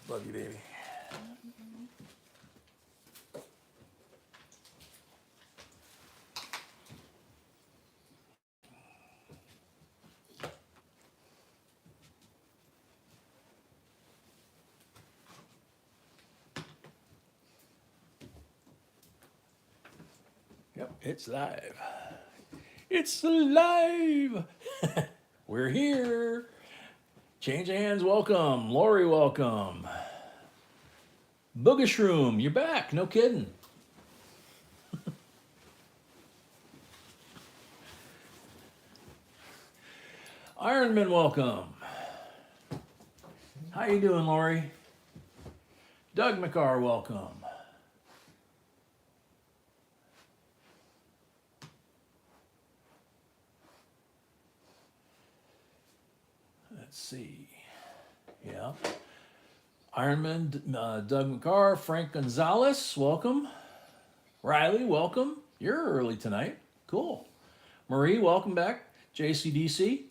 Love you, baby. Yep, it's live. It's live. We're here. Change of hands, welcome. Lori, welcome. Boogish Room, you're back. No kidding. Ironman, welcome. How you doing, Lori? Doug McCarr, welcome. Let's see. Yeah. Ironman, Doug McCarr, Frank Gonzalez, welcome. Riley, welcome. You're early tonight. Cool. Marie, welcome back. JCDC,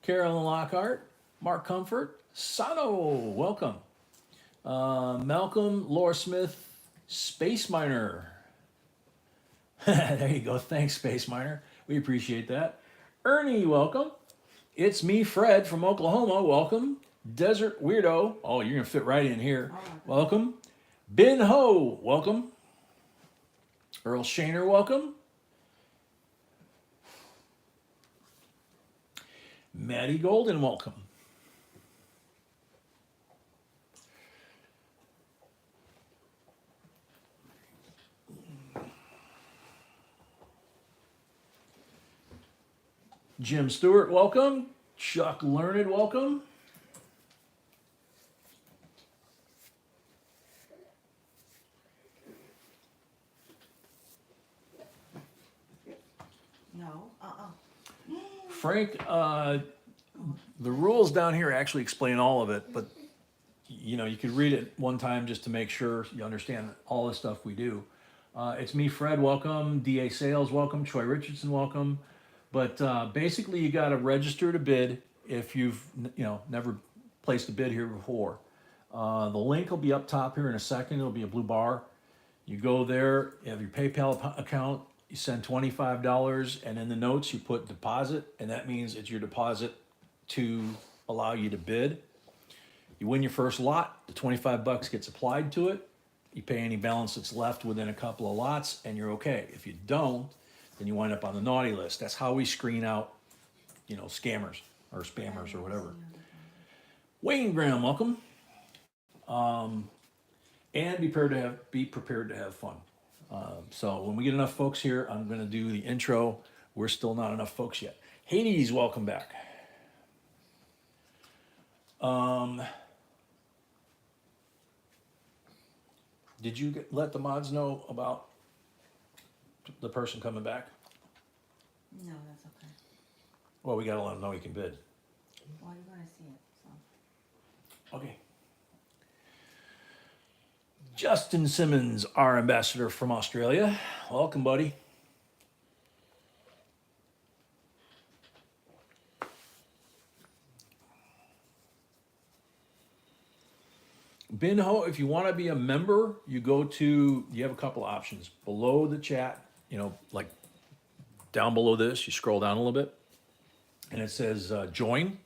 Carolyn Lockhart, Mark Comfort, Sano, welcome. Malcolm, Laura Smith, Space Miner. There you go. Thanks, Space Miner. We appreciate that. Ernie, welcome. It's me, Fred from Oklahoma. Welcome. Desert Weirdo. Oh, you're going to fit right in here. Welcome. Ben Ho, welcome. Earl Shaner, welcome. Maddie Golden, welcome. Jim Stewart, welcome. Chuck Learned, welcome. No, Frank, the rules down here actually explain all of it, but you could read it one time just to make sure you understand all the stuff we do. It's me, Fred, welcome. DA Sales, welcome. Troy Richardson, welcome. But basically, you got to register to bid if you've never placed a bid here before. The link will be up top here in a second. It'll be a blue bar. You go there, you have your PayPal account, you send $25, and in the notes you put deposit, and that means it's your deposit to allow you to bid. You win your first lot, the 25 bucks gets applied to it. You pay any balance that's left within a couple of lots, and you're okay. If you don't, then you wind up on the naughty list. That's how we screen out, scammers or spammers or whatever. Wayne Graham, welcome. And be prepared to have fun. So when we get enough folks here, I'm going to do the intro. We're still not enough folks yet. Hades, welcome back. Did you let the mods know about the person coming back? no, that's okay. Well, we got to let them know he can bid. Well, you're gonna see it, so. Okay. Justin Simmons, our ambassador from Australia. Welcome, buddy. Binho, if you want to be a member, you have a couple of options. Below the chat, like down below this, you scroll down a little bit, and it says join.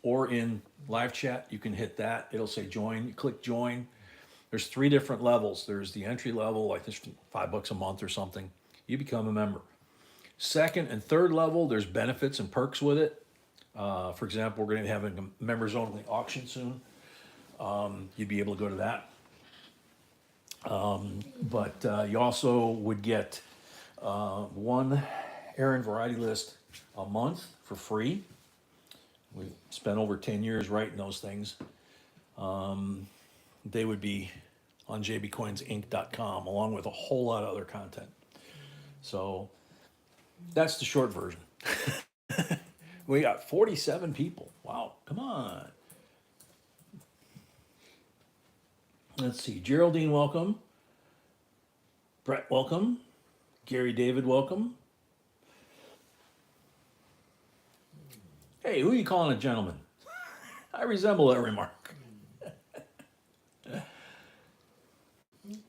Or in live chat, you can hit that. It'll say join. You click join. There's 3 different levels. There's the entry level, like this, $5 a month or something. You become a member. Second and third level, there's benefits and perks with it. For example, we're going to be having a members only auction soon. You'd be able to go to that. But you also would get one errand variety list a month for free. We've spent over 10 years writing those things. They would be on jbcoinsinc.com along with a whole lot of other content. So that's the short version. We got 47 people. Wow, come on. Let's see. Geraldine, welcome. Brett, welcome. Gary David, welcome. Hey, who are you calling a gentleman? I resemble that remark.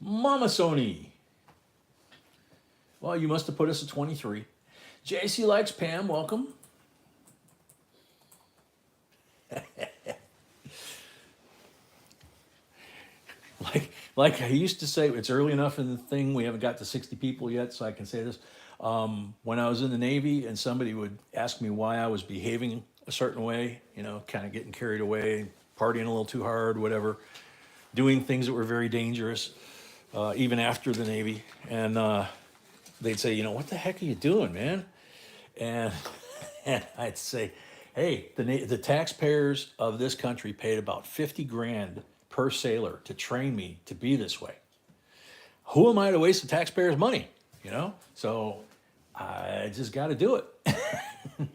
Mama Sony. Well, you must have put us at 23. JC likes Pam, welcome. Like I used to say, it's early enough in the thing, we haven't got to 60 people yet, so I can say this. When I was in the Navy and somebody would ask me why I was behaving a certain way, kind of getting carried away, partying a little too hard, whatever, doing things that were very dangerous, even after the Navy. And they'd say, what the heck are you doing, man? And, and I'd say, hey, the taxpayers of this country paid about 50 grand per sailor to train me to be this way. Who am I to waste the taxpayers' money? So I just got to do it.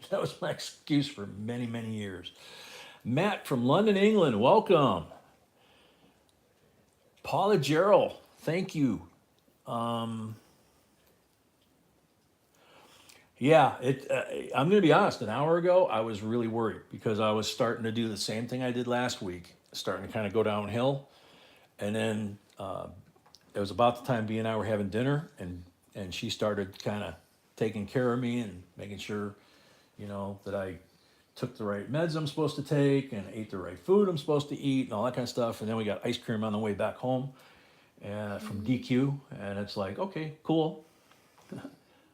That was my excuse for many, many years. Matt from London, England, welcome. Paula Gerald, thank you. Yeah, I'm going to be honest. An hour ago, I was really worried because I was starting to do the same thing I did last week, starting to kind of go downhill. And then it was about the time B and I were having dinner, and she started kind of taking care of me and making sure, that I took the right meds I'm supposed to take and ate the right food I'm supposed to eat and all that kind of stuff. And then we got ice cream on the way back home from DQ, and it's like, okay, cool.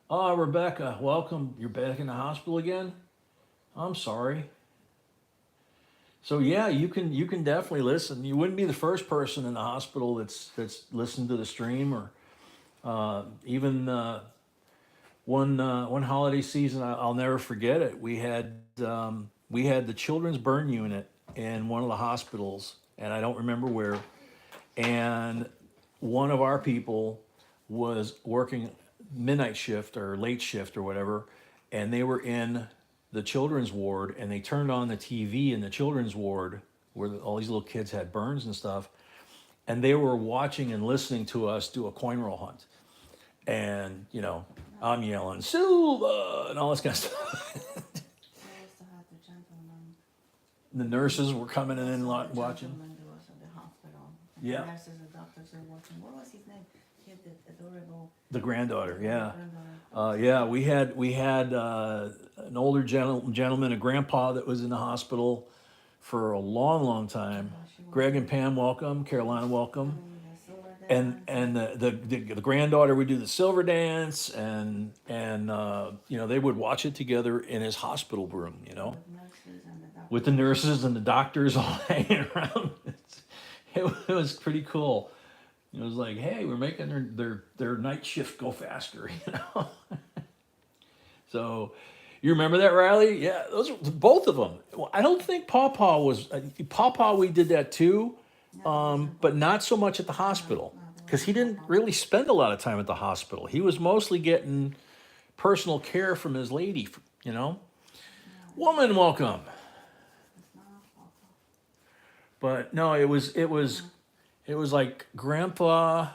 Oh, Rebecca, welcome. You're back in the hospital again? I'm sorry. So yeah, you can definitely listen. You wouldn't be the first person in the hospital that's listened to the stream, or even one holiday season I'll never forget it. We had the children's burn unit in one of the hospitals, and I don't remember where. And one of our people was working midnight shift or late shift or whatever, and they were in the children's ward, and they turned on the TV in the children's ward where all these little kids had burns and stuff, and they were watching and listening to us do a coin roll hunt. And I'm yelling Silva and all this kind of stuff. I also had the gentleman. The nurses were coming in and Also the watching. gentleman who was at the hospital. Yeah. The nurses and doctors were watching. What was his name? He had the adorable The granddaughter, yeah. granddaughter. Yeah, we had an older gentleman, a grandpa that was in the hospital for a long, long time. Greg and Pam, welcome. Carolina, welcome. And the granddaughter would do the silver dance, and they would watch it together in his hospital room, with the nurses and the doctors all hanging around. It was pretty cool. It was like, hey, we're making their night shift go faster, So, you remember that, Riley? Yeah, those were both of them. Well, I don't think Pawpaw was Pawpaw. We did that too, but not so much at the hospital because he didn't really spend a lot of time at the hospital. He was mostly getting personal care from his lady, Woman, welcome. But no, it was like Grandpa.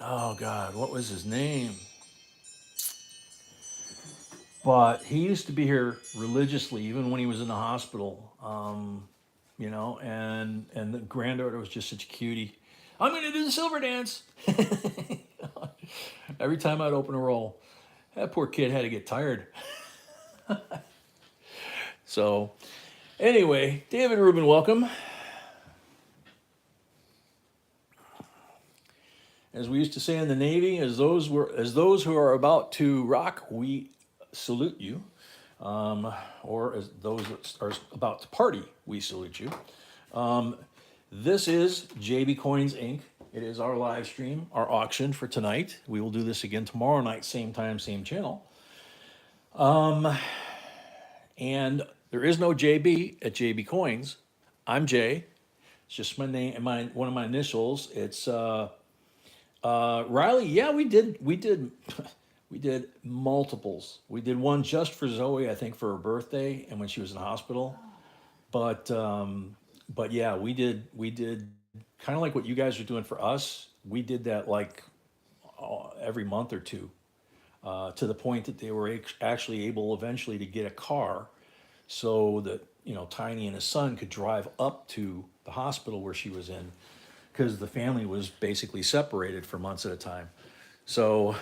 Oh God, what was his name? But he used to be here religiously, even when he was in the hospital. And the granddaughter was just such a cutie. I'm going to do the silver dance. Every time I'd open a roll, that poor kid had to get tired. So, anyway, David Rubin, welcome. As we used to say in the Navy, as those who are about to rock, we salute you. Or as those that are about to party, we salute you. This is JB Coins Inc. It is our live stream, our auction for tonight. We will do this again tomorrow night, same time, same channel. And there is no JB at JB Coins. I'm Jay. It's just my name, one of my initials. It's Riley. Yeah, we did we did multiples. We did one just for Zoe, I think, for her birthday and when she was in the hospital. But yeah, we did kind of like what you guys are doing for us. We did that like every month or two, to the point that they were actually able eventually to get a car so that Tiny and his son could drive up to the hospital where she was in because the family was basically separated for months at a time. So,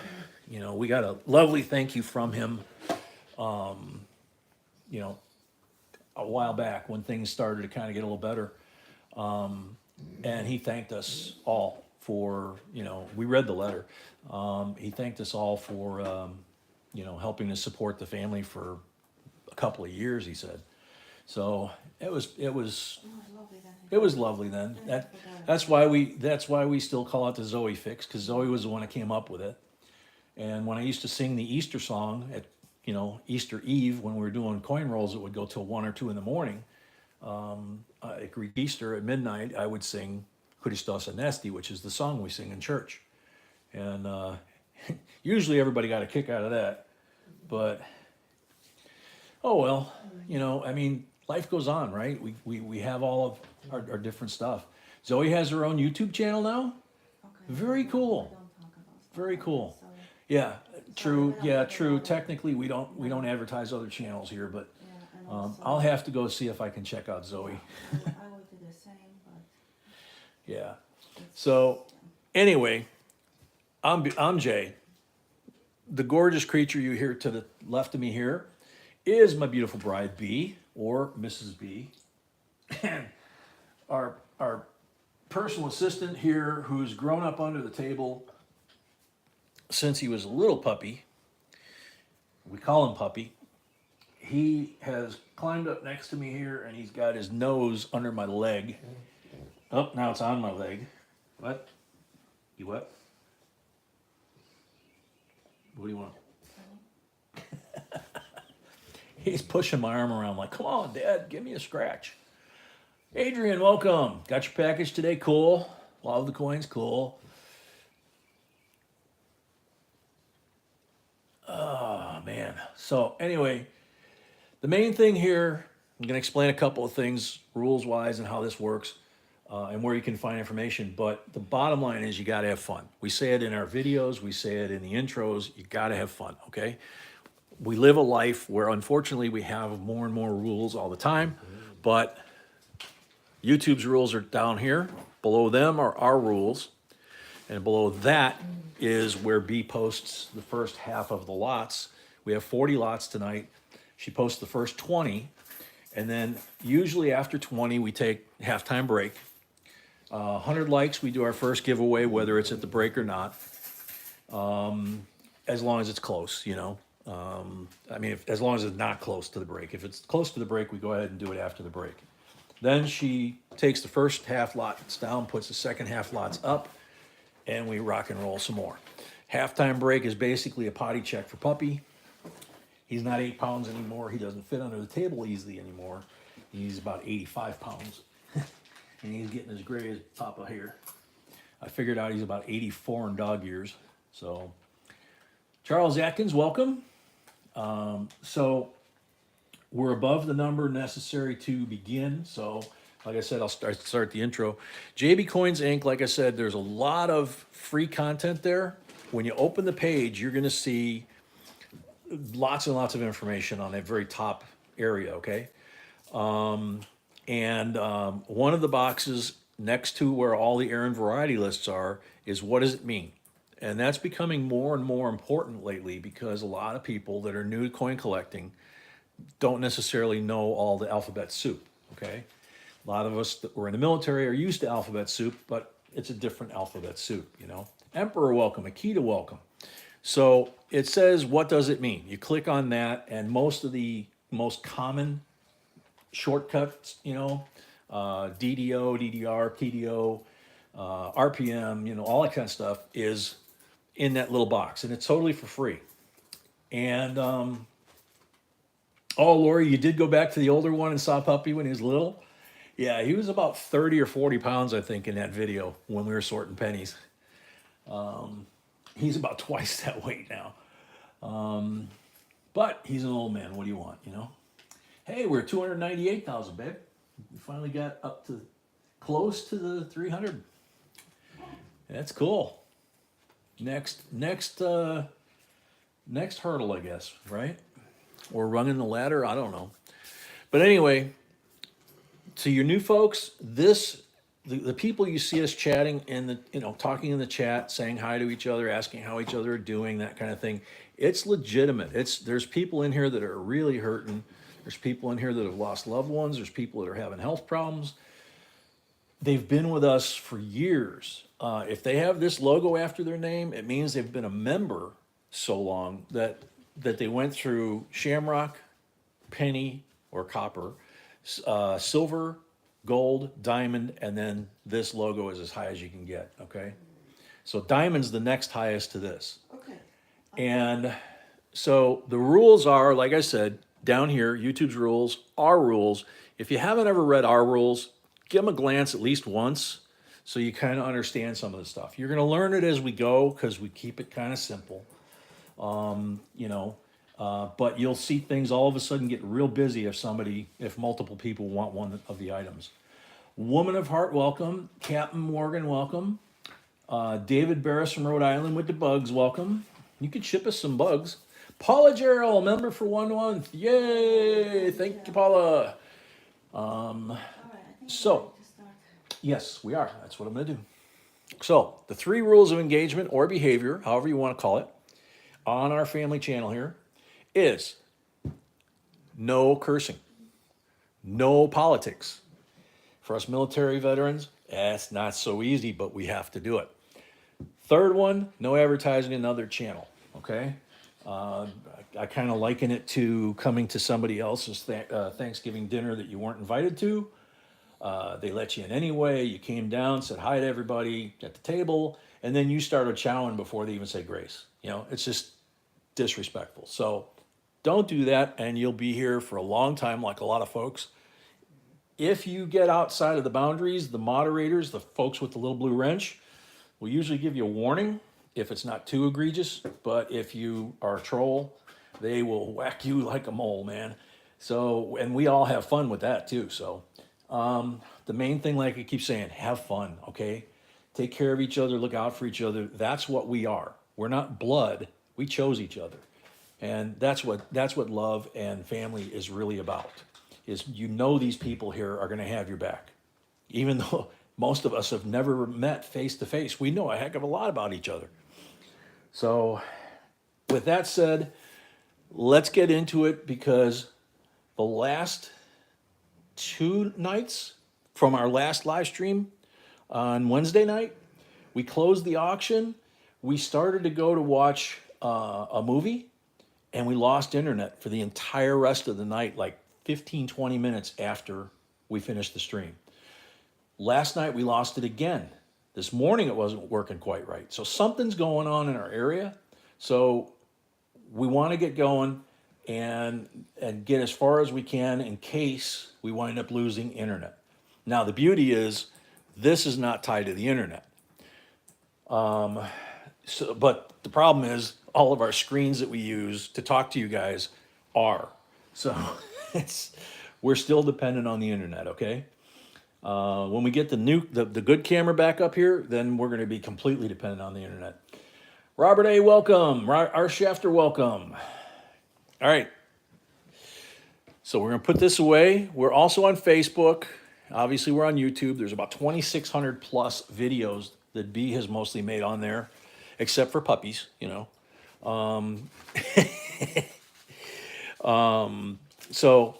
you know, we got a lovely thank you from him, you know, a while back when things started to kind of get a little better. And he thanked us all for, you know, we read the letter. He thanked us all for, you know, helping to support the family for a couple of years, he said. So it was Oh, lovely then. it was lovely then. That's why we still call it the Zoe fix, because Zoe was the one that came up with it. And when I used to sing the Easter song at, you know, Easter Eve, when we were doing coin rolls, it would go till 1 or 2 in the morning. At Greek Easter at midnight, I would sing Christos Anesti, which is the song we sing in church. And usually everybody got a kick out of that. But, oh well, you know, I mean, life goes on, right? We have all of our different stuff. Zoe has her own YouTube channel now. Okay. Very cool. Don't talk about stuff Very like that, cool. so, Yeah, true. we don't Yeah, look at true. all that. Technically, we don't advertise other channels here, but yeah, and also, I'll have to go see if I can check out Zoe. I would do the same, but Yeah. it's, So anyway, I'm Jay. The gorgeous creature you hear to the left of me here is my beautiful bride B, or Mrs. B, and our personal assistant here, who's grown up under the table since he was a little puppy. We call him Puppy. He has climbed up next to me here, and he's got his nose under my leg. Oh, now it's on my leg. What? You what? What do you want? He's pushing my arm around like, come on, Dad, give me a scratch. Adrian, welcome. Got your package today? Cool. Love the coins. Cool. Oh, man. So anyway, the main thing here, I'm going to explain a couple of things rules-wise and how this works. And where you can find information. But the bottom line is you got to have fun. We say it in our videos. We say it in the intros. You got to have fun, okay? We live a life where, unfortunately, we have more and more rules all the time. But YouTube's rules are down here. Below them are our rules. And below that is where B posts the first half of the lots. We have 40 lots tonight. She posts the first 20. And then usually after 20, we take halftime break. 100 likes, we do our first giveaway, whether it's at the break or not, as long as it's close, you know. I mean, as long as it's not close to the break. If it's close to the break, we go ahead and do it after the break. Then she takes the first half lots down, puts the second half lots up, and we rock and roll some more. Halftime break is basically a potty check for Puppy. He's not 8 pounds anymore. He doesn't fit under the table easily anymore. He's about 85 pounds. And he's getting as gray as Papa here. I figured out he's about 84 in dog years. So, Charles Atkins, welcome. So, we're above the number necessary to begin. So, like I said, I'll start the intro. JB Coins Inc., like I said, there's a lot of free content there. When you open the page, you're going to see lots and lots of information on that very top area, okay? And one of the boxes next to where all the Aaron variety lists are is what does it mean? And that's becoming more and more important lately because a lot of people that are new to coin collecting don't necessarily know all the alphabet soup, okay? A lot of us that were in the military are used to alphabet soup, but it's a different alphabet soup, you know? Emperor welcome, Akita welcome. So it says, what does it mean? You click on that, and most of the most common shortcuts, you know, DDO, DDR, PDO, RPM, you know, all that kind of stuff is in that little box, and it's totally for free. And, oh, Lori, you did go back to the older one and saw Puppy when he was little? Yeah, he was about 30 or 40 pounds, I think, in that video when we were sorting pennies. He's about twice that weight now. But he's an old man. What do you want, you know? Hey, we're at 298,000, babe. We finally got up to close to the 300. That's cool. Next hurdle, I guess, right? Or running the ladder, I don't know. But anyway, to your new folks, this the people you see us chatting in the, talking in the chat, saying hi to each other, asking how each other are doing, that kind of thing, it's legitimate. There's people in here that are really hurting. There's people in here that have lost loved ones. There's people that are having health problems. They've been with us for years. If they have this logo after their name, it means they've been a member so long that they went through Shamrock, penny, or copper, silver, gold, diamond, and then this logo is as high as you can get, okay? So diamond's the next highest to this. Okay. And so the rules are, like I said, down here, YouTube's rules, our rules. If you haven't ever read our rules, give them a glance at least once so you kind of understand some of the stuff. You're going to learn it as we go because we keep it kind of simple. But you'll see things all of a sudden get real busy if multiple people want one of the items. Woman of Heart, welcome. Captain Morgan, welcome. David Barris from Rhode Island with the bugs, welcome. You could ship us some bugs. Paula Gerald, member for 1 month. Yay! Thank you, Paula. All right, I think So- we're ready to start. Yes, we are. That's what I'm going to do. So, the 3 rules of engagement or behavior, however you want to call it, on our family channel here is no cursing, no politics. For us military veterans, that's not so easy, but we have to do it. Third one, no advertising another channel, okay? I kind of liken it to coming to somebody else's Thanksgiving dinner that you weren't invited to. They let you in anyway. You came down, said hi to everybody at the table, and then you started chowing before they even say grace. It's just disrespectful. So don't do that, and you'll be here for a long time, like a lot of folks. If you get outside of the boundaries, the moderators, the folks with the little blue wrench, will usually give you a warning if it's not too egregious. But if you are a troll, they will whack you like a mole, man. So, and we all have fun with that too. So, the main thing, like I keep saying, have fun, okay? Take care of each other, look out for each other. That's what we are. We're not blood. We chose each other. And that's what love and family is really about. Is these people here are going to have your back. Even though most of us have never met face to face, we know a heck of a lot about each other. So with that said, let's get into it, because the last 2 nights from our last live stream on Wednesday night, we closed the auction. We started to go to watch a movie, and we lost internet for the entire rest of the night, like 15, 20 minutes after we finished the stream. Last night we lost it again. This morning it wasn't working quite right. So something's going on in our area. So we want to get going and get as far as we can in case we wind up losing internet. Now the beauty is this is not tied to the internet. But the problem is all of our screens that we use to talk to you guys are. So we're still dependent on the internet, okay? When we get the good camera back up here, then we're going to be completely dependent on the internet. Robert A., welcome. R. Shafter, welcome. All right. So we're going to put this away. We're also on Facebook. Obviously, we're on YouTube. There's about 2,600 plus videos that B has mostly made on there, except for puppies, So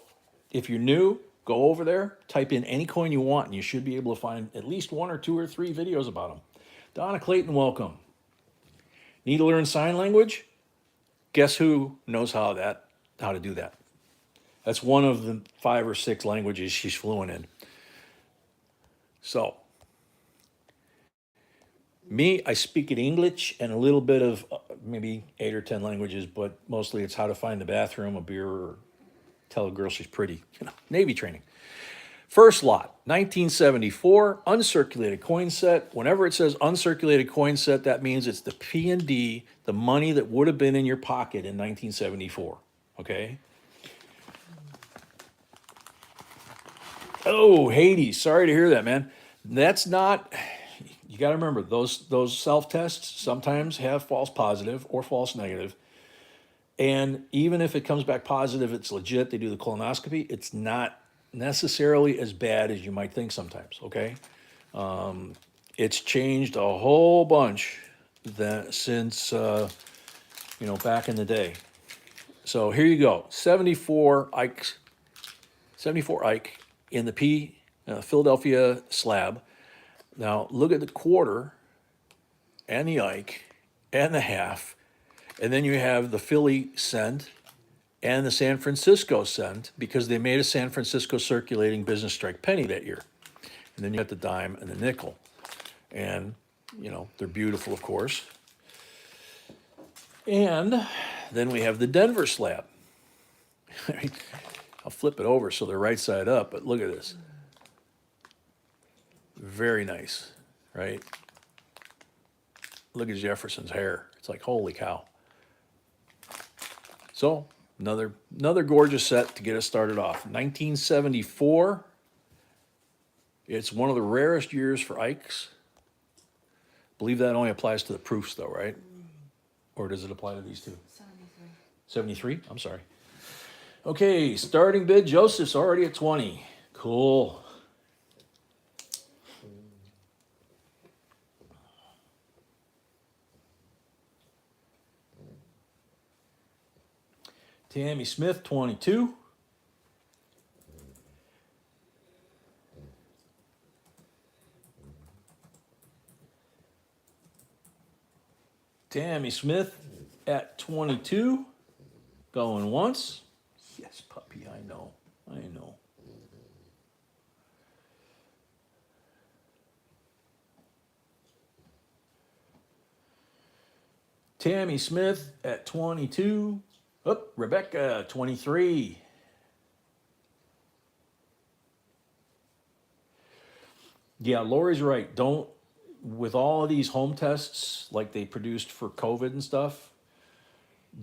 if you're new, go over there, type in any coin you want, and you should be able to find at least 1 or 2 or 3 videos about them. Donna Clayton, welcome. Need to learn sign language? Guess who knows how to do that? That's one of the 5 or 6 languages she's fluent in. So, me, I speak in English and a little bit of maybe 8 or 10 languages, but mostly it's how to find the bathroom, a beer, or tell a girl she's pretty. Navy training. First lot, 1974, uncirculated coin set. Whenever it says uncirculated coin set, that means it's the P&D, the money that would have been in your pocket in 1974, okay? Oh, Hades, sorry to hear that, man. That's not, you got to remember, those self-tests sometimes have false positive or false negative. And even if it comes back positive, it's legit, they do the colonoscopy, it's not necessarily as bad as you might think sometimes, okay? It's changed a whole bunch since back in the day. So here you go, 74 Ike's, 74 Ike in the Philadelphia slab. Now look at the quarter and the Ike and the half, and then you have the Philly cent and the San Francisco cent because they made a San Francisco circulating business strike penny that year. And then you got the dime and the nickel. And, they're beautiful, of course. And then we have the Denver slab. I'll flip it over so they're right side up, but look at this. Very nice, right? Look at Jefferson's hair. It's like, holy cow. So, another gorgeous set to get us started off. 1974. It's one of the rarest years for Ikes. Believe that only applies to the proofs though, right? Or does it apply to these two? 73. 73? I'm sorry. Okay, starting bid, Joseph's already at 20. Cool. Tammy Smith, 22. Tammy Smith at 22. Going once. Yes, puppy, I know. Tammy Smith at 22. Oh, Rebecca, 23. Yeah, Lori's right. With all of these home tests like they produced for COVID and stuff,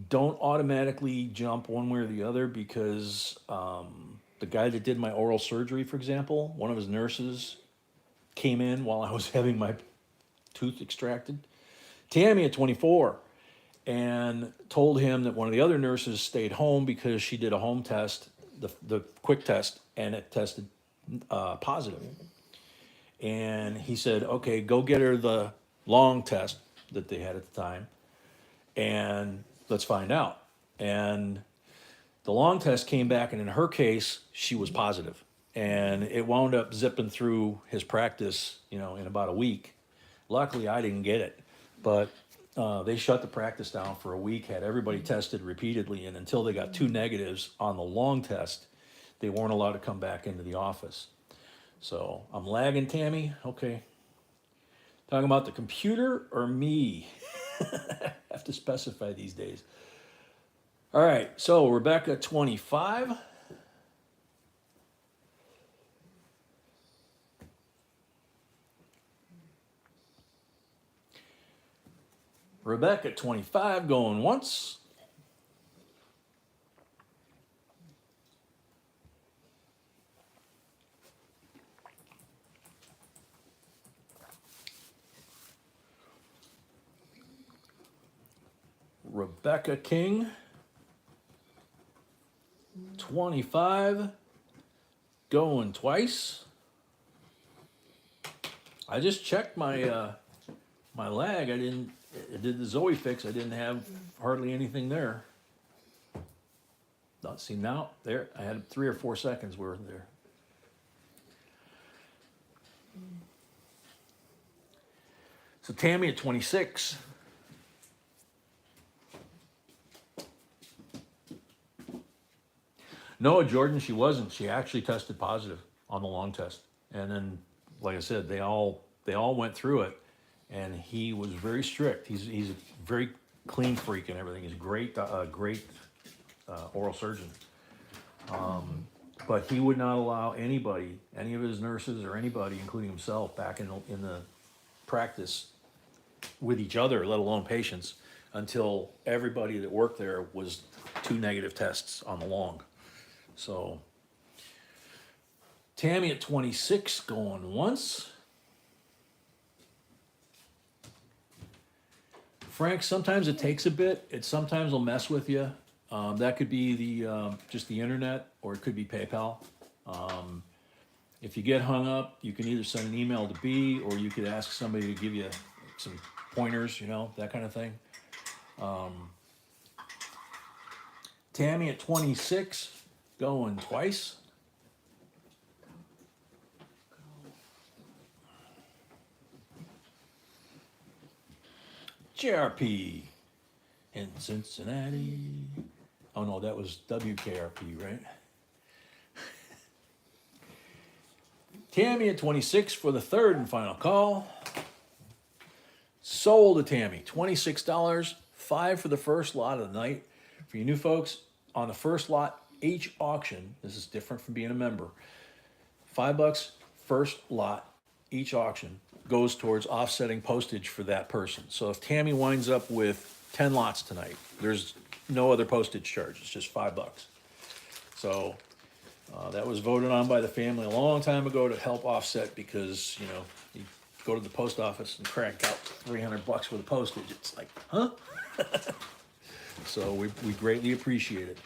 don't automatically jump one way or the other because the guy that did my oral surgery, for example, one of his nurses came in while I was having my tooth extracted. Tammy at 24. And told him that one of the other nurses stayed home because she did a home test, the quick test, and it tested positive. And he said, okay, go get her the long test that they had at the time, and let's find out. And the long test came back, and in her case, she was positive. And it wound up zipping through his practice, in about a week. Luckily, I didn't get it, but they shut the practice down for a week, had everybody tested repeatedly, and until they got 2 negatives on the long test, they weren't allowed to come back into the office. So I'm lagging, Tammy. Okay. Talking about the computer or me? Have to specify these days. All right, so Rebecca, 25. Rebecca, 25, going once. Rebecca King, 25, going twice. I just checked my my lag. I did the Zoe fix. I didn't have hardly anything there. Not see now. There, I had 3 or 4 seconds worth there. So Tammy at 26. No, Jordan, she wasn't. She actually tested positive on the long test. And then, like I said, they all went through it, and he was very strict. He's a very clean freak and everything. He's a great oral surgeon. But he would not allow anybody, any of his nurses or anybody, including himself, back in the practice with each other, let alone patients, until everybody that worked there was 2 negative tests on the long. So Tammy at 26, going once. Frank, sometimes it takes a bit. It sometimes will mess with you. That could be just the internet, or it could be PayPal. If you get hung up, you can either send an email to B, or you could ask somebody to give you some pointers, you know, that kind of thing. Tammy at 26, going twice. JRP in Cincinnati. Oh no, that was WKRP, right? Tammy at 26 for the third and final call. Sold to Tammy, $26, 5 for the first lot of the night. For you new folks, on the first lot, each auction, this is different from being a member, $5 first lot, each auction goes towards offsetting postage for that person. So if Tammy winds up with 10 lots tonight, there's no other postage charge, it's just $5. So that was voted on by the family a long time ago to help offset, because, you know, you go to the post office and crank out $300 for the postage. It's like, huh? So we greatly appreciate it.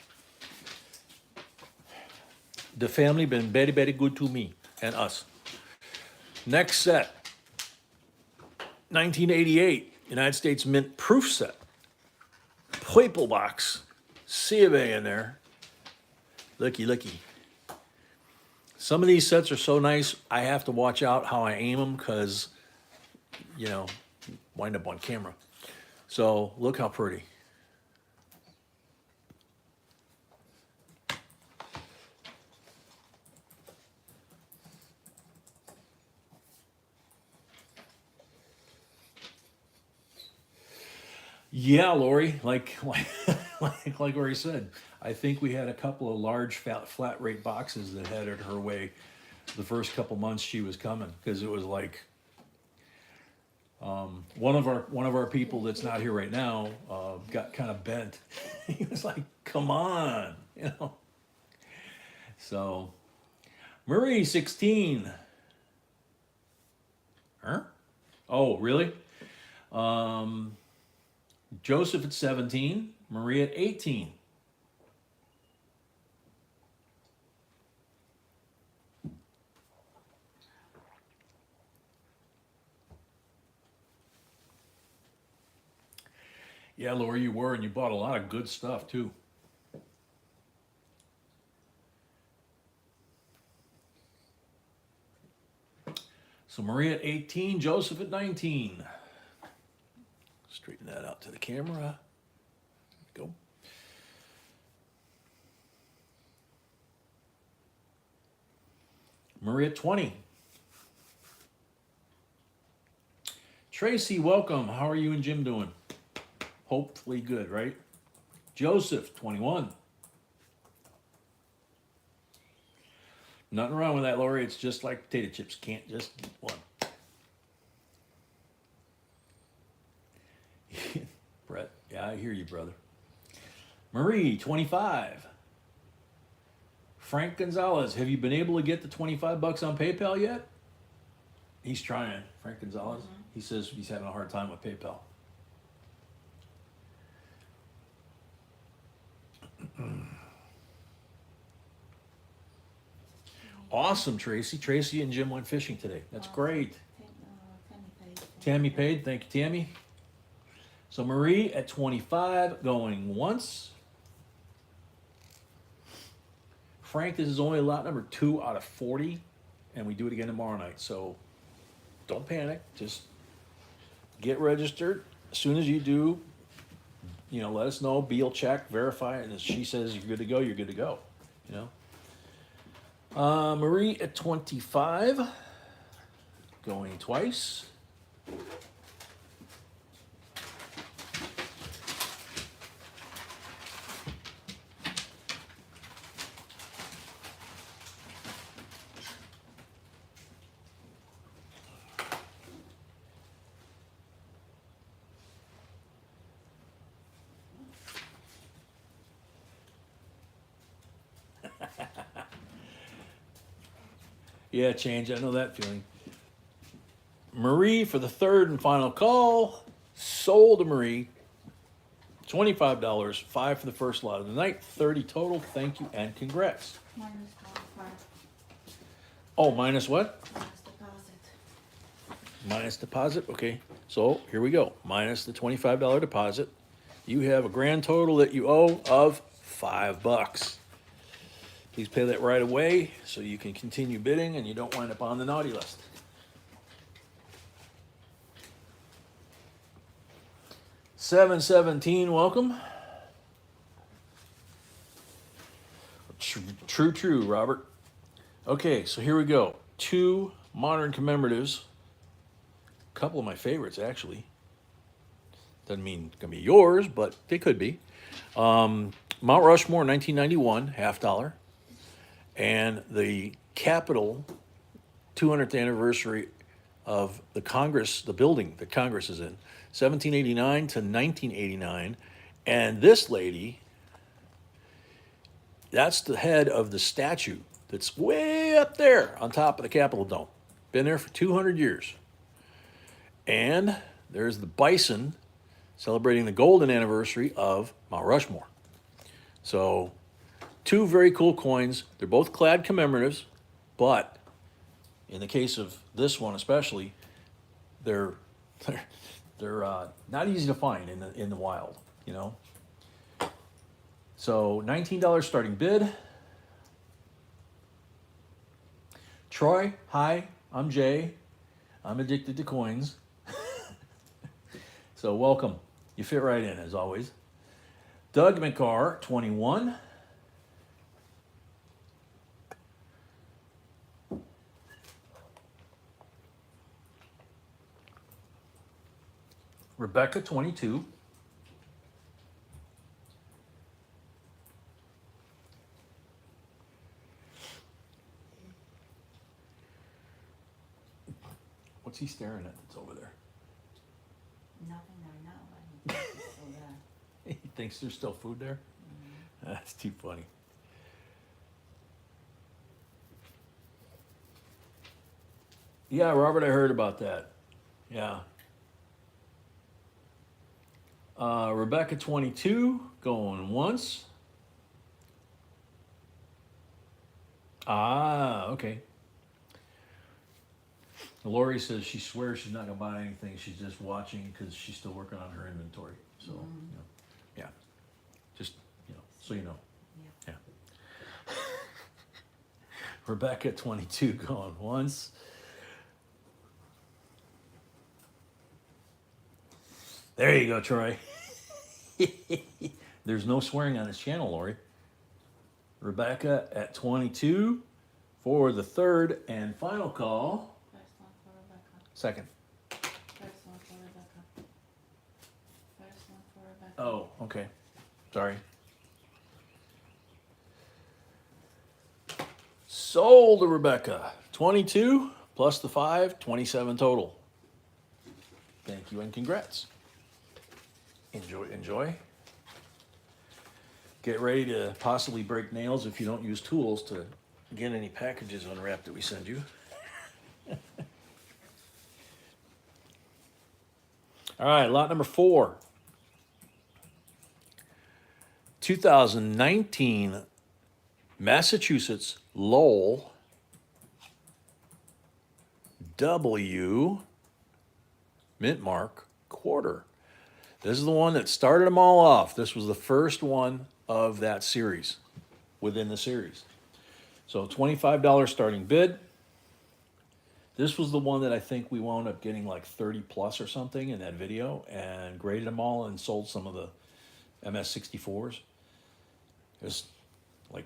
The family been very, very good to me and us. Next set, 1988 United States Mint proof set. Purple box, C of A in there. Looky, looky. Some of these sets are so nice, I have to watch out how I aim them, because, you know, wind up on camera. So look how pretty. Yeah, Lori, like Lori said, I think we had a couple of large flat rate boxes that headed her way the first couple months she was coming, because it was like, one of our people that's not here right now got kind of bent. He was like, "Come on," you know. So, Marie 16. Huh? Oh, really? Joseph at 17, Marie at 18. Yeah, Laura, you were, and you bought a lot of good stuff too. So Marie at 18, Joseph at 19. Straighten that out to the camera. Go. Marie at 20. Tracy, welcome. How are you and Jim doing? Hopefully good, right? Joseph, 21. Nothing wrong with that, Lori. It's just like potato chips. Can't just eat one. Brett, yeah, I hear you, brother. Marie, 25. Frank Gonzalez, have you been able to get the $25 on PayPal yet? He's trying, Frank Gonzalez. Mm-hmm. He says he's having a hard time with PayPal. Awesome, Tracy. Tracy and Jim went fishing today. That's great. Tammy paid. Thank you, Tammy. So Marie at 25, going once. Frank, this is only lot number 2 out of 40, and we do it again tomorrow night. So don't panic. Just get registered. As soon as you do, you know, let us know. B will check, verify, and if she says you're good to go, you're good to go. You know. Marie at 25, going twice. Yeah, change. I know that feeling. Marie for the third and final call. Sold to Marie. $25, 5 for the first lot of the night, 30 total. Thank you and congrats. Minus 25. Oh, minus what? Minus deposit. Minus deposit, okay. So here we go, minus the $25 deposit. You have a grand total that you owe of $5. Please pay that right away so you can continue bidding and you don't wind up on the naughty list. 717, welcome. True, Robert. Okay, so here we go. 2 modern commemoratives. A couple of my favorites, actually. Doesn't mean it's gonna be yours, but they could be. Mount Rushmore, 1991, $50. And the Capitol 200th anniversary of the Congress, the building that Congress is in, 1789 to 1989. And this lady, that's the head of the statue that's way up there on top of the Capitol dome. Been there for 200 years. And there's the bison celebrating the golden anniversary of Mount Rushmore. So 2 very cool coins. They're both clad commemoratives, but in the case of this one especially, they're not easy to find in the wild, you know. So $19 starting bid. Troy, hi, I'm Jay. I'm addicted to coins. So welcome. You fit right in as always. Doug McCarr, 21. Rebecca, 22. What's he staring at that's over there? Nothing right now, but he thinks it's still there. He thinks there's still food there? That's too funny. Yeah, Robert, I heard about that. Yeah. Rebecca, 22, going once. Ah, okay. Lori says she swears she's not gonna buy anything. She's just watching because she's still working on her inventory. So, you know, yeah, just so you know. Yeah. Yeah. Rebecca, 22, going once. There you go, Troy. There's no swearing on this channel, Lori. Rebecca at 22 for the third and final call. First one for Rebecca. Second. First one for Rebecca. First one for Rebecca. Oh, okay. Sorry. Sold to Rebecca. 22 plus the 5, 27 total. Thank you and congrats. Enjoy. Get ready to possibly break nails if you don't use tools to get any packages unwrapped that we send you. All right, lot number 4. 2019 Massachusetts Lowell W mint mark quarter. This is the one that started them all off. This was the first one of that series, within the series. So $25 starting bid. This was the one that I think we wound up getting like 30 plus or something in that video, and graded them all and sold some of the MS64s. It's like,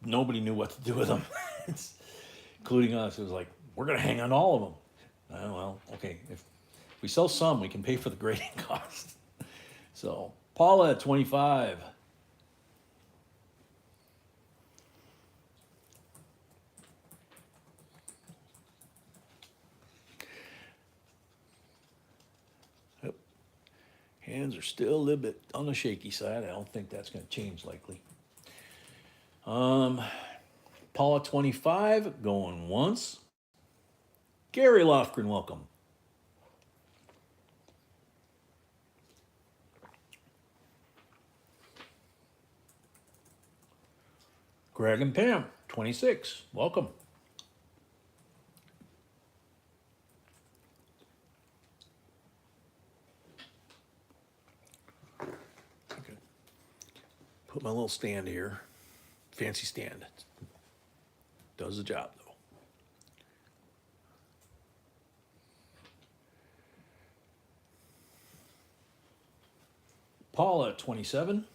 nobody knew what to do with them, including us. It was like, we're gonna hang on all of them. Well, okay, if we sell some, we can pay for the grading cost. So Paula at 25. Yep. Hands are still a little bit on the shaky side. I don't think that's going to change likely. Paula 25 going once. Gary Lofgren, welcome. Greg and Pam, 26. Welcome. Okay. Put my little stand here. Fancy stand. Does the job though. Paula at 27.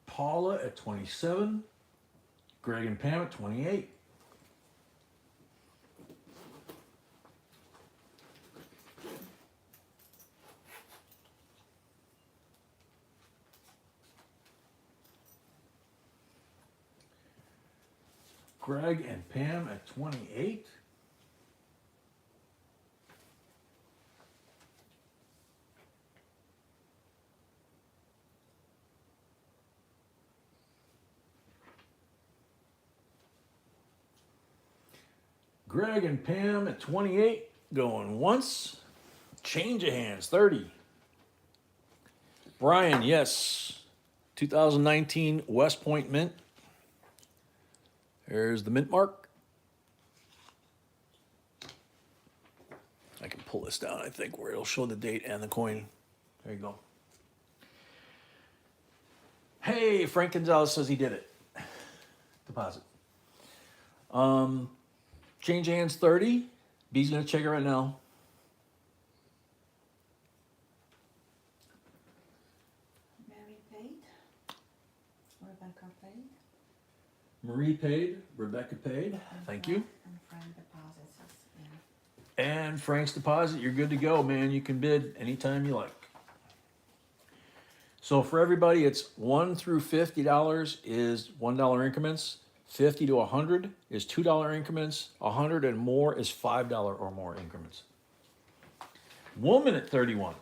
Paula at 27. Greg and Pam at 28. Greg and Pam at 28. Greg and Pam at 28, going once. Change of hands, 30. Brian, yes. 2019 West Point Mint. There's the mint mark. I can pull this down, I think, where it'll show the date and the coin. There you go. Hey, Frank Gonzalez says he did it. Deposit. Change hands 30. B's gonna check it right now. Mary paid. Rebecca paid. Marie paid. Rebecca paid. Thank you. And Frank deposits us. Yeah. And Frank's deposit, you're good to go, man. You can bid anytime you like. So for everybody, it's $1 through $50 is $1 increments. 50 to 100 is $2 increments. 100 and more is $5 or more increments. Woman at 31.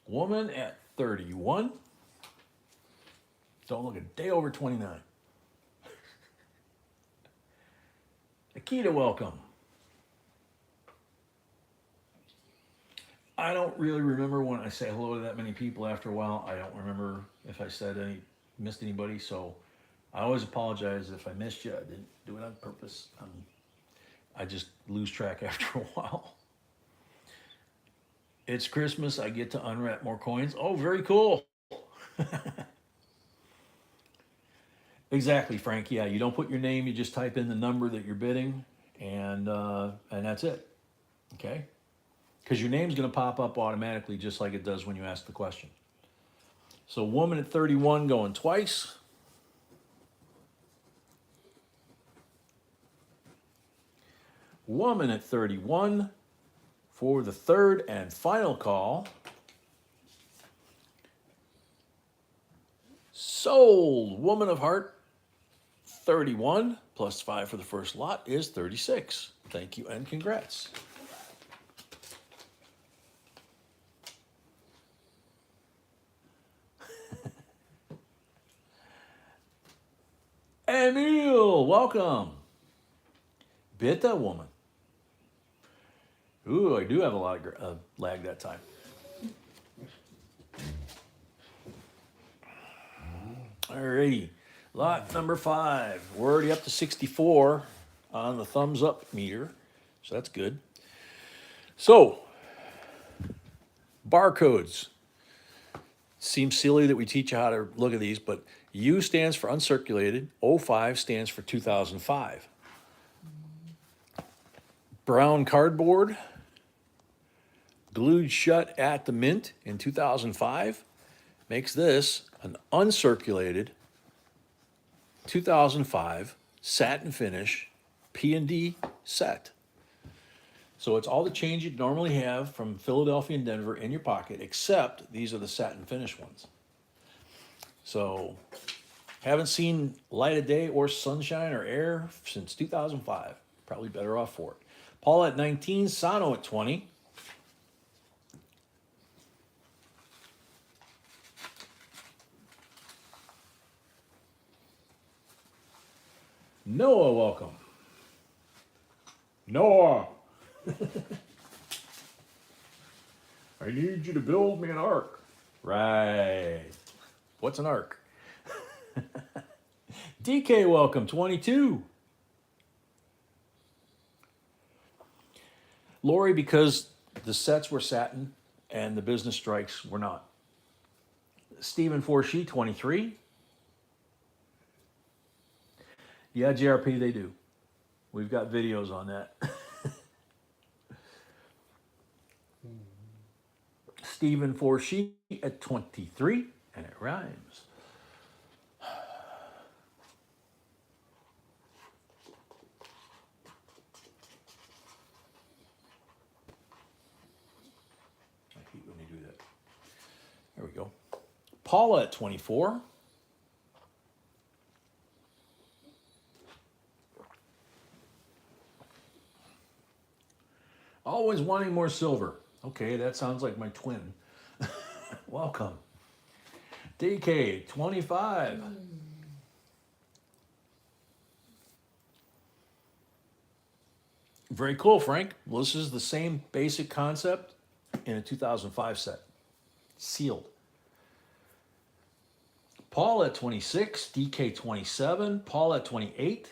Woman at 31. Don't look a day over 29. Akita, welcome. I don't really remember when I say hello to that many people after a while. I don't remember if I missed anybody, so I always apologize if I missed you. I didn't do it on purpose. I just lose track after a while. It's Christmas. I get to unwrap more coins. Oh, very cool. Exactly, Frank. Yeah, you don't put your name. You just type in the number that you're bidding, and that's it. Okay? Because your name's going to pop up automatically, just like it does when you ask the question. So, woman at 31 going twice. Woman at 31 for the third and final call. Sold. Woman of heart, 31 plus 5 for the first lot is 36. Thank you and congrats. Emil, welcome. Bit that woman. Ooh, I do have a lot of lag that time. Alrighty, lot number 5. We're already up to 64 on the thumbs up meter, so that's good. So, barcodes. Seems silly that we teach you how to look at these, but U stands for uncirculated, 05 stands for 2005. Brown cardboard, glued shut at the mint in 2005, makes this an uncirculated 2005 satin finish P&D set. So it's all the change you'd normally have from Philadelphia and Denver in your pocket, except these are the satin finish ones. So, haven't seen light of day or sunshine or air since 2005. Probably better off for it. Paula at 19, Sano at 20. Noah, welcome. Noah, I need you to build me an ark. Right. What's an ark? DK, welcome, 22. Lori, because the sets were satin and the business strikes were not. Stephen Forshee, 23. Yeah, JRP, they do. We've got videos on that. Stephen Forshee at 23, and it rhymes. I hate when they do that. There we go. Paula at 24. Always wanting more silver. Okay, that sounds like my twin. Welcome. DK, 25. Very cool, Frank. Well, this is the same basic concept in a 2005 set. Sealed. Paul at 26, DK 27, Paul at 28.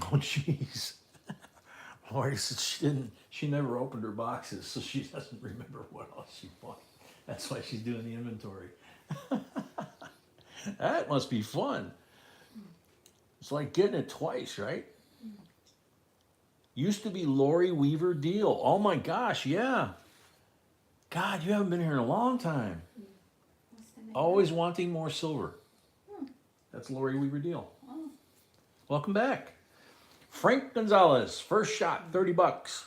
Oh, jeez. Lori said she never opened her boxes, so she doesn't remember what else she bought. That's why she's doing the inventory. That must be fun. It's like getting it twice, right? Used to be Lori Weaver Deal. Oh my gosh, yeah. God, you haven't been here in a long time. What's the name? Always wanting more silver. That's Lori Weaver Deal. Oh, Welcome back. Frank Gonzalez, first shot, 30 bucks.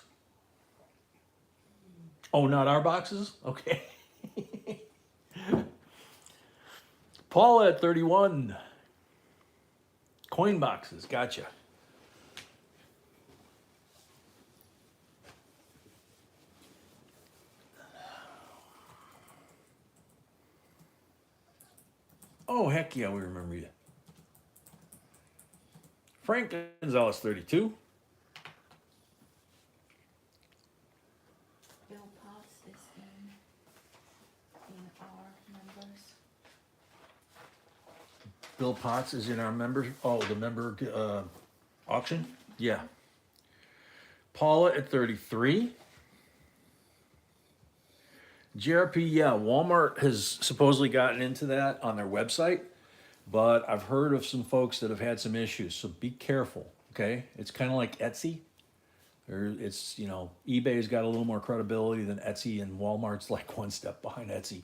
Oh, not our boxes? Okay. Paula at 31. Coin boxes, gotcha. Oh, heck yeah, we remember you. Frank Gonzalez, 32. Bill Potts is in our members. Bill Potts is in our members. Oh, the member auction? Yeah. Paula at 33. JRP, yeah, Walmart has supposedly gotten into that on their website, but I've heard of some folks that have had some issues, so be careful, okay? It's kind of like Etsy. It's, eBay's got a little more credibility than Etsy, and Walmart's like one step behind Etsy,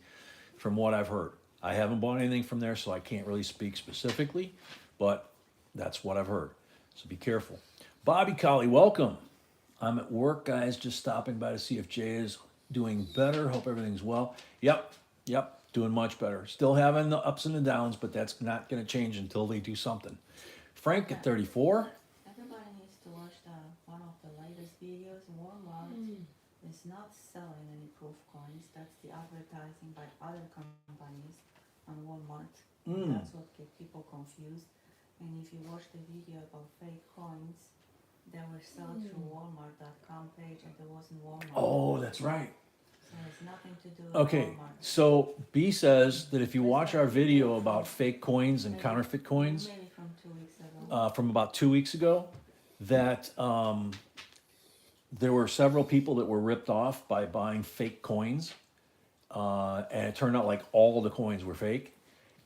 from what I've heard. I haven't bought anything from there, so I can't really speak specifically, but that's what I've heard. So be careful. Bobby Colley, welcome. I'm at work, guys, just stopping by to see if Jay is doing better. Hope everything's well. Yep, doing much better. Still having the ups and the downs, but that's not going to change until they do something. Frank at 34. Everybody needs to watch one of the latest videos. Walmart is not selling any proof coins. That's the advertising by other companies on Walmart. That's what get people confused. And if you watch the video about fake coins, they were sold through Walmart.com page, and there wasn't Walmart. Oh, that's right. So it's nothing to do with Okay, Walmart. so B says that if you watch our video about fake coins and counterfeit coins Maybe from 2 weeks ago. from about 2 weeks ago, that there were several people that were ripped off by buying fake coins, and it turned out like all the coins were fake,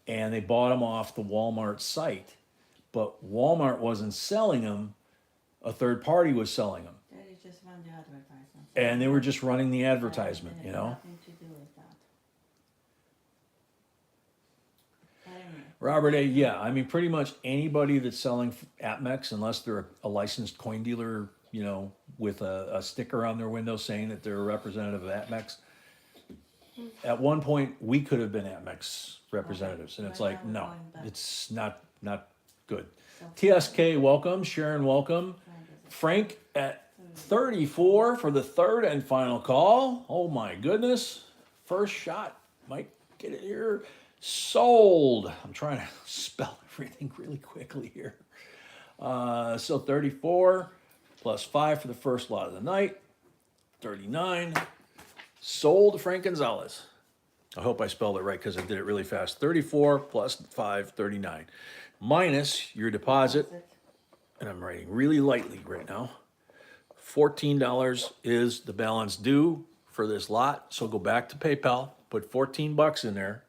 and they bought them off the Walmart site, but Walmart wasn't selling them. A third party was selling them, They just run the advertisement. and they were just running the advertisement, And it had nothing to Robert A. Yeah, I mean, pretty much anybody that's selling APMEX, unless they're a licensed coin dealer, with a sticker on their window saying that they're a representative of APMEX. At one point, we could have been APMEX representatives, and it's Right like, now we're no, going back. it's not good. So TSK, welcome. Sharon, welcome. Frank at 34 for the third and final call. Oh my goodness. First shot. Might get it here. Sold. I'm trying to spell everything really quickly here. So 34 plus 5 for the first lot of the night. 39. Sold to Frank Gonzalez. I hope I spelled it right because I did it really fast. 34 plus 5, 39. Minus your deposit, and I'm writing really lightly right now. $14 is the balance due for this lot. So go back to PayPal, put 14 bucks in there.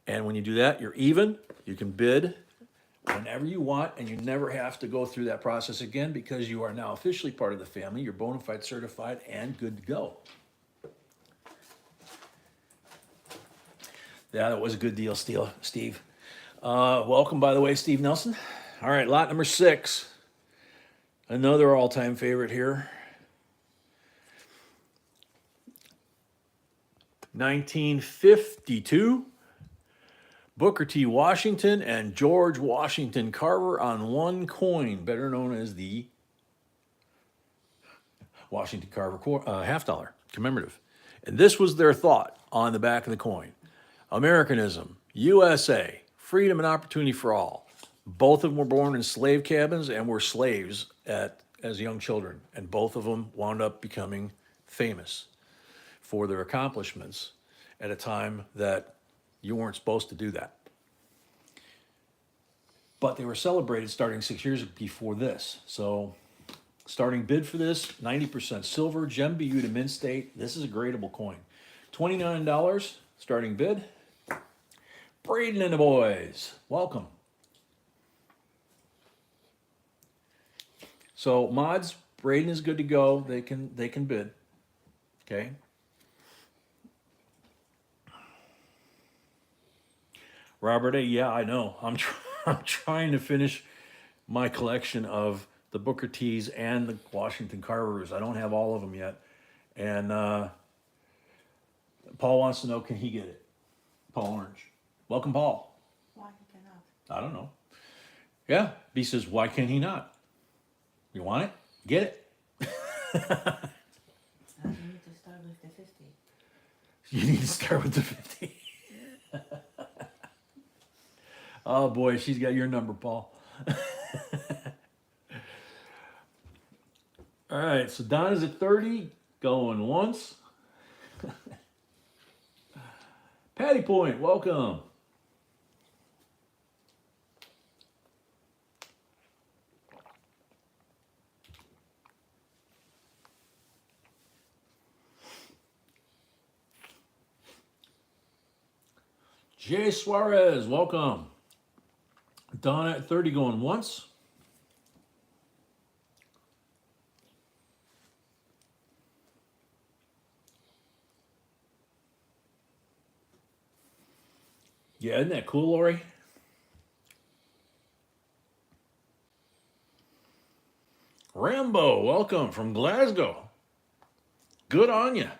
And when you do that, you're even. You can bid whenever you want, and you never have to go through that process again because you are now officially part of the family. You're bona fide certified and good to go. Yeah, that was a good deal, Steve. Welcome, by the way, Steve Nelson. All right, lot number 6. Another all-time favorite here. 1952. Booker T. Washington and George Washington Carver on one coin, better known as the Washington Carver $50 commemorative. And this was their thought on the back of the coin. Americanism, USA, freedom and opportunity for all. Both of them were born in slave cabins and were slaves as young children. And both of them wound up becoming famous for their accomplishments at a time that you weren't supposed to do that. But they were celebrated starting 6 years before this. So starting bid for this, 90% silver, gem BU to mint state. This is a gradable coin. $29 starting bid. Braden and the boys, welcome. So mods, Braden is good to go. They can bid. Okay. Robert A. Yeah, I know. I'm trying to finish my collection of the Booker T's and the Washington Carvers. I don't have all of them yet. And Paul wants to know, can he get it? Paul Orange. Welcome, Paul. Why he cannot? I don't know. Yeah, B says, why can he not? You want it? Get it. You need to start with the 50. You need to start with the 50. Oh boy, she's got your number, Paul. All right, so Donna's at 30, going once. Patty Point, welcome. Jay Suarez, welcome. Donna at 30 going once. Yeah, isn't that cool, Lori? Rambo, welcome from Glasgow. Good on you.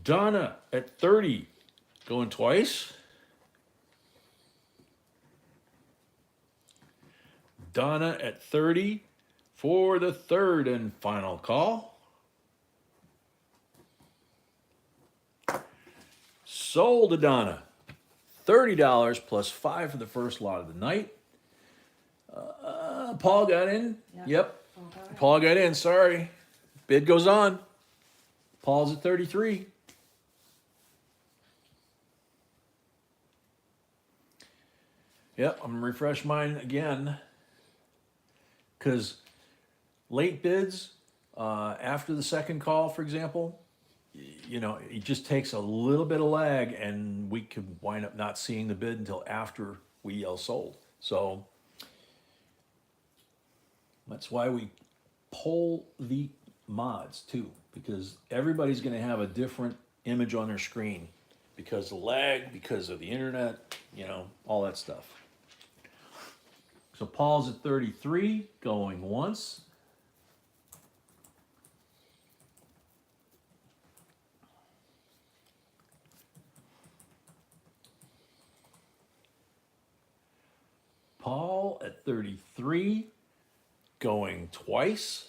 Donna at 30, going twice. Donna at 30 for the third and final call. Sold to Donna. $30 plus 5 for the first lot of the night. Paul got in. Yep. Okay. Paul got in. Sorry. Bid goes on. Paul's at 33. Yep, I'm going to refresh mine again. Because late bids, after the second call, for example, it just takes a little bit of lag and we could wind up not seeing the bid until after we yell sold. So that's why we poll the mods too, because everybody's going to have a different image on their screen because of lag, because of the internet, all that stuff. So Paul's at 33, going once. Paul at 33, going twice.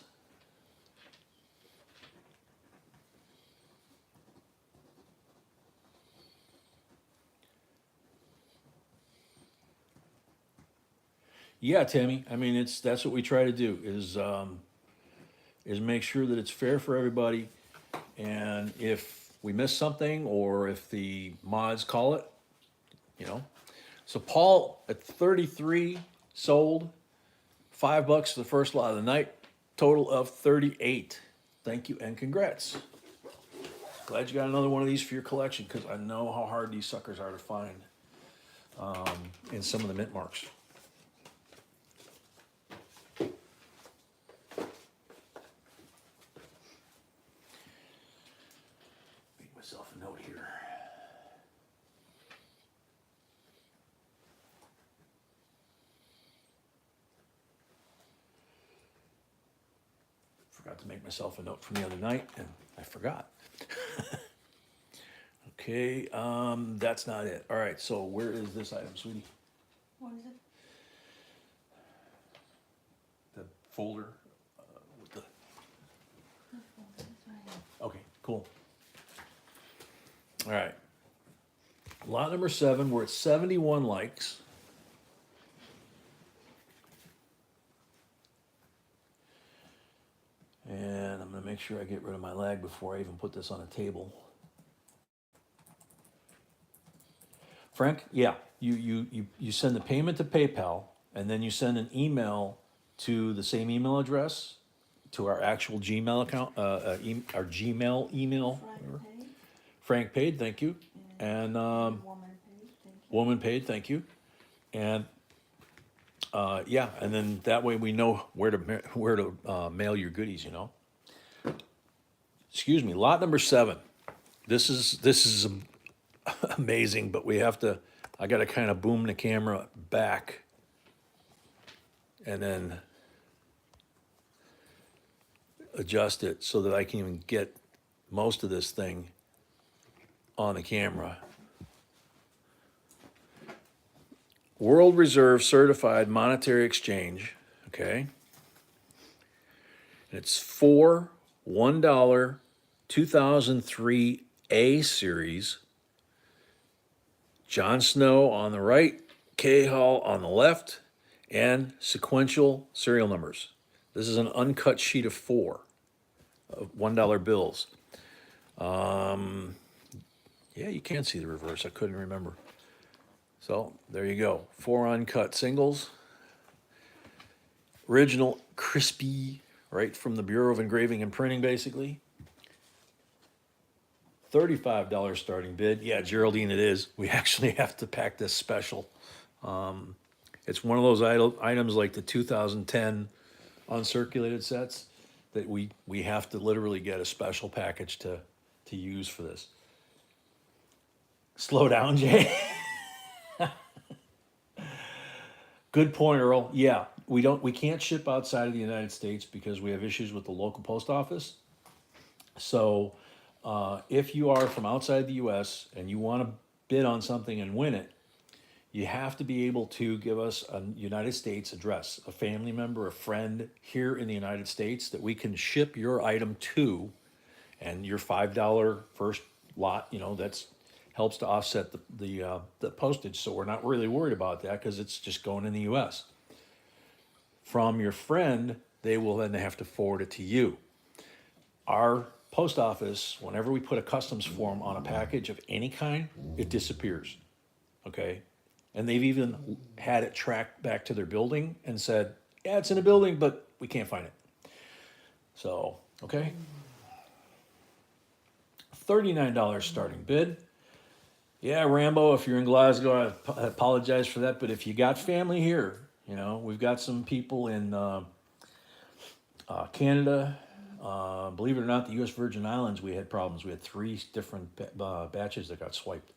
Yeah, Tammy. I mean, that's what we try to do is make sure that it's fair for everybody. And if we miss something, or if the mods call it, you know. So Paul at 33 sold $5 for the first lot of the night, total of 38. Thank you and congrats. Glad you got another one of these for your collection, because I know how hard these suckers are to find in some of the mint marks. Make myself a note here. Forgot to make myself a note from the other night, and I forgot. Okay, that's not it. All right, so where is this item, sweetie? What is it? The folder with the. That's right. Okay, cool. All right. Lot number 7, we're at 71 likes. And I'm gonna make sure I get rid of my lag before I even put this on a table. Frank, yeah, you send the payment to PayPal, and then you send an email to the same email address, to our actual Gmail account, our Gmail email. Frank paid. Frank paid, thank you. And Woman paid. Thank you. woman paid, thank you. And yeah, and then that way we know where to mail your goodies. Excuse me, lot number 7. This is amazing, but I got to kind of boom the camera back and then adjust it so that I can even get most of this thing on the camera. World Reserve Certified Monetary Exchange, okay? And it's 4 $1 2003 A series. John Snow on the right, K Hall on the left, and sequential serial numbers. This is an uncut sheet of 4 of $1 bills. Yeah, you can see the reverse. I couldn't remember. So there you go. 4 uncut singles. Original crispy, right from the Bureau of Engraving and Printing, basically. $35 starting bid. Yeah, Geraldine, it is. We actually have to pack this special. It's one of those items like the 2010 uncirculated sets that we have to literally get a special package to use for this. Slow down, Jay. Good point, Earl. Yeah, we can't ship outside of the United States because we have issues with the local post office. So if you are from outside the U.S. and you want to bid on something and win it, you have to be able to give us a United States address, a family member, a friend here in the United States that we can ship your item to, and your $5 first lot, that's helps to offset the postage. So we're not really worried about that because it's just going in the U.S. From your friend, they will then have to forward it to you. Our post office, whenever we put a customs form on a package of any kind, it disappears, okay? And they've even had it tracked back to their building and said, yeah, it's in a building, but we can't find it. So, okay. $39 starting bid. Yeah, Rambo, if you're in Glasgow, I apologize for that, but if you got family here, we've got some people in Canada, Believe it or not, the U.S. Virgin Islands, we had problems. We had three different batches that got swiped.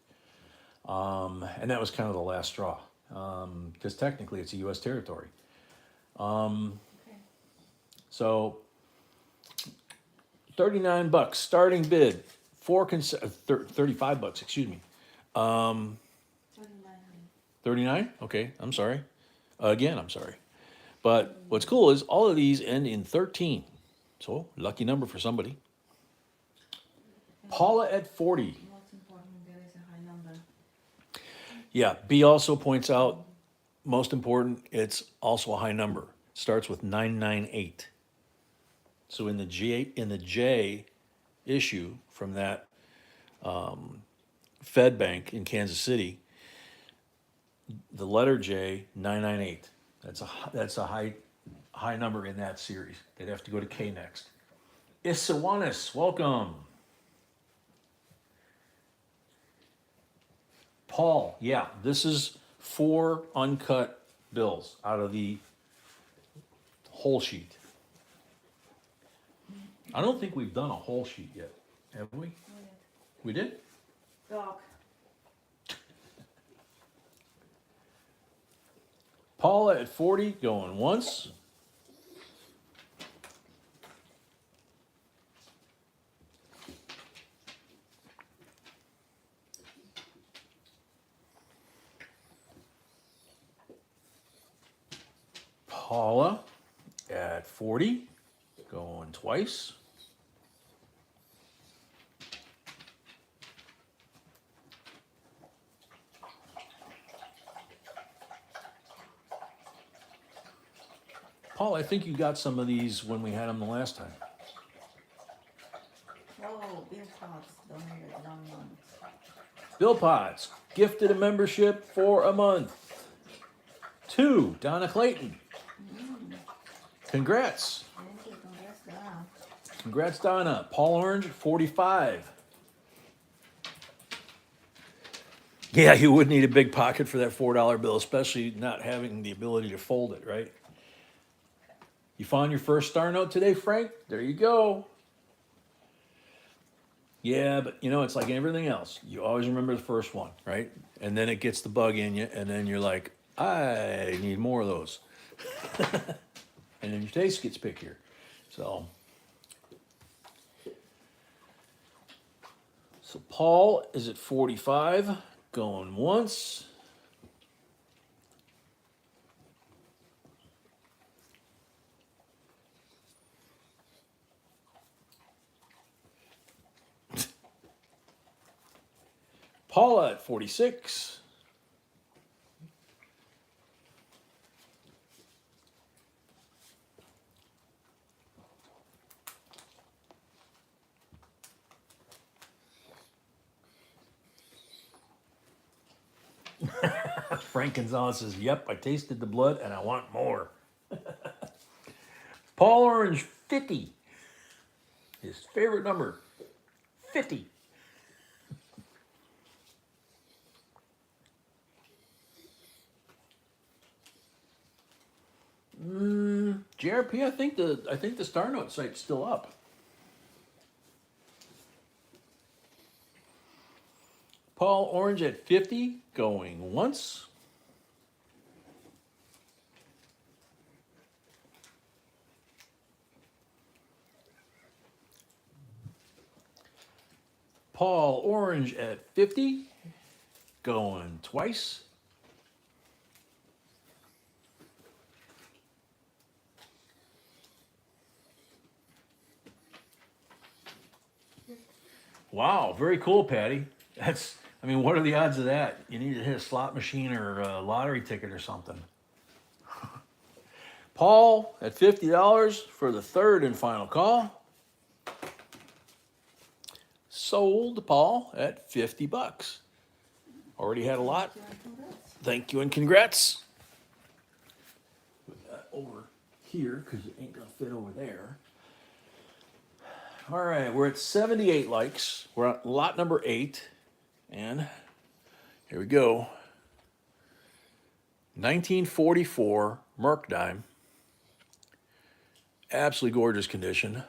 And that was kind of the last straw. Because technically it's a U.S. territory. Okay. So, $39 starting bid. 35 bucks, excuse me. 39. 39? Okay, I'm sorry. Again, I'm sorry. But what's cool is all of these end in 13. So, lucky number for somebody. Paula at 40. Most important, there is a high number. Yeah, B also points out, most important, it's also a high number. Starts with 998. So in the J issue from that Fed bank in Kansas City, the letter J 998. That's a high number in that series. They'd have to go to K next. Isawanis, welcome. Paul, yeah, this is 4 uncut bills out of the whole sheet. I don't think we've done a whole sheet yet, have we? We did? Dog. Paula at 40 going once. Paula at 40 going twice. Paul, I think you got some of these when we had them the last time. Oh, Bill Potts donated 1 month. Bill Potts gifted a membership for a month. 2, Donna Clayton. Congrats. Thank you, congrats, Donna. Congrats, Donna. Paul Orange, 45. Yeah, you would need a big pocket for that $4 bill, especially not having the ability to fold it, right? You found your first star note today, Frank? There you go. Yeah, but you know, it's like everything else. You always remember the first one, right? And then it gets the bug in you, and then you're like, I need more of those. And then your taste gets pickier. So Paul is at 45, going once. Paula at 46. Frank Gonzalez says, yep, I tasted the blood and I want more. Paul Orange, 50. His favorite number, 50. JRP, I think the Star Note site's still up. Paul Orange at 50, going once. Paul Orange at 50, going twice. Wow, very cool, Patty. I mean, what are the odds of that? You need to hit a slot machine or a lottery ticket or something. Paul at $50 for the third and final call. Sold Paul at $50. Already had a lot. Thank you and congrats. Put that over here because it ain't gonna fit over there. All right, we're at 78 likes. We're on lot number 8. And here we go. 1944 Merc dime. Absolutely gorgeous condition.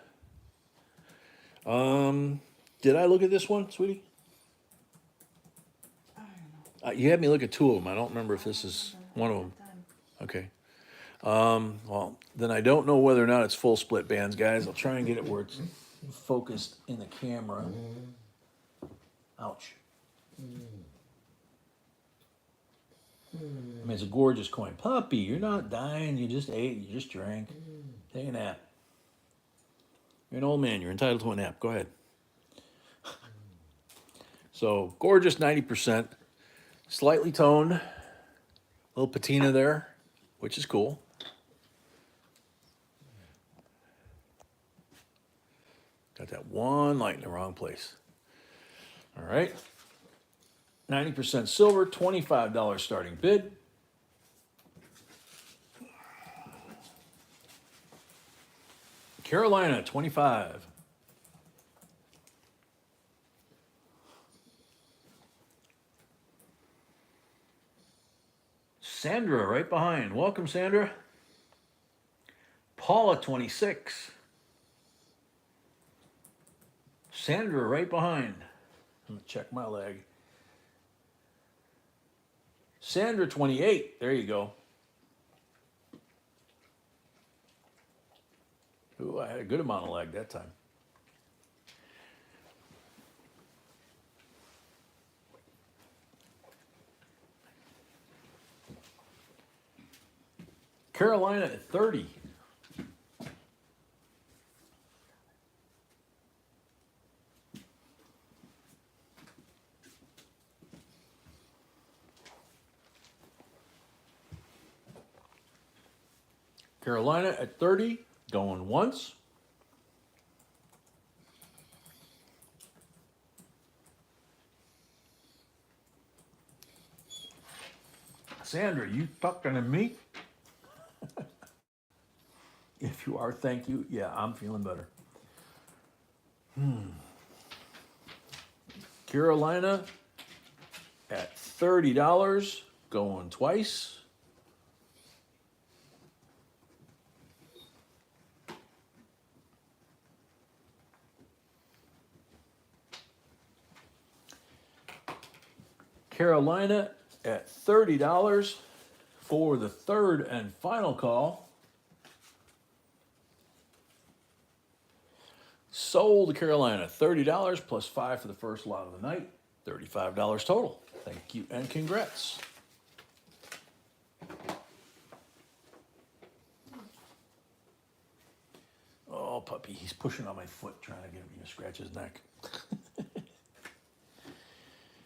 Did I look at this one, sweetie? I don't know. You had me look at two of them. I don't remember if this is one of them. Time. Okay. Well, then I don't know whether or not it's full split bands, guys. I'll try and get it where it's focused in the camera. Ouch. I mean, it's a gorgeous coin. Puppy, you're not dying. You just ate. You just drank. Take a nap. You're an old man. You're entitled to a nap. Go ahead. So, gorgeous 90%. Slightly toned. Little patina there, which is cool. Got that one light in the wrong place. All right. 90% silver, $25 starting bid. Carolina, 25. Sandra, right behind. Welcome, Sandra. Paula, 26. Sandra, right behind. Let me check my leg. Sandra, 28. There you go. Ooh, I had a good amount of leg that time. Carolina at 30. Carolina at 30, going once. Sandra, you talking to me? If you are, thank you. Yeah, I'm feeling better. Carolina at $30, going twice. Carolina at $30 for the third and final call. Sold Carolina, $30 plus 5 for the first lot of the night, $35 total. Thank you and congrats. Oh, puppy, he's pushing on my foot trying to get me to scratch his neck.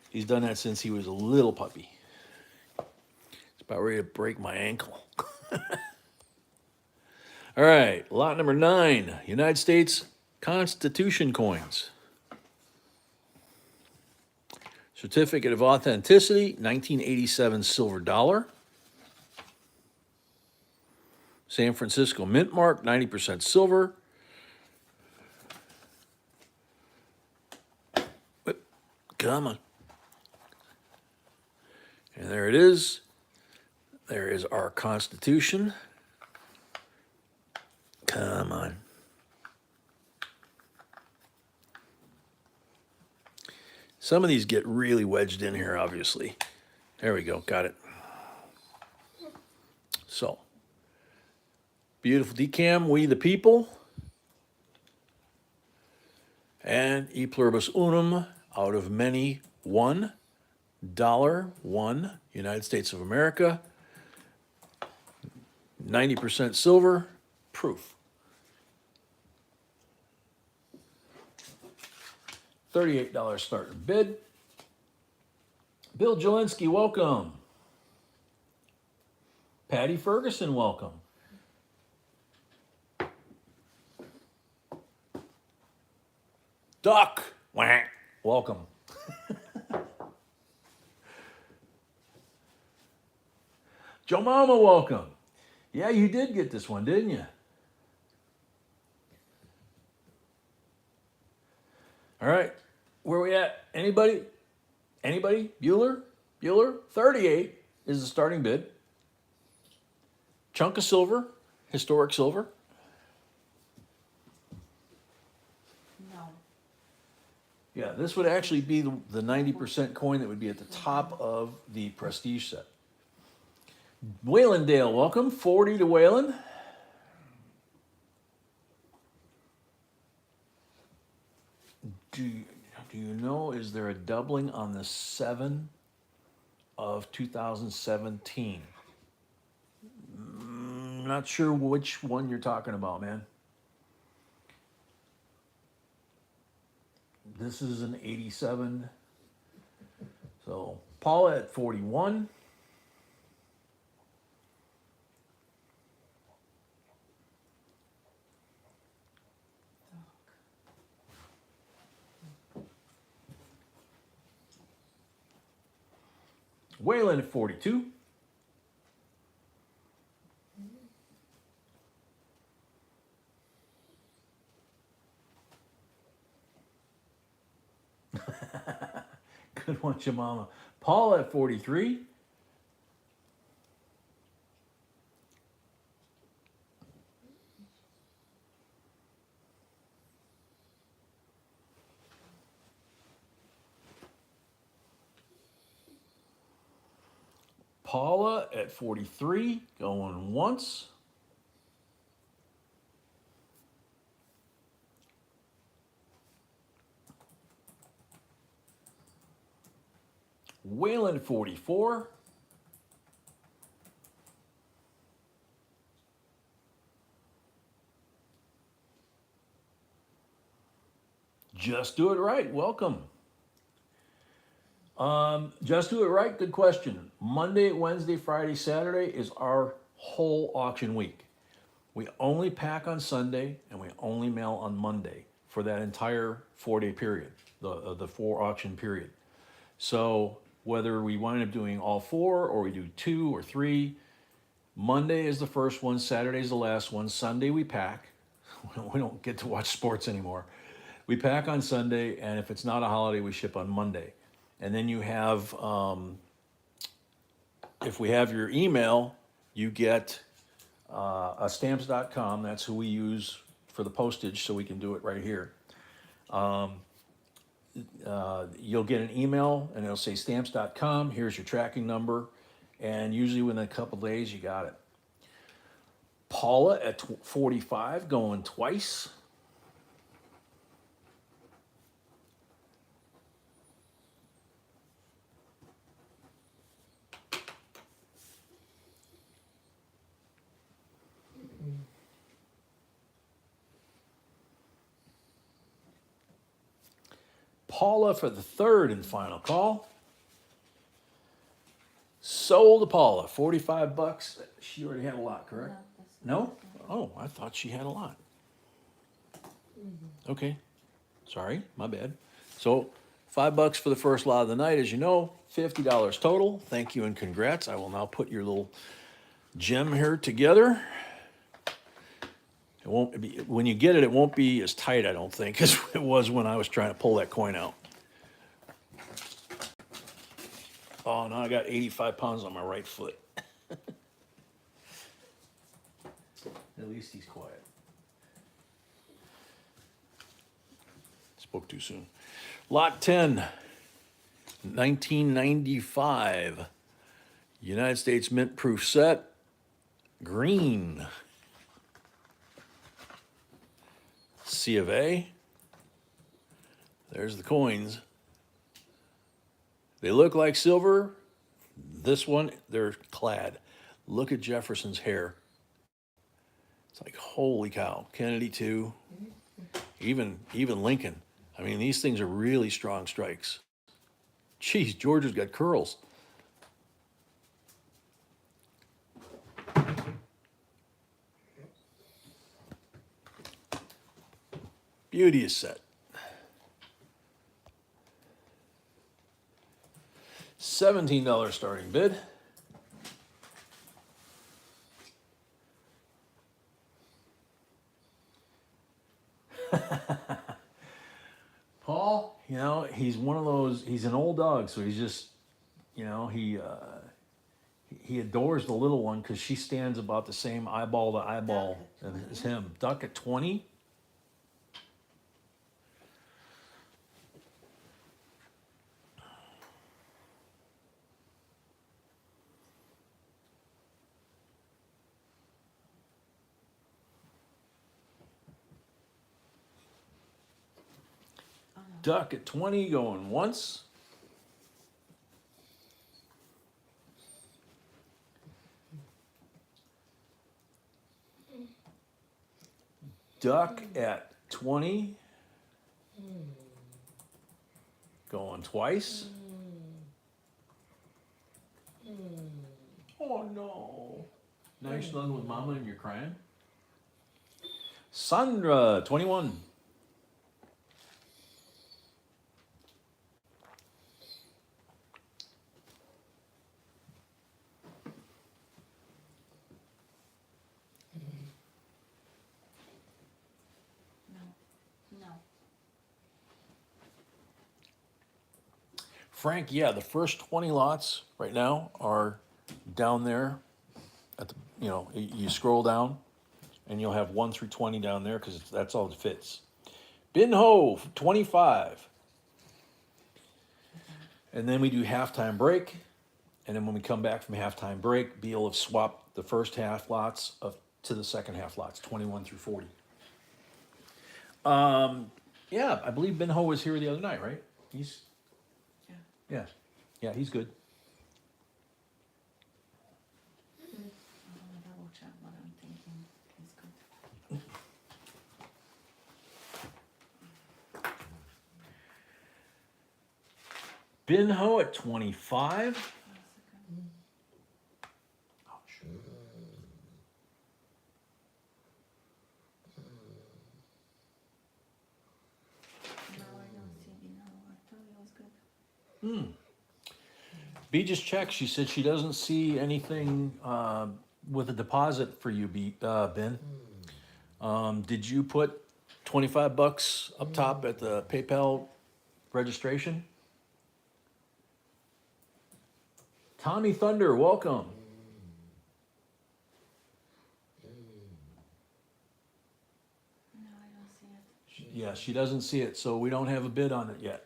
He's done that since he was a little puppy. It's about ready to break my ankle. All right, lot number 9, United States Constitution coins. Certificate of Authenticity, 1987 silver dollar. San Francisco Mint Mark, 90% silver. Come on. And there it is. There is our Constitution. Come on. Some of these get really wedged in here, obviously. There we go. Got it. So, beautiful decam, we the people. And e pluribus unum, out of many, $1, one, United States of America. 90% silver, proof. $38 starting bid. Bill Jelinski, welcome. Patty Ferguson, welcome. Duck, whack, welcome. Joe Mama, welcome. Yeah, you did get this one, didn't you? All right, where we at? Anybody? Anybody? Bueller? Bueller? 38 is the starting bid. Chunk of silver, historic silver. No. Yeah, this would actually be the 90% coin that would be at the top of the prestige set. Waylandale, welcome. 40 to Wayland. Do you know, is there a doubling on the 7 of 2017? Not sure which one you're talking about, man. This is an 87. So Paula at 41. Wayland at 42. Good one, Jemima. Paula at 43. Paula at 43, going once. Wayland at 44. Just Do It Right, welcome. Just Do It Right, good question. Monday, Wednesday, Friday, Saturday is our whole auction week. We only pack on Sunday and we only mail on Monday for that entire 4-day period, the 4 auction period. So whether we wind up doing all 4 or we do 2 or 3, Monday is the first one, Saturday is the last one, Sunday we pack. We don't get to watch sports anymore. We pack on Sunday, and if it's not a holiday, we ship on Monday. And then you have, if we have your email, you get a stamps.com. That's who we use for the postage, so we can do it right here. You'll get an email, and it'll say stamps.com. Here's your tracking number, and usually within a couple days, you got it. Paula at 45, going twice. Paula for the third and final call. Sold to Paula, 45 bucks. She already had a lot, correct? No? Oh, I thought she had a lot. Okay, sorry, my bad. So $5 for the first lot of the night, as you know, $50 total. Thank you and congrats. I will now put your little gem here together. It won't be, when you get it, it won't be as tight, I don't think, as it was when I was trying to pull that coin out. Oh, now I got 85 pounds on my right foot. At least he's quiet. Spoke too soon. Lot 10, 1995. United States Mint Proof Set. Green. C of A. There's the coins. They look like silver. This one, they're clad. Look at Jefferson's hair. It's like, holy cow. Kennedy too. Even Lincoln. I mean, these things are really strong strikes. Geez, Georgia's got curls. Beauteous set. $17 starting bid. Paul, you know, he's one of those, he's an old dog, so he's just, you know, he adores the little one because she stands about the same eyeball to eyeball as him. Duck at 20. Duck at 20 going once. Duck at 20 going twice. Oh no. Nice snuggle with mama and you're crying. Sandra, 21. No. Frank, yeah, the first 20 lots right now are down there at the, you scroll down and you'll have 1 through 20 down there because that's all that fits. Bin Ho, 25. And then we do halftime break. And then when we come back from halftime break, Beal have swapped the first half lots to the second half lots, 21 through 40. Yeah, I believe Ben Ho was here the other night, right? He's yeah, he's good. I want to double check what I'm thinking is good. Ben Ho at 25. 1 second. Ouch. No, I don't see it now. I thought it was good. B just checked. She said she doesn't see anything with a deposit for you, Ben. Did you put $25 up top at the PayPal registration? Tommy Thunder, welcome. No, I don't see it. Yeah, she doesn't see it, so we don't have a bid on it yet.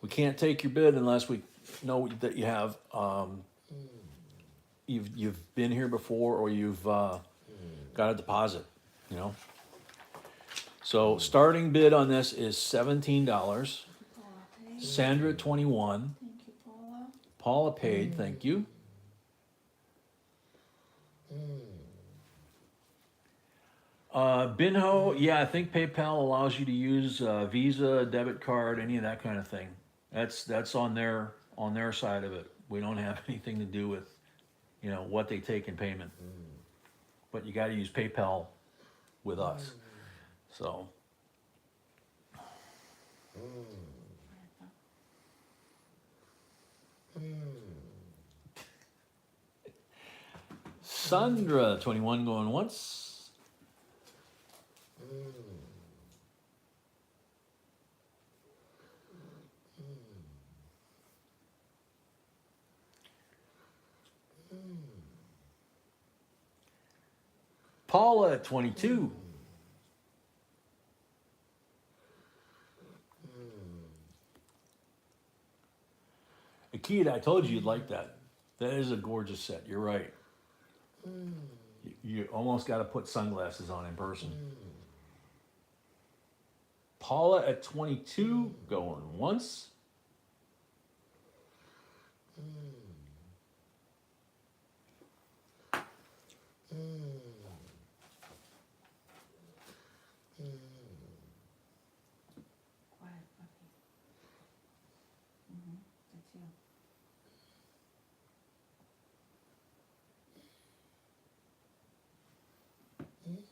We can't take your bid unless we know that you have you've been here before or you've got a deposit, So starting bid on this is $17. Paula paid. Sandra 21. Thank you, Paula. Paula paid, thank you. Binho, yeah, I think PayPal allows you to use Visa, debit card, any of that kind of thing. That's on their side of it. We don't have anything to do with, what they take in payment. But you got to use PayPal with us. So. Sandra, 21 going once. Paula at 22. Akita, I told you you'd like that. That is a gorgeous set. You're right. You almost got to put sunglasses on in person. Paula at 22 going once. Quiet, puppy. That's you.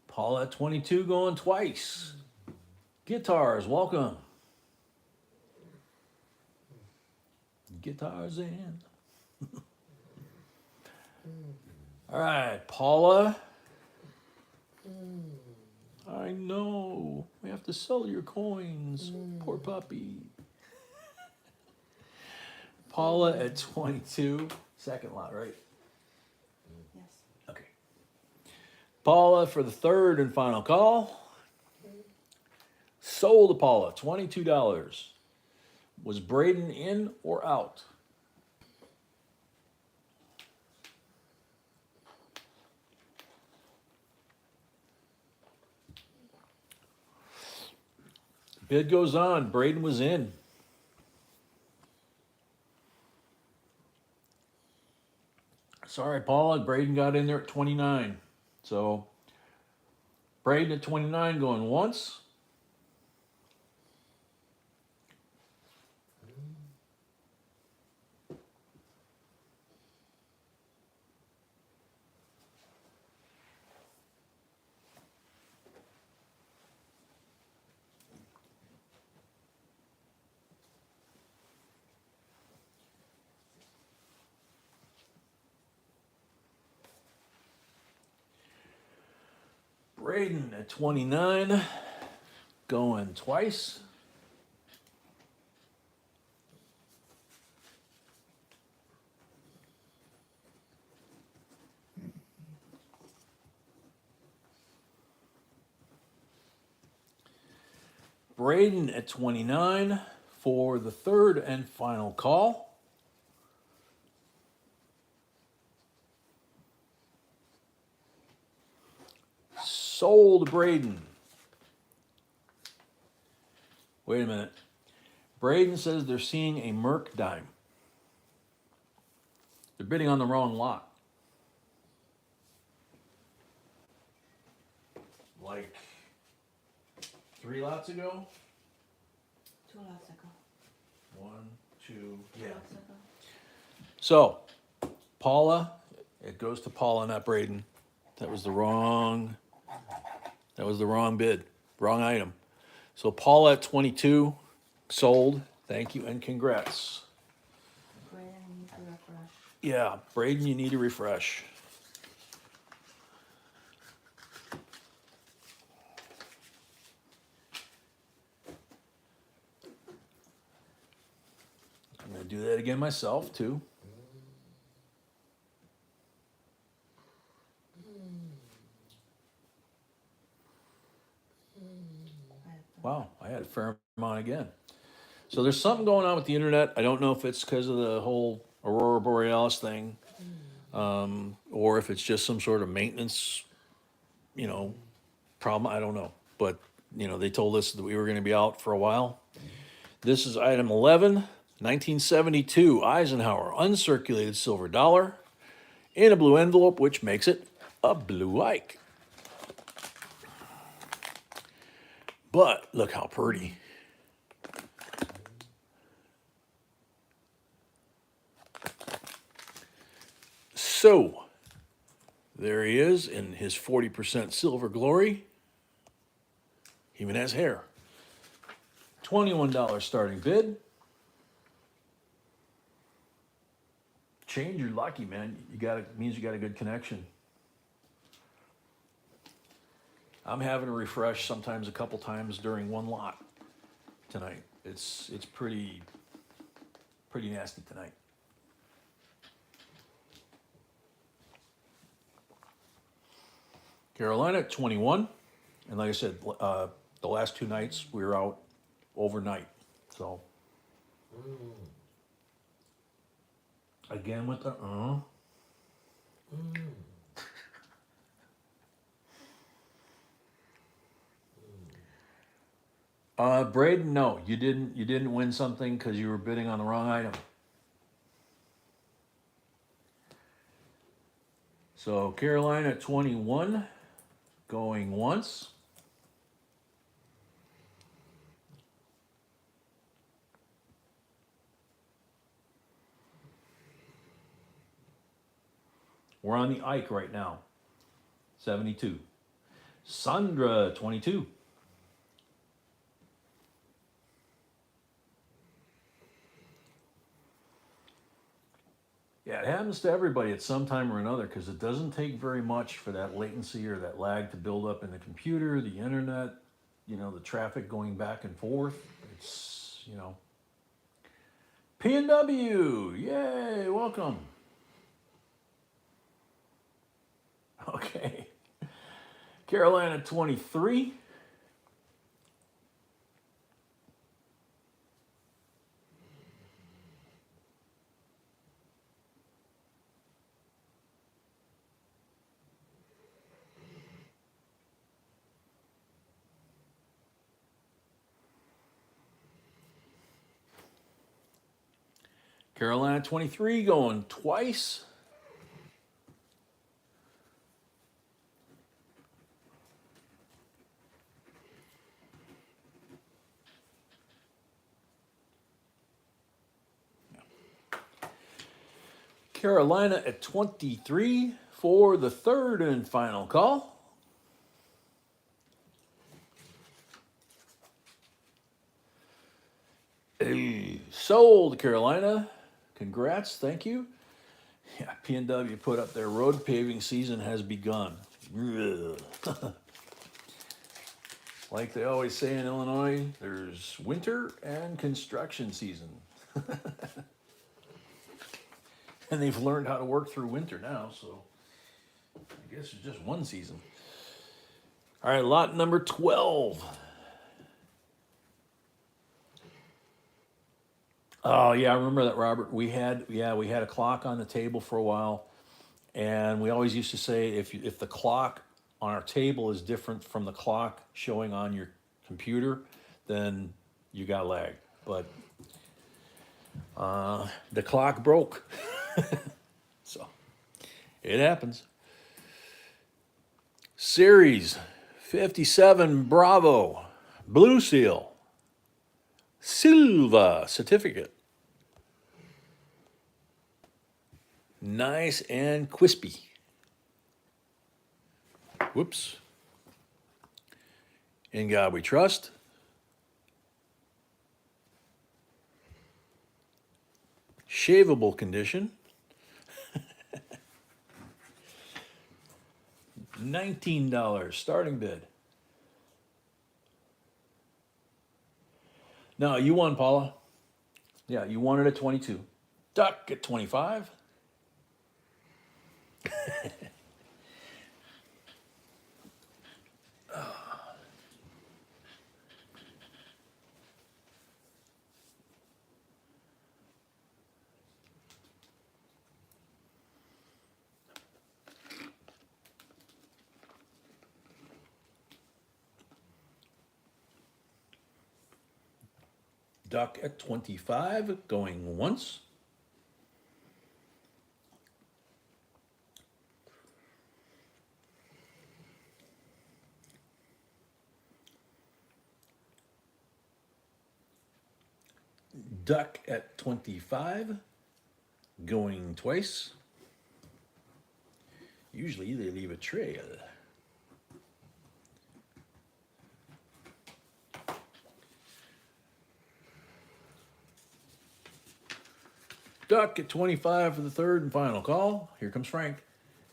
Paula at 22 going twice. Guitars, welcome. Guitars in. All right, Paula. I know. We have to sell your coins. Poor puppy. Paula at 22. Second lot, right? Yes. Okay. Paula for the third and final call. Sold to Paula, $22. Was Braden in or out? Bid goes on. Braden was in. Sorry, Paula. Braden got in there at 29. So Braden at 29 going once. Braden at 29 going twice. Braden at 29 for the third and final call. Sold Braden. Wait a minute. Braden says they're seeing a Merc dime. They're bidding on the wrong lot. Like 3 lots ago? 2 lots ago. 1, 2, 2 yeah. lots ago. So, Paula, it goes to Paula, not Braden. That was the wrong bid, wrong item. So Paula at 22, sold. Thank you and congrats. Braden needs to refresh. Yeah, Braden, you need to refresh. I'm going to do that again myself, too. Wow, I had a fair amount again. So there's something going on with the internet. I don't know if it's because of the whole Aurora Borealis thing, or if it's just some sort of maintenance, problem. I don't know. But, they told us that we were going to be out for a while. This is item 11, 1972 Eisenhower uncirculated silver dollar in a blue envelope, which makes it a blue Ike. But look how pretty. So, there he is in his 40% silver glory. He even has hair. $21 starting bid. Change, you're lucky, man. Means you got a good connection. I'm having a refresh sometimes a couple times during one lot tonight. It's pretty nasty tonight. Carolina at 21, and like I said, the last 2 nights we were out overnight. So again with the Braden, no, you didn't win something because you were bidding on the wrong item. So Carolina at 21, going once. We're on the Ike right now. 72. Sandra, 22. Yeah, it happens to everybody at some time or another because it doesn't take very much for that latency or that lag to build up in the computer, the internet, the traffic going back and forth. It's, P&W, yay, welcome. Okay. Carolina 23. Carolina 23 going twice. Carolina at 23 for the third and final call. Hey, sold, Carolina. Congrats, thank you. Yeah, P&W put up their road paving season has begun. Like they always say in Illinois, there's winter and construction season. And they've learned how to work through winter now, so I guess it's just one season. All right, lot number 12. Oh yeah, I remember that, Robert. We had a clock on the table for a while, and we always used to say if the clock on our table is different from the clock showing on your computer, then you got lag. But the clock broke, so it happens. Series 57 Bravo Blue Seal Silva certificate. Nice and crispy. Whoops. In God we trust. Shavable condition. $19 starting bid. No, you won, Paula. Yeah, you won it at 22. Duck at 25. Duck at 25, going once. Duck at 25, going twice. Usually they leave a trail. Duck at 25 for the third and final call. Here comes Frank.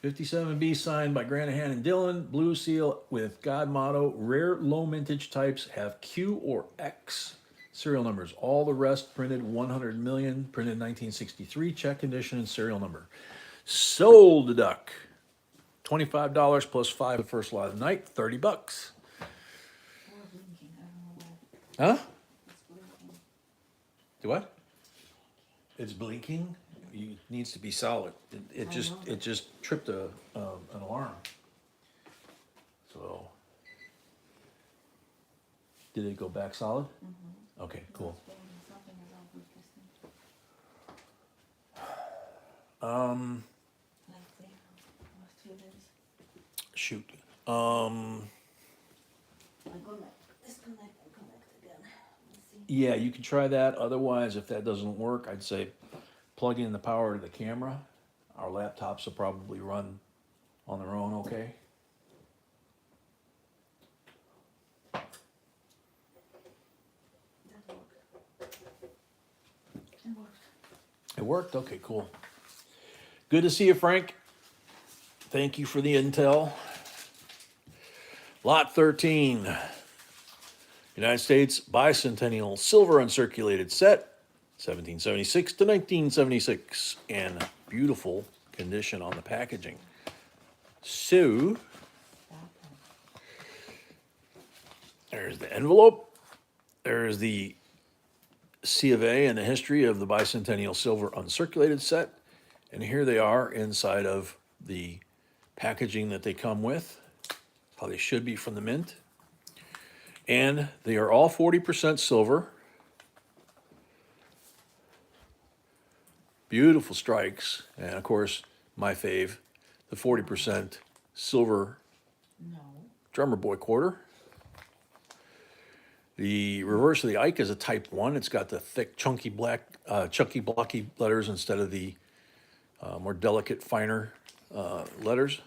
57B signed by Granahan and Dillon. Blue seal with God motto. Rare low mintage types have Q or X serial numbers. All the rest printed 100 million, printed 1963, check condition and serial number. Sold the duck. $25 plus 5 the first lot of the night, $30. Or blinking, I don't know why. Huh? It's blinking. Do what? It's blinking. It needs to be solid. It just tripped an alarm. So, did it go back solid? Mm-hmm. Okay, cool. Something wrong with this thing. Like there, last 2 days. Shoot. I disconnect and connect again. Let's see. Yeah, you can try that. Otherwise, if that doesn't work, I'd say plug in the power to the camera. Our laptops will probably run on their own, okay? That worked. It worked. It worked? Okay, cool. Good to see you, Frank. Thank you for the intel. Lot 13. United States Bicentennial Silver Uncirculated Set, 1776 to 1976. And beautiful condition on the packaging. So, there's the envelope. There's the C of A and the history of the Bicentennial Silver Uncirculated Set. And here they are inside of the packaging that they come with, how they should be from the mint. And they are all 40% silver. Beautiful strikes. And of course, my fave, the 40% silver No. drummer boy quarter. The reverse of the Ike is a type 1. It's got the thick, chunky blocky letters instead of the more delicate, finer letters.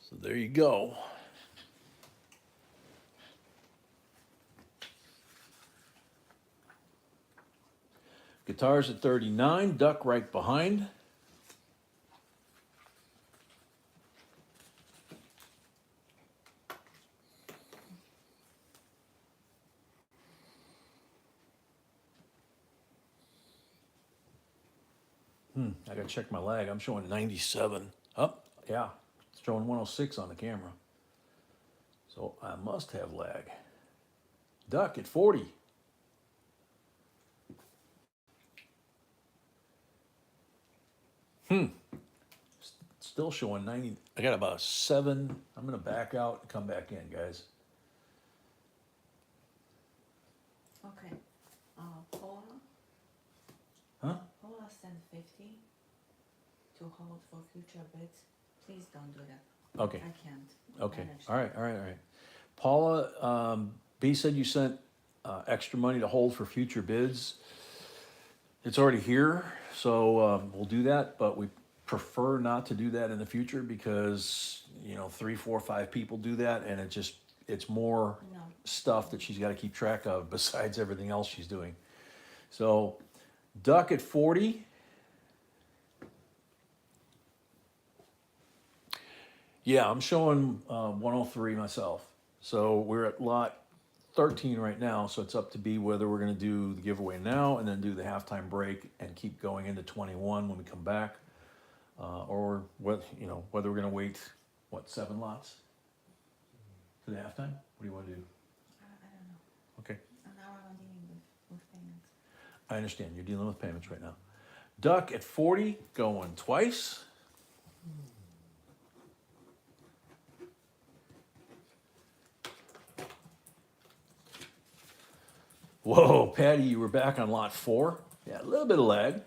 So there you go. Guitars at 39, duck right behind. I gotta check my lag. I'm showing 97. Oh, yeah, it's showing 106 on the camera. So I must have lag. Duck at 40. Still showing 90. I got about a 7. I'm gonna back out and come back in, guys. Okay. Paula? Huh? Paula sent 50 to hold for future bids. Please don't do that. Okay. I can't. Okay. manage All right. Paula, B said you sent extra money to hold for future bids. It's already here, so we'll do that, but we prefer not to do that in the future because, 3, 4, 5 people do that, and it's more No. stuff that she's got to keep track of besides everything else she's doing. So, duck at 40. Yeah, I'm showing 103 myself. So we're at lot 13 right now, so it's up to B whether we're going to do the giveaway now and then do the halftime break and keep going into 21 when we come back, or whether we're going to wait 7 lots to the halftime. What do you want to do? I don't know. Okay, And now I'm dealing with payments. I understand you're dealing with payments right now. Duck at 40 going twice. Whoa, Patty, you were back on lot 4. Yeah, a little bit of lag.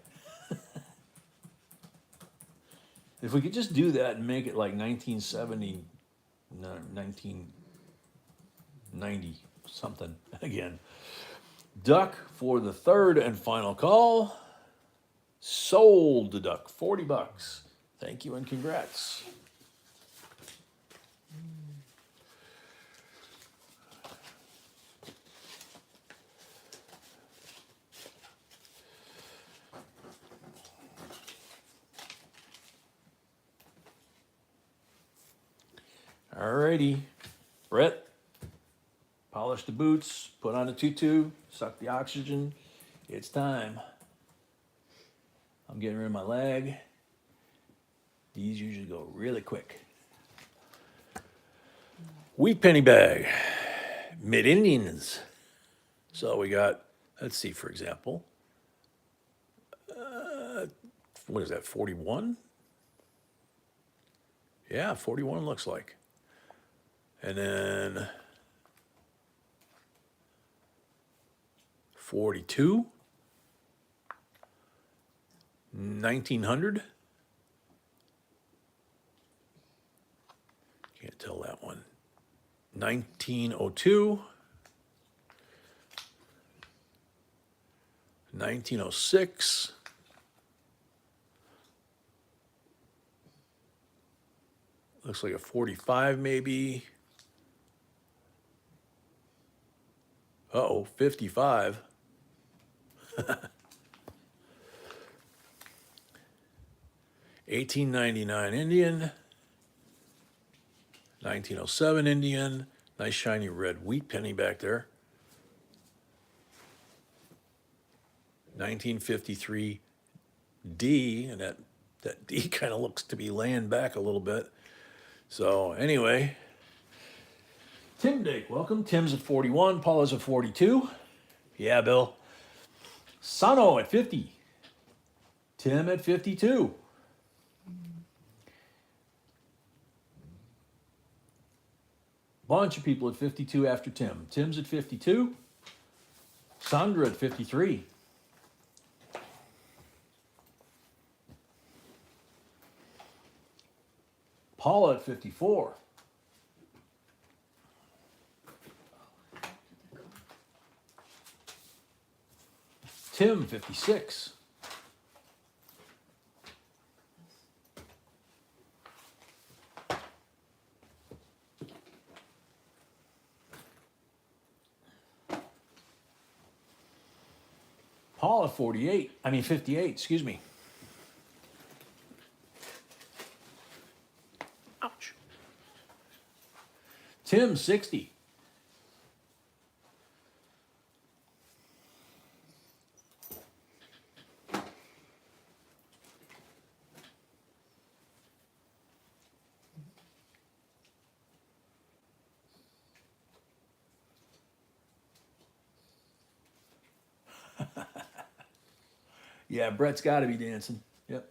If we could just do that and make it like 1970, no, 1990 something again. Duck for the third and final call. Sold the duck, $40. Thank you and congrats. Alrighty, Brett, polish the boots, put on the tutu, suck the oxygen. It's time. I'm getting rid of my lag. These usually go really quick. Wheat penny bag, mid-Indians. So we got, let's see, for example, what is that, 41? Yeah, 41 looks like. And then 42, 1900. Can't tell that one. 1902, 1906, looks like a 45 maybe. Uh-oh, 55. $18.99 Indian, 1907 Indian, nice shiny red wheat penny back there. 1953 D, and that D kind of looks to be laying back a little bit. So anyway, Tim Dake, welcome. Tim's at 41, Paula's at 42. Yeah, Bill. Sano at 50. Tim at 52. Bunch of people at 52 after Tim. Tim's at 52. Sandra at 53. Paula at 54. Tim, 56. Paula, 58, excuse me. Ouch. Tim, 60. Yeah, Brett's got to be dancing. Yep.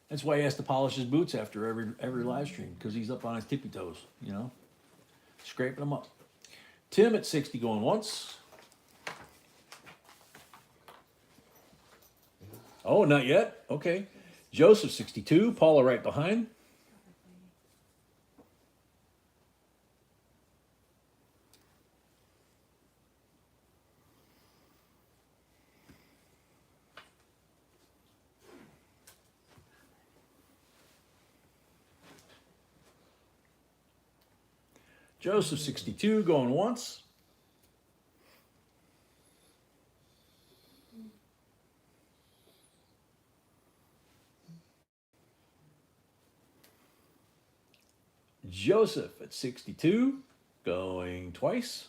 That's why he has to polish his boots after every live stream, because he's up on his tippy toes, you know, scraping them up. Tim at 60 going once. Oh, not yet. Okay. Joseph, 62. Paula right behind. Joseph, 62, going once. Joseph at 62, going twice.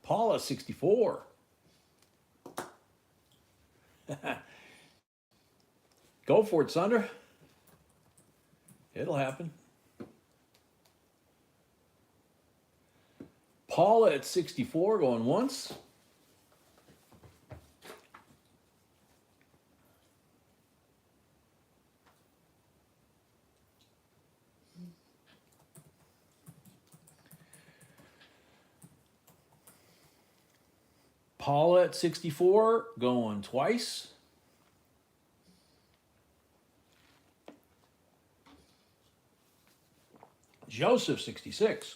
Paula, 64. Go for it, Sandra. It'll happen. Paula at 64, going once. Paula at 64, going twice. Joseph, 66.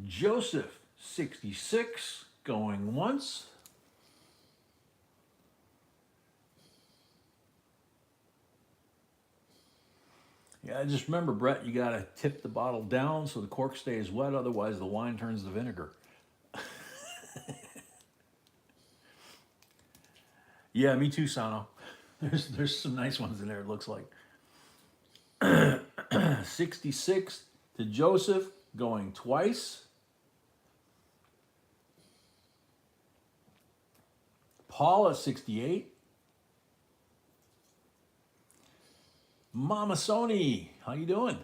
Joseph, 66, going once. Yeah, just remember, Brett, you got to tip the bottle down so the cork stays wet, otherwise the wine turns to vinegar. Yeah, me too, Sano. There's some nice ones in there, it looks like. 66 to Joseph, going twice. Paula, 68. Mama Sony, how you doing?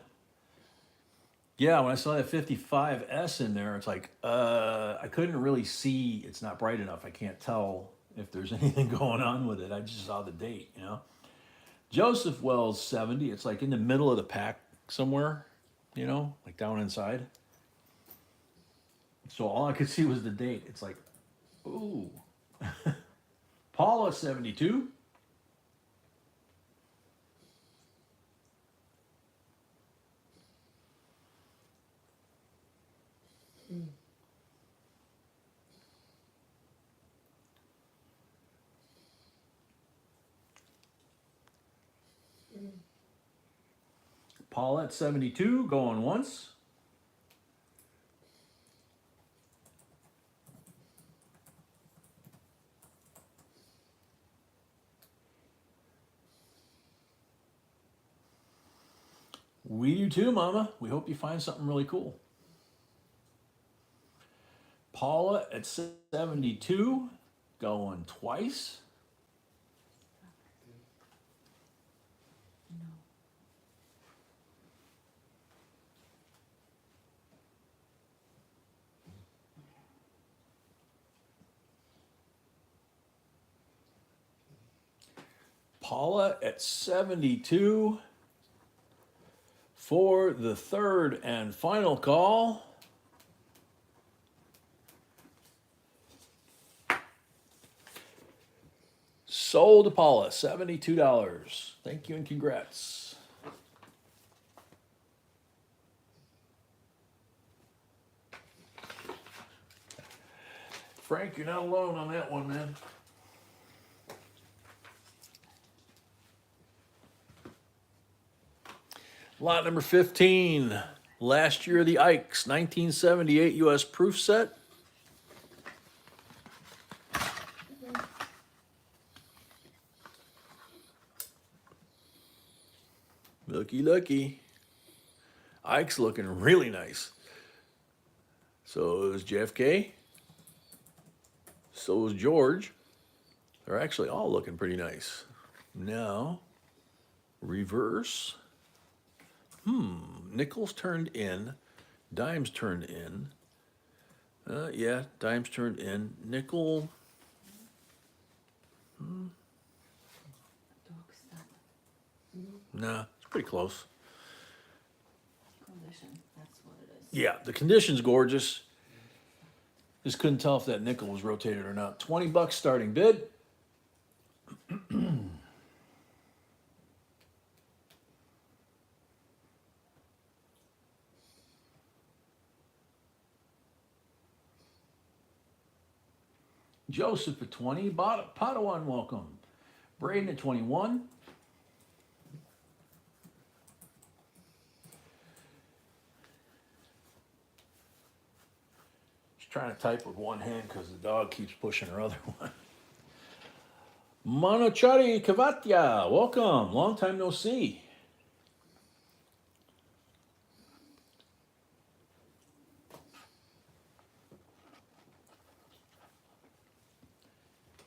Yeah, when I saw that 55S in there, it's like, I couldn't really see. It's not bright enough. I can't tell if there's anything going on with it. I just saw the date, you know. Joseph Wells, 70. It's like in the middle of the pack somewhere, you know, like down inside. So all I could see was the date. It's like, ooh. Paula, 72. Paula at 72, going once. We do too, Mama. We hope you find something really cool. Paula at 72, going twice. Paula at 72 for the third and final call. Sold to Paula, $72. Thank you and congrats. Frank, you're not alone on that one, man. Lot number 15. Last year of the Ikes, 1978 U.S. proof set. Looky, looky. Ike's looking really nice. So is JFK. So is George. They're actually all looking pretty nice. Now, reverse. Nickels turned in. Dimes turned in. Yeah, dimes turned in. Nickel. Dog stop. Nah, it's pretty close. Condition, that's what it is. Yeah, the condition's gorgeous. Just couldn't tell if that nickel was rotated or not. $20 starting bid. Joseph at 20. Padawan, welcome. Braden at 21. She's trying to type with one hand because the dog keeps pushing her other one. Manochari Kavatya, welcome. Long time no see.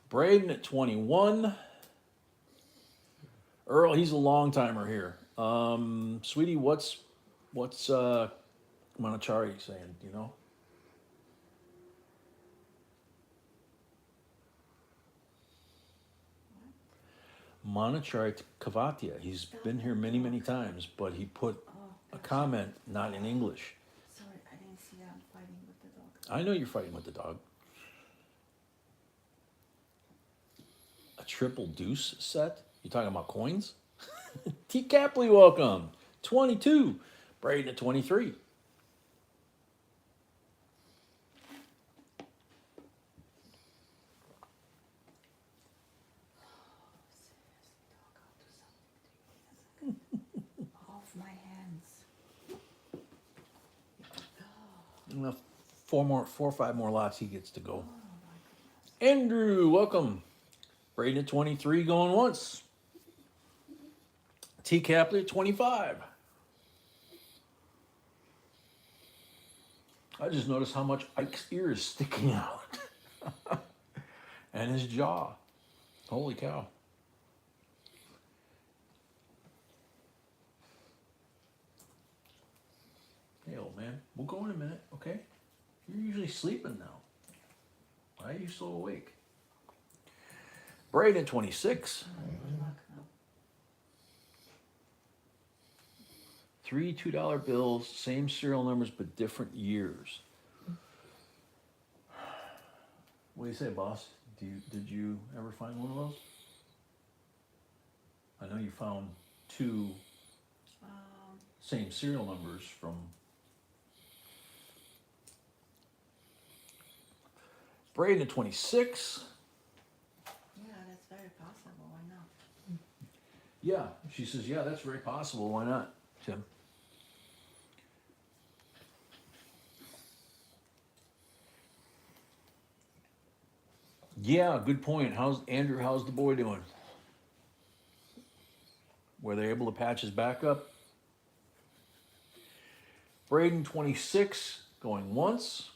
Braden at 21. Earl, he's a long timer here. Sweetie, what's Manachari saying? Do you know? Manachari Kavatia. He's been here many, many times, but he put a comment not in English. Sorry, I didn't see that. I'm fighting with the dog. I know you're fighting with the dog. A triple deuce set? You talking about coins? T. Capley, welcome. 22. Braden at 23. Off my hands. Enough. Four or five more lots he gets to go. Andrew, welcome. Braden at 23 going once. T. Capley at 25. I just noticed how much Ike's ear is sticking out. And his jaw. Holy cow. Hey, old man, we'll go in a minute, okay? You're usually sleeping now. Why are you so awake? Braden, 26. Three $2 bills, same serial numbers, but different years. What do you say, boss? Did you ever find one of those? I know you found two same serial numbers from Braden at 26. Yeah, that's very possible. Why not? Yeah, she says, yeah, that's very possible. Why not, Tim? Yeah, good point. How's the boy doing? Were they able to patch his back up? Braden, 26, going once.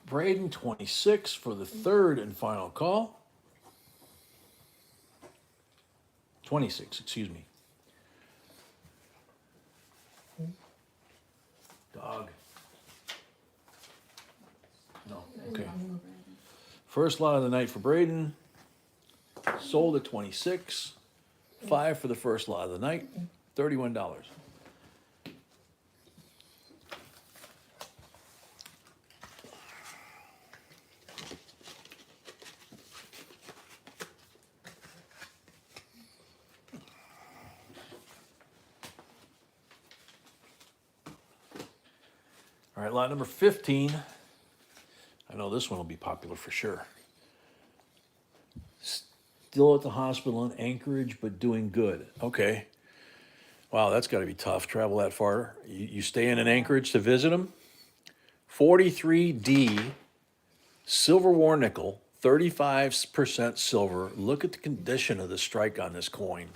Braden, 26 for the third and final call. 26, excuse me. Dog. No, okay. First lot of the night for Braden. Sold at 26. 5 for the first lot of the night. $31. All right, lot number 15. I know this one will be popular for sure. Still at the hospital in Anchorage, but doing good. Okay. Wow, that's got to be tough. Travel that far. You stay in Anchorage to visit them? 43D, silver war nickel, 35% silver. Look at the condition of the strike on this coin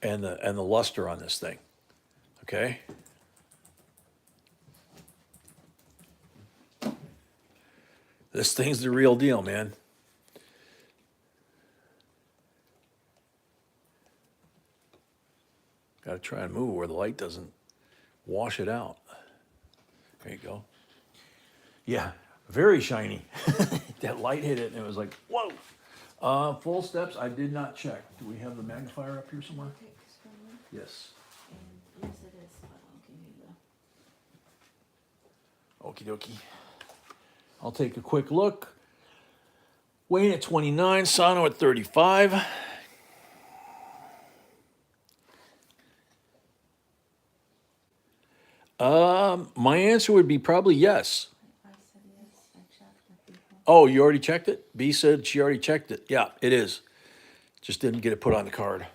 and the luster on this thing. Okay. This thing's the real deal, man. Got to try and move where the light doesn't wash it out. There you go. Yeah, very shiny. That light hit it and it was like, whoa. Full steps, I did not check. Do we have the magnifier up here somewhere? Yes. And yes, it is, but I'll give you the. Okie dokie. I'll take a quick look. Wayne at 29, Sano at 35. My answer would be probably yes. I said yes, I checked it before. Oh, you already checked it? B said she already checked it. Yeah, it is. Just didn't get it put on the card.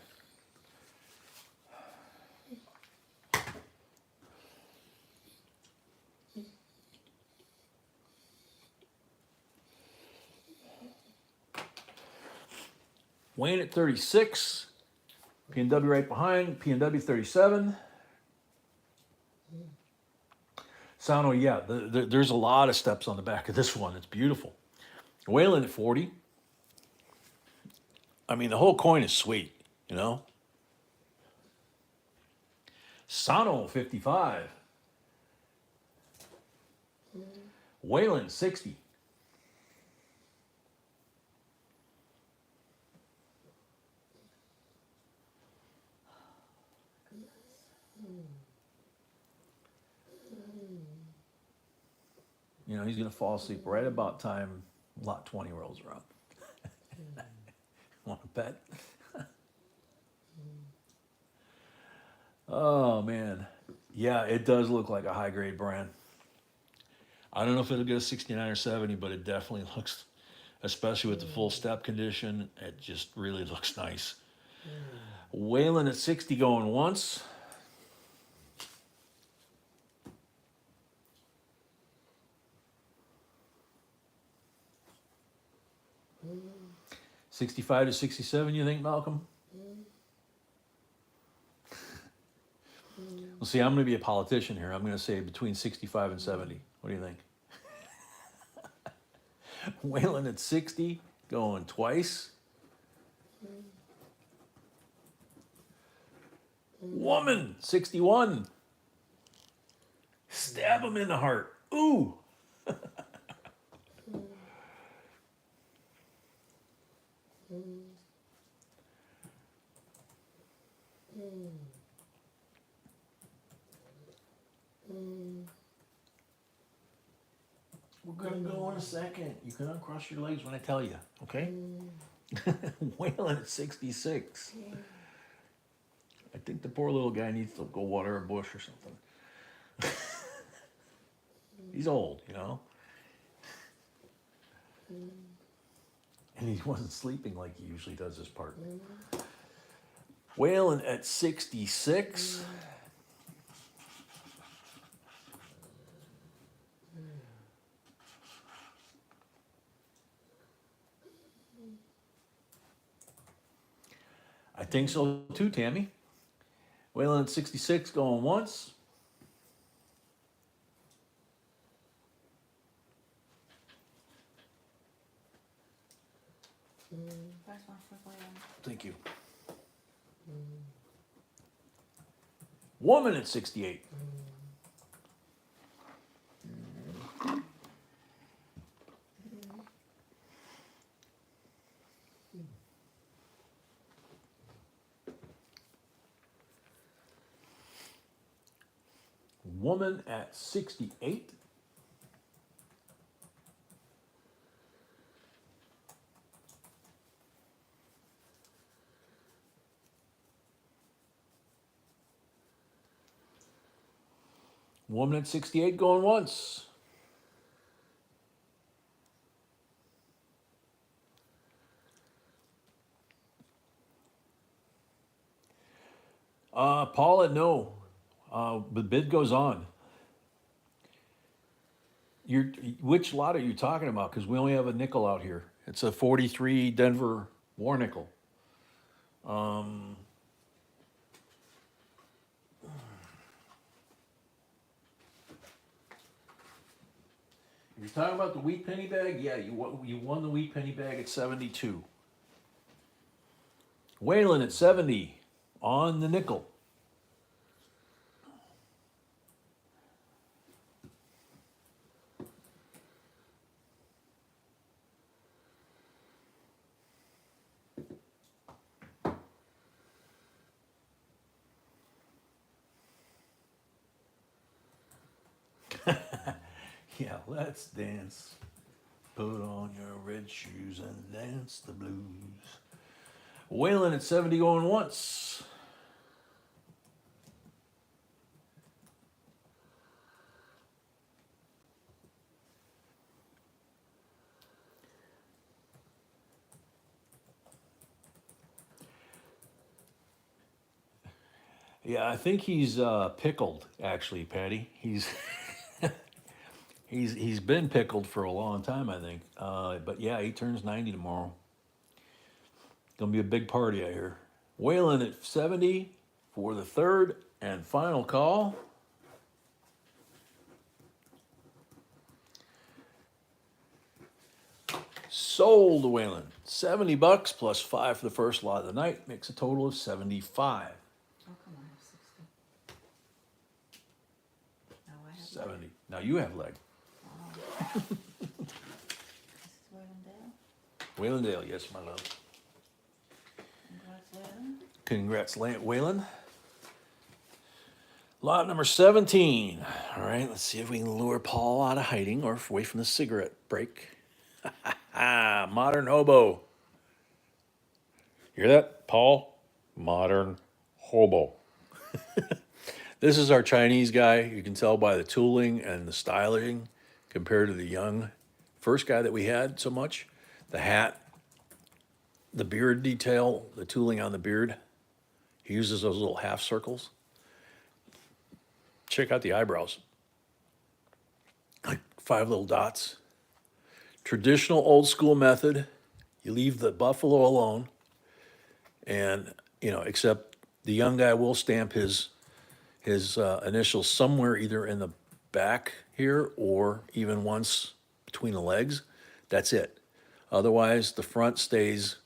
Wayne at 36. PNW right behind. PNW 37. Sano, yeah, there's a lot of steps on the back of this one. It's beautiful. Wayland at 40. I mean, the whole coin is sweet, you know? Sano, 55. Wayland, 60. You know, he's going to fall asleep right about time lot 20 rolls around. Want to bet? Oh, man. Yeah, it does look like a high-grade brand. I don't know if it'll get a 69 or 70, but it definitely looks, especially with the full step condition, it just really looks nice. Wayland at 60 going once. Mm. 65 to 67, you think, Malcolm? Well, see, I'm going to be a politician here. I'm going to say between 65 and 70. What do you think? Wayland at 60, going twice. Woman, 61. Stab him in the heart. Ooh. We're going to go in a second. You can uncross your legs when I tell you, okay? Wayland at 66. I think the poor little guy needs to go water a bush or something. He's old, you know? And he wasn't sleeping like he usually does this part. Wayland at 66. I think so too, Tammy. Wayland at 66 going once. First one for Glenn. Thank you. Woman at 68. Woman at 68. Woman at 68 going once. Paula, no. The bid goes on. Which lot are you talking about? Because we only have a nickel out here. It's a 43 Denver war nickel. You're talking about the wheat penny bag? Yeah, you won the wheat penny bag at 72. Waylon at 70 on the nickel. Yeah, let's dance. Put on your red shoes and dance the blues. Waylon at 70 going once. Yeah, I think he's pickled, actually, Patty. He's he's been pickled for a long time, I think. But yeah, he turns 90 tomorrow. Gonna be a big party, I hear. Waylon at 70 for the third and final call. Sold to Waylon. $70 plus 5 for the first lot of the night makes a total of 75. Oh, come on, I have 60. Now I have 70. Now you have leg. Wow. This is Waylandale. Waylondale, yes, my love. Congrats, Wayland. Congrats, Waylon. Lot number 17. All right, let's see if we can lure Paul out of hiding or away from the cigarette break. Modern hobo. Hear that, Paul? Modern hobo. This is our Chinese guy. You can tell by the tooling and the styling compared to the young first guy that we had so much. The hat, the beard detail, the tooling on the beard. He uses those little half circles. Check out the eyebrows. Like 5 little dots. Traditional old school method. You leave the buffalo alone. And, except the young guy will stamp his initials somewhere either in the back here or even once between the legs. That's it. Otherwise, the front stays,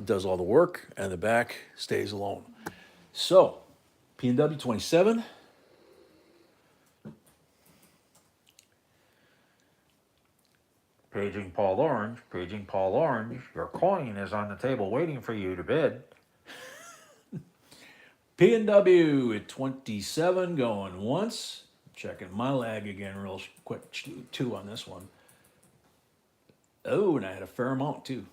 does all the work, and the back stays alone. So, P&W 27. Paging Paul Orange, paging Paul Orange. Your coin is on the table waiting for you to bid. P&W at 27 going once. Checking my lag again real quick too on this one. Oh, and I had a fair amount too.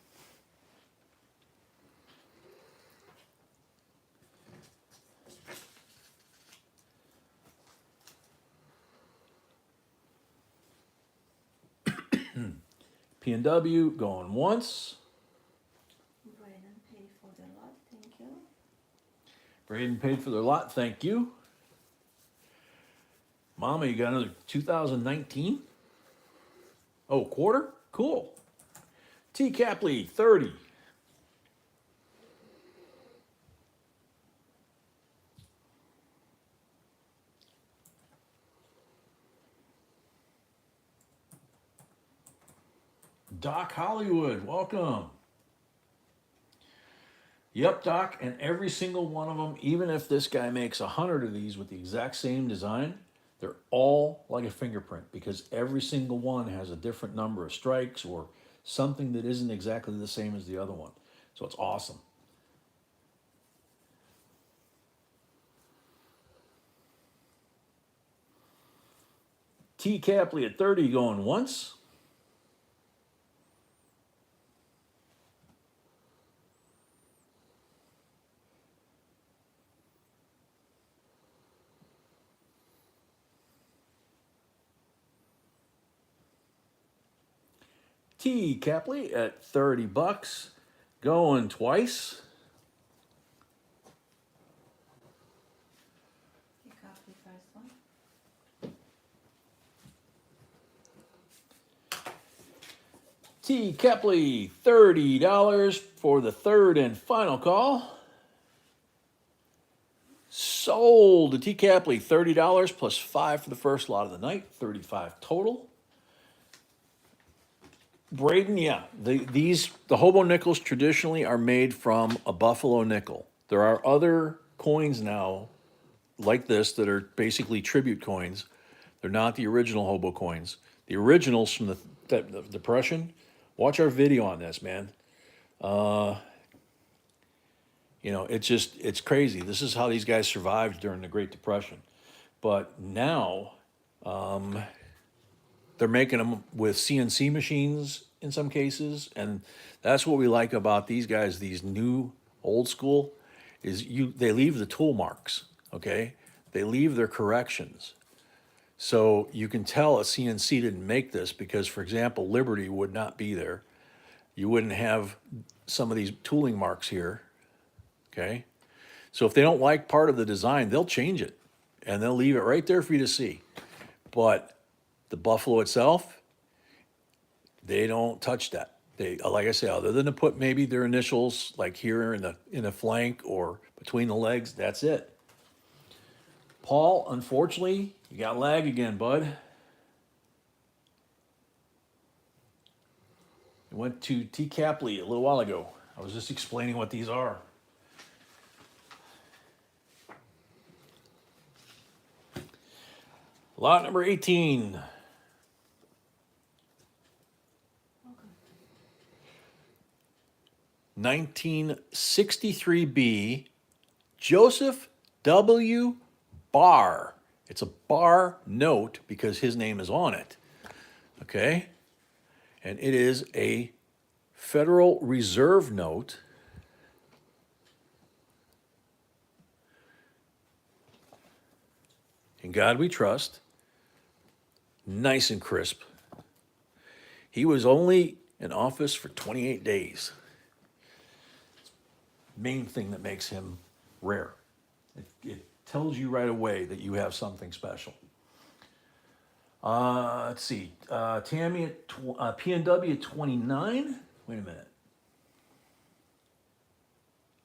P&W going once. Braden paid for the lot, thank you. Braden paid for their lot, thank you. Mama, you got another 2019? Oh, quarter? Cool. T. Capley, 30. Doc Hollywood, welcome. Yep, Doc, and every single one of them, even if this guy makes 100 of these with the exact same design, they're all like a fingerprint because every single one has a different number of strikes or something that isn't exactly the same as the other one. So it's awesome. T. Capley at 30 going once. T. Capley at $30 going twice. You copy first one. T. Capley, $30 for the third and final call. Sold to T. Capley, $30 plus 5 for the first lot of the night, 35 total. Braden, yeah, the hobo nickels traditionally are made from a buffalo nickel. There are other coins now like this that are basically tribute coins. They're not the original hobo coins. The originals from the Depression. Watch our video on this, man. You know, it's crazy. This is how these guys survived during the Great Depression. But now, they're making them with CNC machines in some cases, and that's what we like about these guys. These new old school is they leave the tool marks, okay? They leave their corrections. So you can tell a CNC didn't make this because, for example, Liberty would not be there. You wouldn't have some of these tooling marks here, okay? So if they don't like part of the design, they'll change it and they'll leave it right there for you to see. But the Buffalo itself, they don't touch that. They, like I say, other than to put maybe their initials like here in the flank or between the legs, that's it. Paul, unfortunately, you got lag again, bud. It went to T. Capley a little while ago. I was just explaining what these are. Lot number 18. 1963B, Joseph W. Barr. It's a Barr note because his name is on it. Okay? And it is a Federal Reserve note. In God we trust. Nice and crisp. He was only in office for 28 days. Main thing that makes him rare. It tells you right away that you have something special. Let's see. Tammy at PNW at 29. Wait a minute.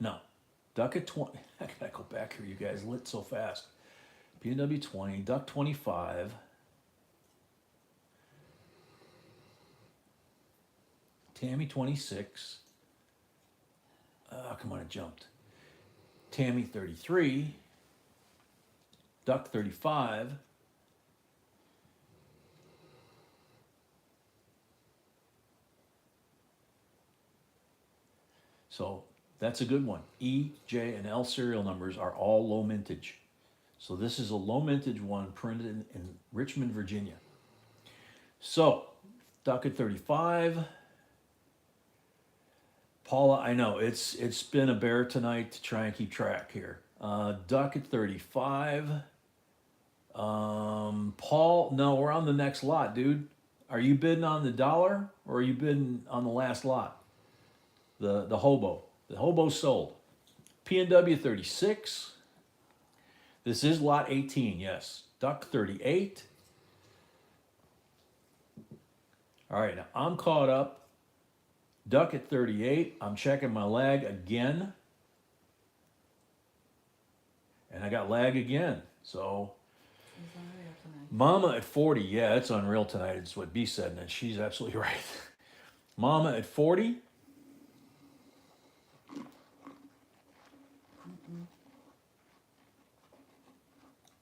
No. Duck at 20. I gotta go back here. You guys lit so fast. PNW 20. Duck 25. Tammy 26. Come on, it jumped. Tammy 33. Duck 35. So that's a good one. E, J, and L serial numbers are all low mintage. So this is a low mintage one printed in Richmond, Virginia. So, Duck at 35. Paula, I know it's been a bear tonight to try and keep track here. Duck at 35. Paul, no, we're on the next lot, dude. Are you bidding on the dollar or are you bidding on the last lot? The hobo. The hobo sold. PNW 36. This is lot 18, yes. Duck 38. All right, now I'm caught up. Duck at 38. I'm checking my lag again. And I got lag again. So, It's unreal tonight. Mama at 40. Yeah, it's unreal tonight. It's what B said, and she's absolutely right. Mama at 40.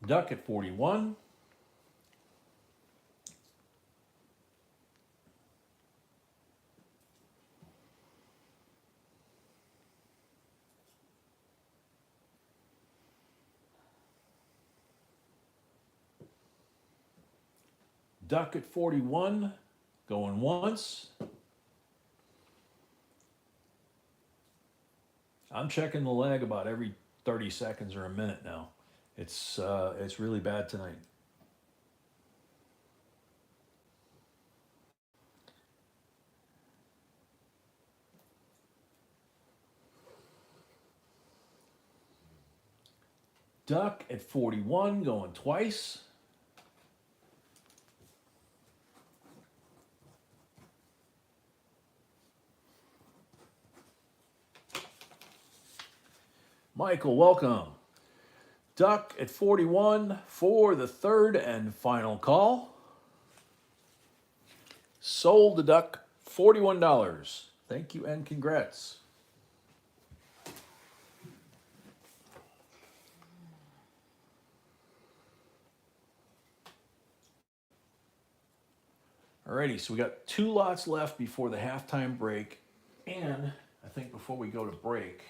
Duck at 41. Duck at 41, going once. I'm checking the lag about every 30 seconds or a minute now. It's really bad tonight. Duck at 41, going twice. Michael, welcome. Duck at 41 for the third and final call. Sold the duck, $41. Thank you and congrats. Alrighty, so we got 2 lots left before the halftime break. And I think before we go to break,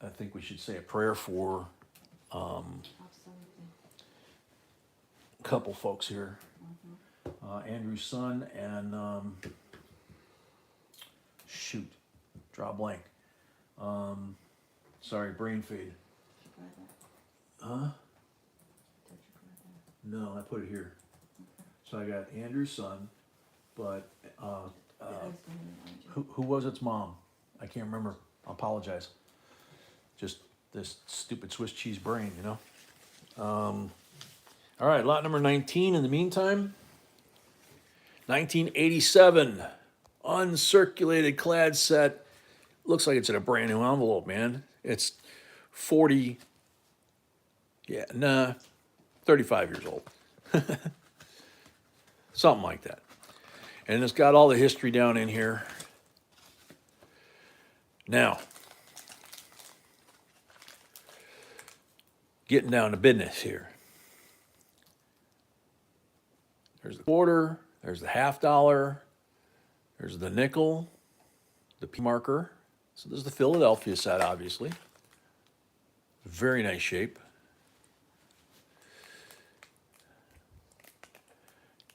I think we should say a prayer for Absolutely. a couple folks here. Andrew's son and shoot, draw a blank. Sorry, brain fade. Huh? No, I put it here. So I got Andrew's son, but who was its mom? I can't remember. I apologize. Just this stupid Swiss cheese brain, you know. All right, lot number 19 in the meantime. 1987, uncirculated clad set. Looks like it's in a brand new envelope, man. It's 40, 35 years old. Something like that. And it's got all the history down in here. Now, getting down to business here. There's the quarter, there's the $50, there's the nickel, the P marker. So there's the Philadelphia set, obviously. Very nice shape.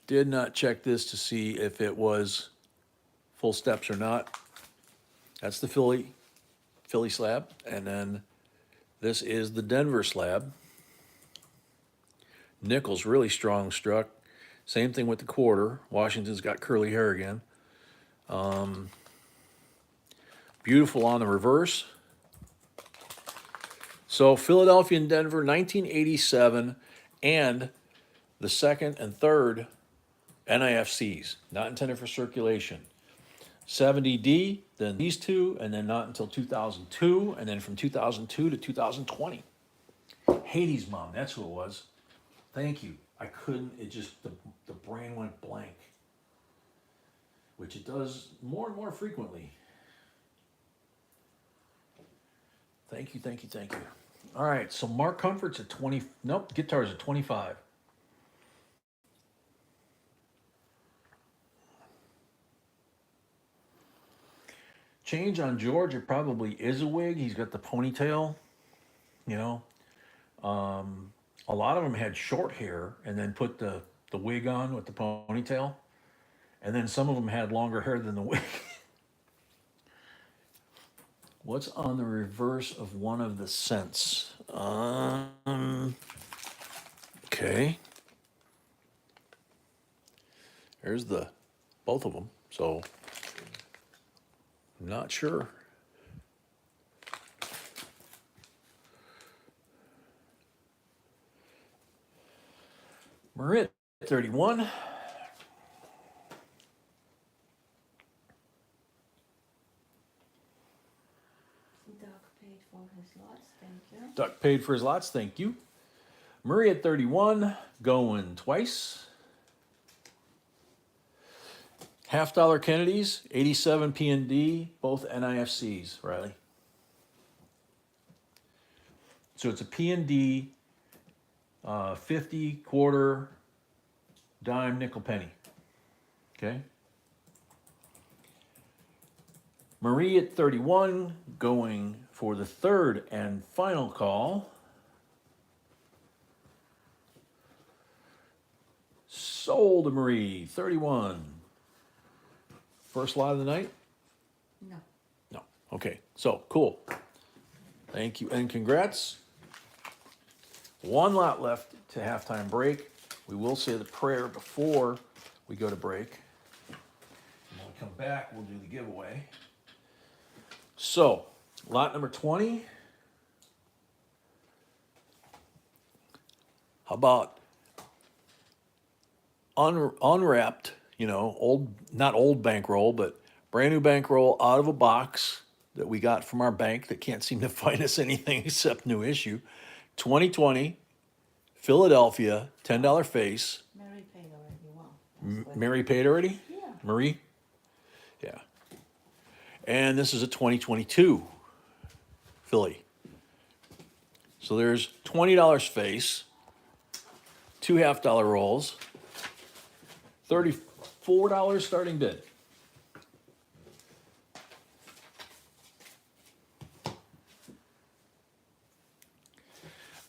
Did not check this to see if it was full steps or not. That's the Philly slab. And then this is the Denver slab. Nickel's really strong struck. Same thing with the quarter. Washington's got curly hair again. Beautiful on the reverse. So Philadelphia and Denver, 1987, and the second and third NIFCs, not intended for circulation. 70D, then these two, and then not until 2002, and then from 2002 to 2020. Hades' mom, that's who it was. Thank you. I couldn't, it just, the brain went blank, which it does more and more frequently. Thank you, thank you, thank you. All right, so Mark Comfort's at 20, nope, guitar's at 25. Change on George, it probably is a wig. He's got the ponytail, you know. A lot of them had short hair and then put the wig on with the ponytail. And then some of them had longer hair than the wig. What's on the reverse of one of the cents? Okay. There's both of them. So, I'm not sure. Marit, 31. Duck paid for his lots, thank you. Duck paid for his lots, thank you. Murray at 31, going twice. $50 Kennedys, 87 P&D, both NIFCs, Riley. So it's a P&D 50, quarter, dime, nickel, penny. Okay. Marie at 31, going for the third and final call. Sold to Marie, 31. First lot of the night? No. No. Okay, so cool. Thank you and congrats. One lot left to halftime break. We will say the prayer before we go to break. And when we come back, we'll do the giveaway. So, lot number 20. How about unwrapped, old, not old bankroll, but brand new bankroll out of a box that we got from our bank that can't seem to find us anything except new issue. 2020, Philadelphia, $10 face. Mary paid already. Wow. That's good. Mary paid already? Yeah. Marie? Yeah. And this is a 2022 Philly. So there's $20 face, two $half rolls, $34 starting bid.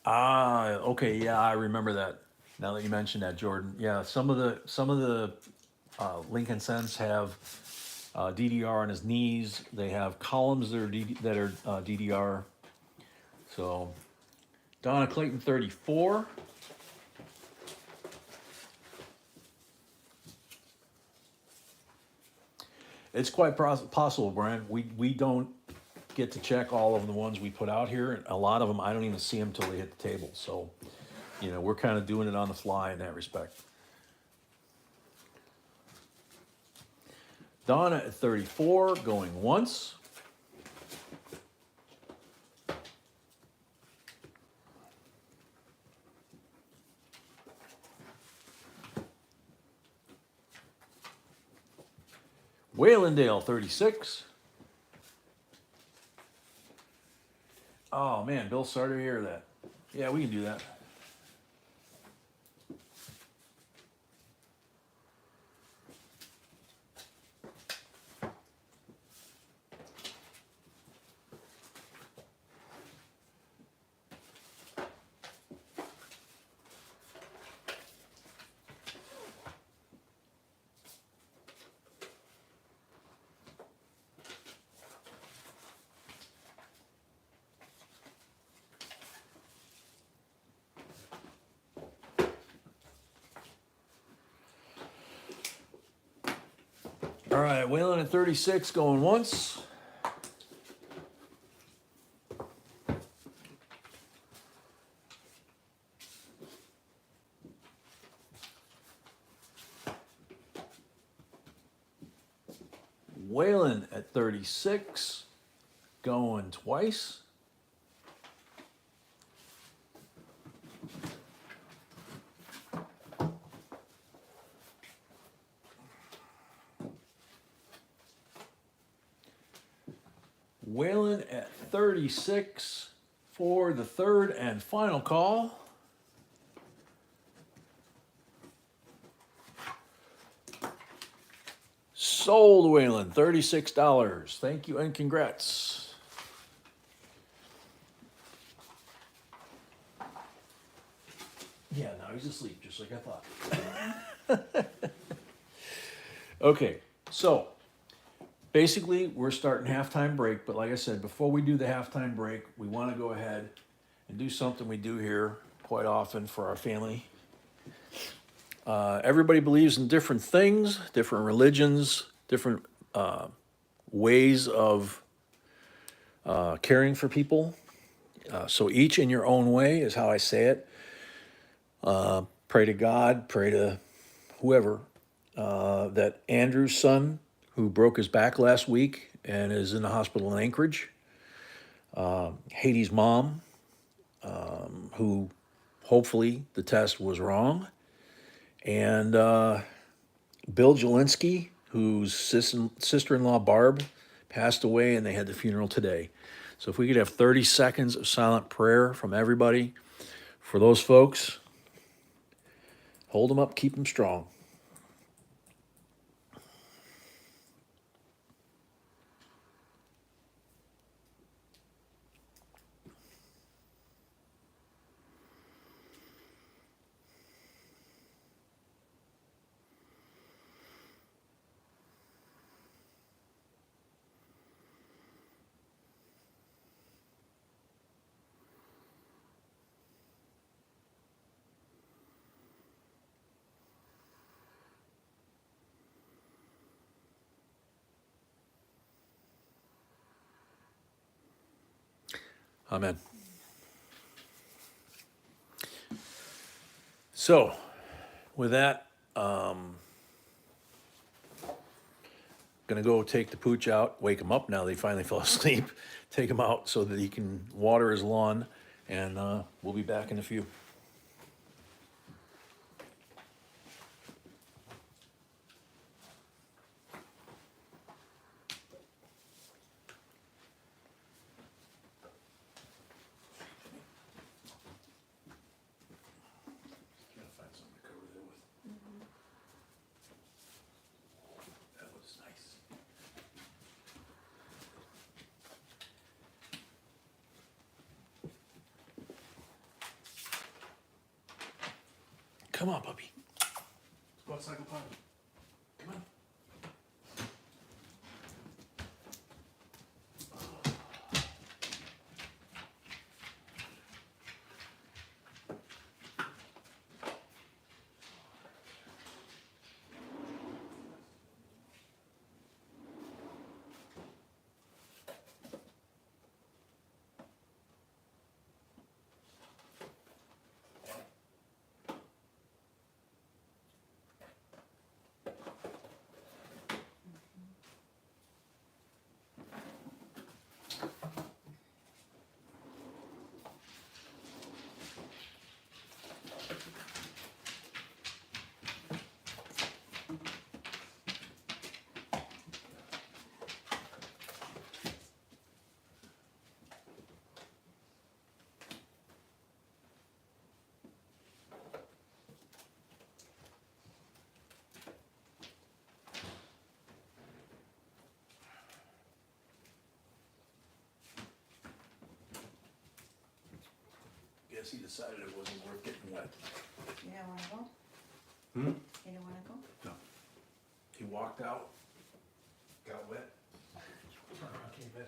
Okay, yeah, I remember that. Now that you mentioned that, Jordan. Yeah, some of the Lincoln Cents have DDR on his knees. They have columns that are DDR. So Donna Clayton 34. It's quite possible, Brian. We don't get to check all of the ones we put out here, and a lot of them I don't even see them till they hit the table. So, we're kind of doing it on the fly in that respect. Donna at 34, going once. Waylandale 36. Oh man, Bill started to hear that. Yeah, we can do that. All right, Wayland at 36, going once. Wayland at 36, going twice. Wayland at 36 for the third and final call. Sold Wayland, $36. Thank you and congrats. Yeah, now he's asleep, just like I thought. Okay, so basically we're starting halftime break, but like I said, before we do the halftime break, we want to go ahead and do something we do here quite often for our family. Everybody believes in different things, different religions, different ways of caring for people. So each in your own way is how I say it. Pray to God, pray to whoever. That Andrew's son, who broke his back last week and is in the hospital in Anchorage. Haiti's mom, who hopefully the test was wrong. And Bill Jelinski, whose sister-in-law Barb passed away, and they had the funeral today. So if we could have 30 seconds of silent prayer from everybody for those folks, Hold them up, keep them strong. Amen. So, with that, gonna go take the pooch out, wake him up now that he finally fell asleep, take him out so that he can water his lawn, and we'll be back in a few. Gotta find something to cover that with. That was nice. Come on, puppy. Let's go outside and potty. Come on. Guess he decided it wasn't worth getting wet. You don't wanna go? Hmm? You don't wanna go? No. He walked out, got wet. Turned around, came in.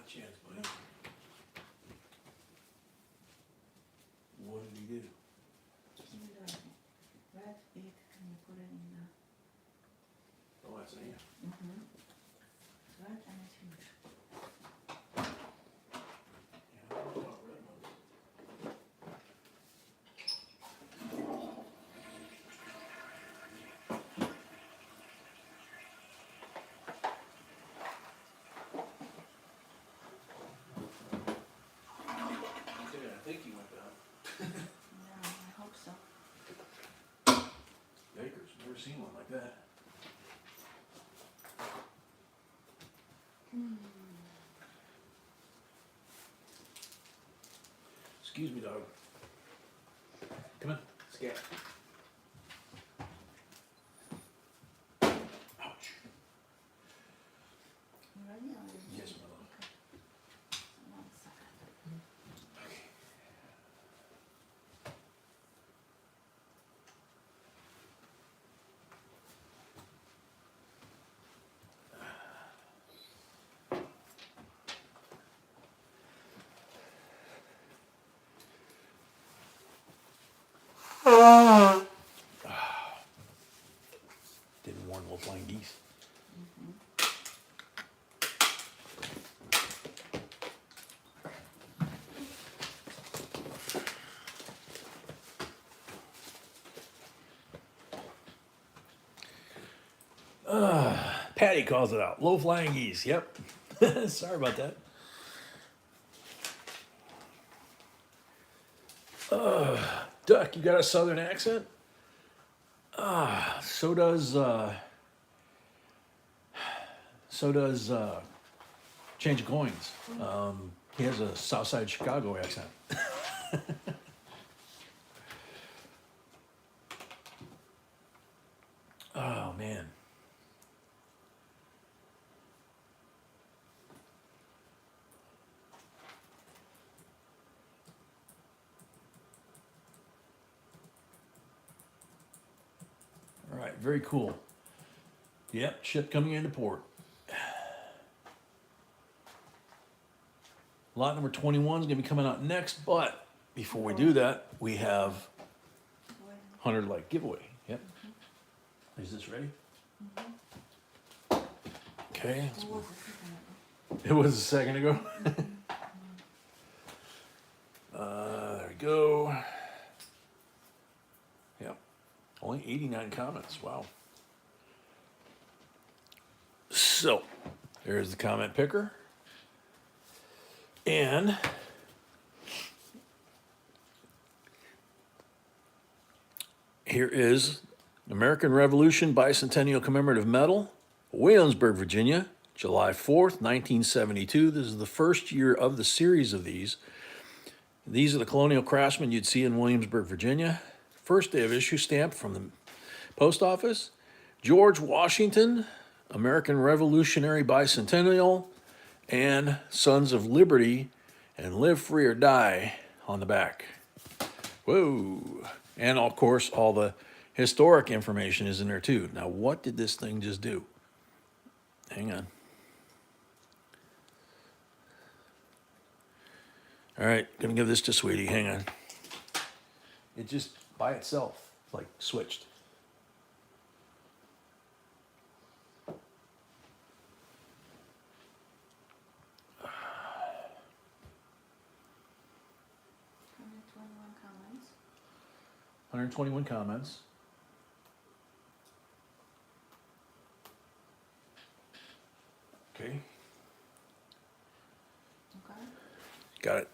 a chance, buddy. What did he do? Give me the red bit and you put it in the. Oh, that's an ant. Mm-hmm. It's red and it's huge. Yeah, I don't know about red ones. Okay, I think he went down. Yeah, I hope so. Baker's never seen one like that. Excuse me, dog. Come on, scat. Ouch. You ready? Or you- Yes, my love. Okay. 1 second. Okay. Didn't warn little flying geese. Patty calls it out. Low flying geese. Yep. Sorry about that. Duck, you got a southern accent? So does Change of Coins. He has a Southside Chicago accent. Oh man. All right, very cool. Yep, ship coming into port. Lot number 21 is going to be coming out next, but before we do that, we have Wait. 100 like giveaway. Yep. Is this ready? Okay. What was the second one? It was a second ago. There we go. Yep. Only 89 comments. Wow. So, there's the comment picker. And here is American Revolution Bicentennial Commemorative Medal, Williamsburg, Virginia, July 4th, 1972. This is the first year of the series of these. These are the colonial craftsmen you'd see in Williamsburg, Virginia. First day of issue stamp from the post office. George Washington, American Revolutionary Bicentennial, and Sons of Liberty, and Live Free or Die on the back. Whoa. And of course, all the historic information is in there too. Now, what did this thing just do? Hang on. All right, gonna give this to Sweetie. Hang on. It just by itself, like, switched. Comments. 121 comments. Okay, Okay. got it.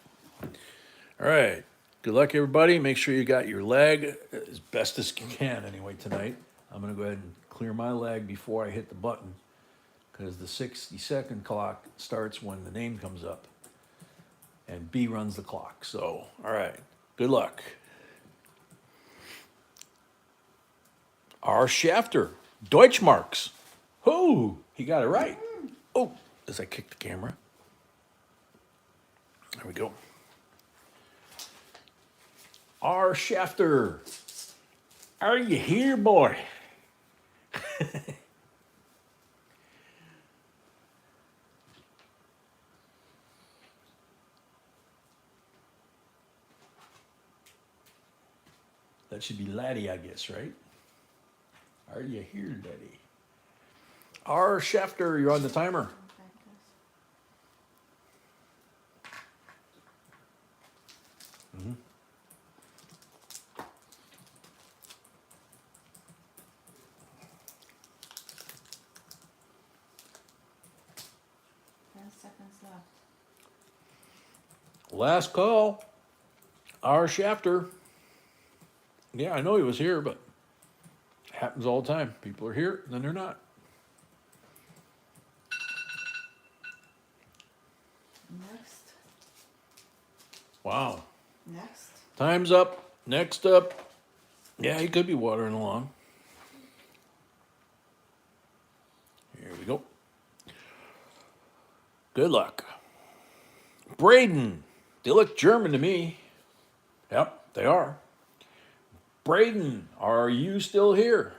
All right. Good luck, everybody. Make sure you got your leg as best as you can anyway tonight. I'm going to go ahead and clear my leg before I hit the button because the 60-second clock starts when the name comes up and B runs the clock. So, all right. Good luck. R. Schafter, Deutschmarks. Oh, he got it right. Oh, as I kick the camera. There we go. R. Schafter, are you here, boy? That should be Laddie, I guess, right? Are you here, Laddie? R. Schefter, you're on the timer. Okay, Mhm. guys. 10 seconds left. Last call. R. Schefter. Yeah, I know he was here, but it happens all the time. People are here, and then they're not. Next. Wow. Next. Time's up. Next up. Yeah, he could be watering along. Here we go. Good luck. Braden. They look German to me. Yep, they are. Braden, are you still here?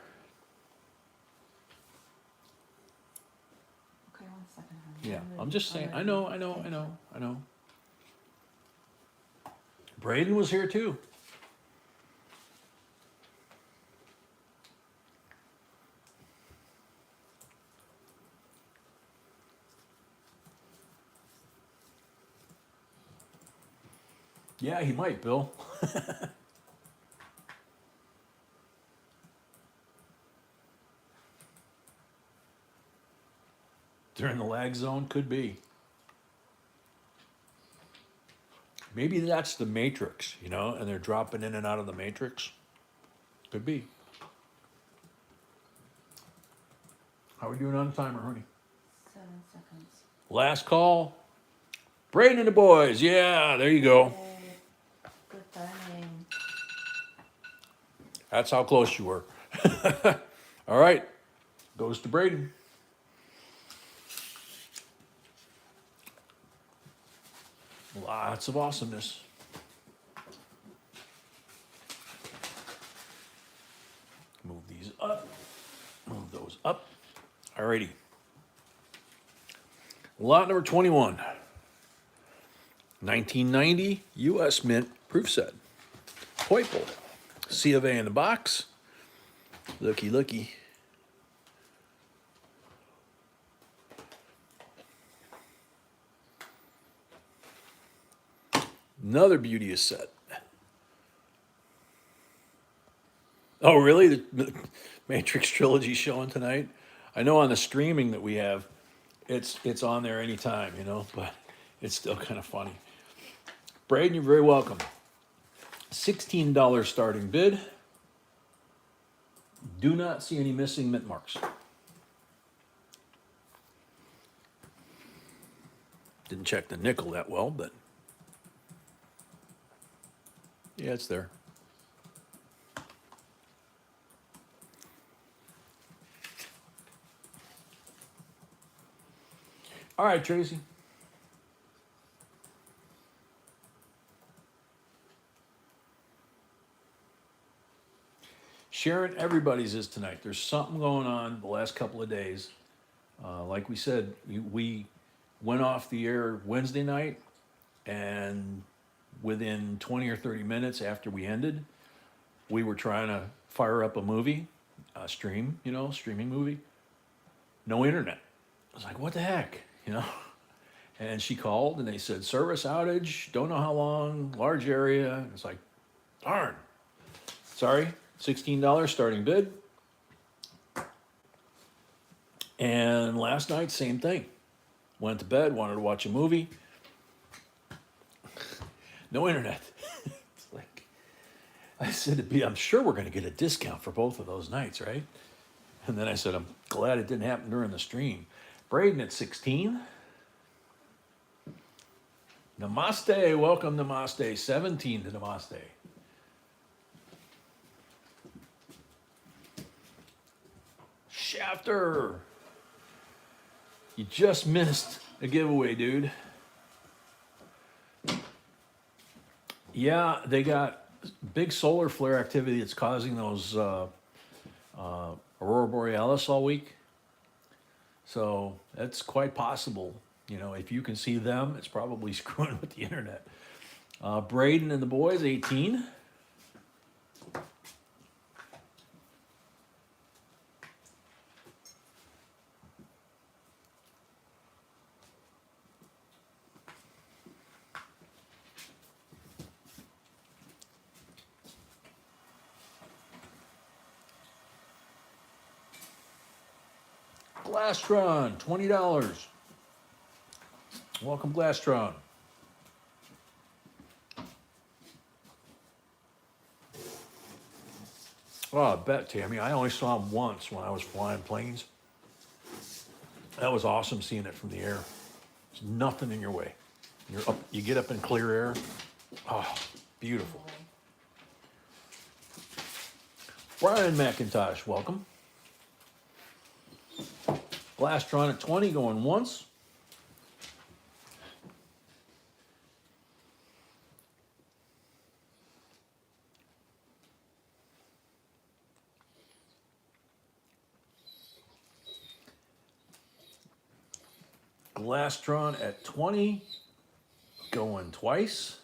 Okay, 1 second, honey. Yeah, I'm I'm ready. just saying. I'm I ready. know. Braden was here too. Yeah, he might, Bill. During the lag zone, could be. Maybe that's the matrix, and they're dropping in and out of the matrix. Could be. How are we doing on the timer, honey? 7 seconds. Last call. Braden and the boys. Yeah, there you go. Yay. Good timing. That's how close you were. All right. Goes to Braden. Lots of awesomeness. Move these up. Move those up. Alrighty. Lot number 21. 1990 U.S. Mint proof set. Poiple. C of A in the box. Looky, looky. Another beauteous set. Oh, really? The Matrix trilogy showing tonight? I know on the streaming that we have, it's on there anytime, but it's still kind of funny. Braden, you're very welcome. $16 starting bid. Do not see any missing mint marks. Didn't check the nickel that well, but yeah, it's there. All right, Tracy. Sharon, everybody's is tonight. There's something going on the last couple of days. Like we said, we went off the air Wednesday night, and within 20 or 30 minutes after we ended, we were trying to fire up a movie, a streaming movie. No internet. I was like, what the heck, And she called and they said, service outage, don't know how long, large area. It's like, darn. Sorry, $16 starting bid. And last night, same thing. Went to bed, wanted to watch a movie. No internet. It's like, I said to B, I'm sure we're going to get a discount for both of those nights, right? And then I said, I'm glad it didn't happen during the stream. Braden at 16. Namaste, welcome Namaste. 17 to Namaste. Shafter. You just missed a giveaway, dude. Yeah, they got big solar flare activity that's causing those aurora borealis all week. So that's quite possible. If you can see them, it's probably screwing with the internet. Braden and the boys, 18. Glastron, $20. Welcome, Glastron. Oh, I bet, Tammy. I only saw him once when I was flying planes. That was awesome seeing it from the air. There's nothing in your way. You're up. You get up in clear air. Oh, beautiful. Brian McIntosh, welcome. Glastron at 20 going once. Glastron at 20 going twice.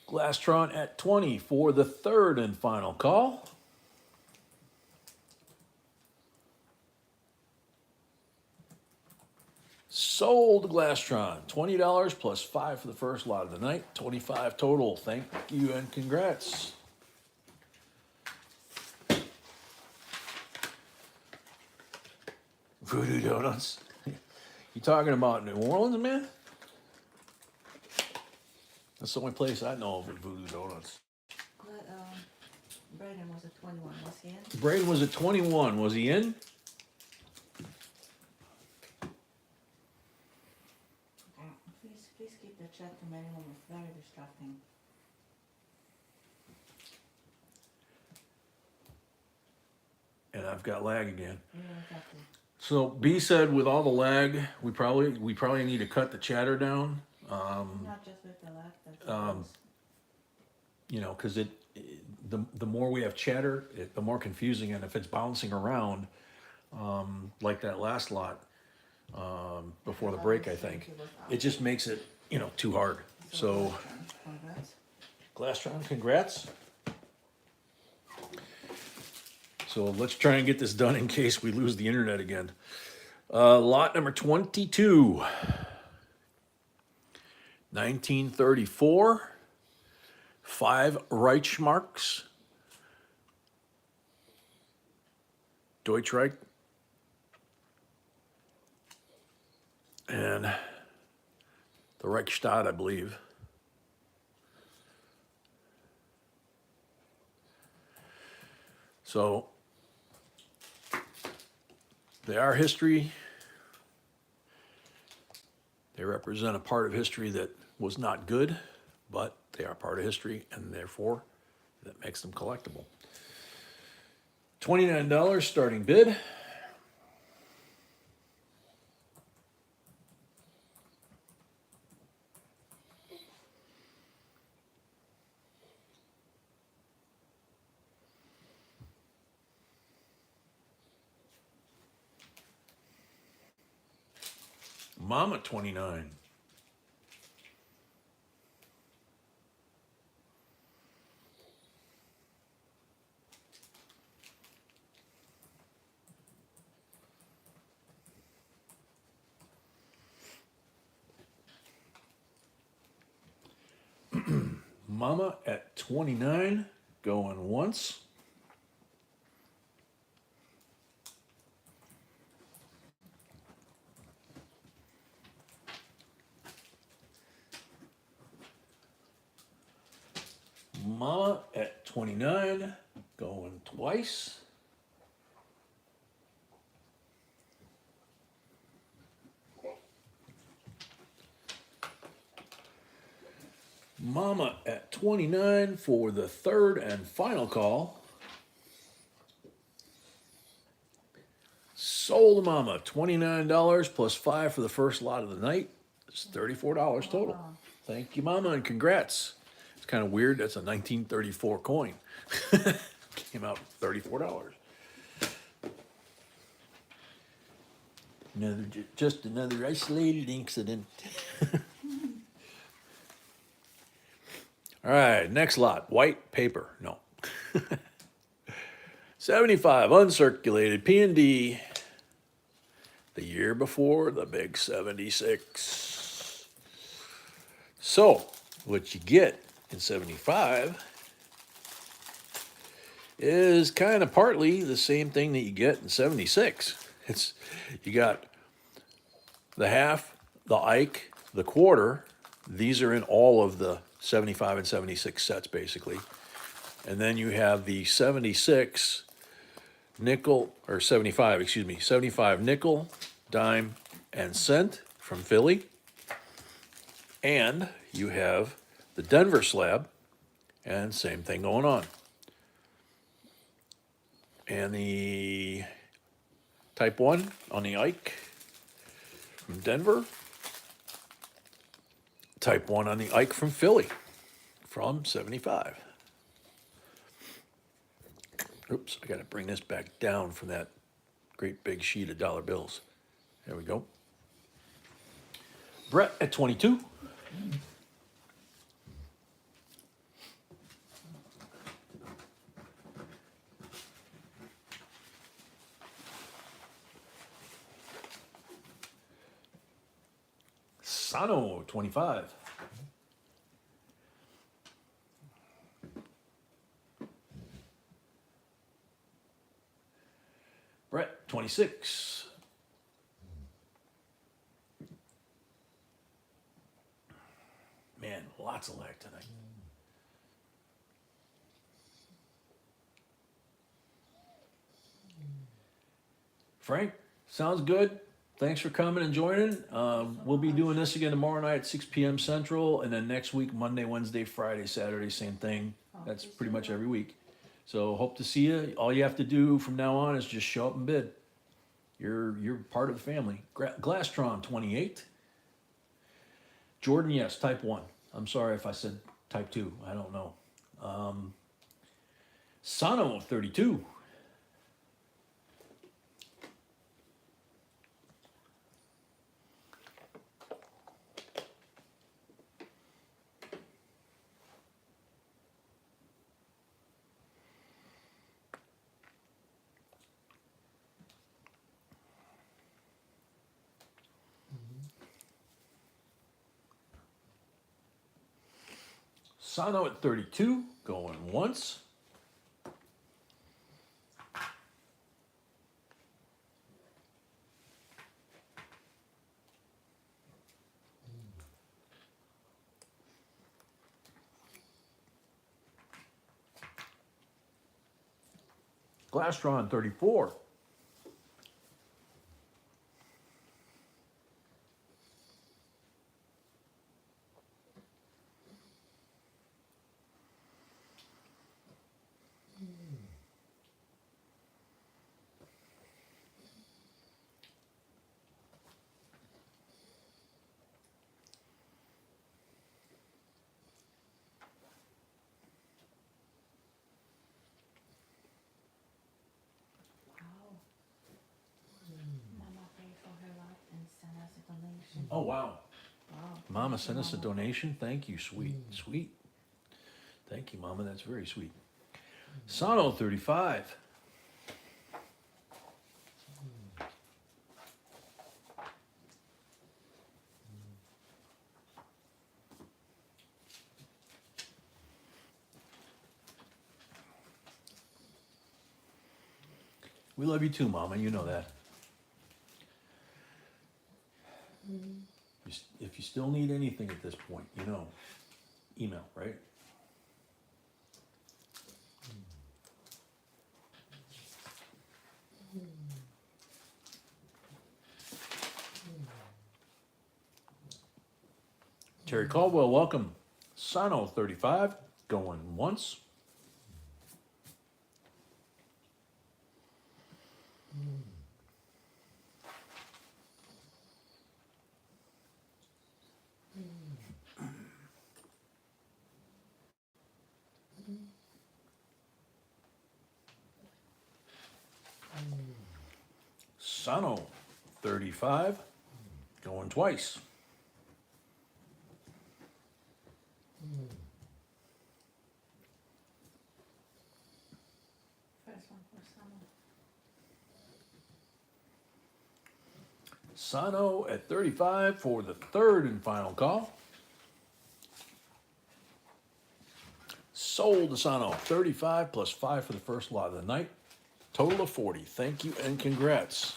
Glastron at 20 for the third and final call. Sold Glastron, $20 plus 5 for the first lot of the night, 25 total. Thank you and congrats. Voodoo Donuts. You talking about New Orleans, man? That's the only place I know of with Voodoo Donuts. But, Braden was at 21, was he in? Braden was at 21. Was he in? Please keep the chat to minimum. It's very distracting. And I've got lag again. You don't have to. So B said with all the lag, we probably need to cut the chatter down. Not just with the lag, but You know, because the more we have chatter, the more confusing, and if it's bouncing around, like that last lot before the break, I think it just makes it too hard. So, congrats. Glastron, congrats. So let's try and get this done in case we lose the internet again. Lot number 22, 1934, 5 Reichsmarks, Deutschreich, and the Reichsstadt, I believe. So they are history. They represent a part of history that was not good, but they are part of history, and therefore that makes them collectible. $29 starting bid. Mama 29. Mama at 29, going once. Mama at 29, going twice. Mama at 29 for the third and final call. Sold Mama, $29 plus 5 for the first lot of the night. It's $34 total. Wow. Thank you, Mama, and congrats. It's kind of weird. That's a 1934 coin. Came out $34. Just another isolated incident. All right, next lot, white paper. No. 75 uncirculated P&D. The year before the big 76. So, what you get in 75 is kind of partly the same thing that you get in 76. It's you got the half, the Ike, the quarter. These are in all of the 75 and 76 sets basically. And then you have the 76 nickel, or 75, excuse me, 75 nickel, dime, and cent from Philly. And you have the Denver slab, and same thing going on. And the type 1 on the Ike from Denver. Type 1 on the Ike from Philly from 75. Oops, I got to bring this back down from that great big sheet of dollar bills. There we go. Brett at 22. Sano, 25. Brett, 26. Man, lots of lag tonight. Frank, sounds good. Thanks for coming and joining. We'll be doing this again tomorrow night at 6 p.m. Central, and then next week, Monday, Wednesday, Friday, Saturday, same thing. That's pretty much every week. So hope to see you. All you have to do from now on is just show up and bid. You're part of the family. Glastron, 28. Jordan, yes, type 1. I'm sorry if I said type 2. I don't know. Sano, 32. Sano at 32, going once. Glastron, 34. Wow. Mama paid for her lot and sent us a donation. Oh, wow. Wow. Mama Thank you, sent us a Mama. donation. Thank you, sweet, sweet. Thank you, Mama. That's very sweet. Sano, 35. We love you too, Mama. You know that. If you still need anything at this point, you know, email, right? Terry Caldwell, welcome. Sano, 35, going once. Sano, 35, going twice. First one for Sano. Sano at 35 for the third and final call. Sold, Asano. 35 plus 5 for the first lot of the night. Total of 40. Thank you and congrats.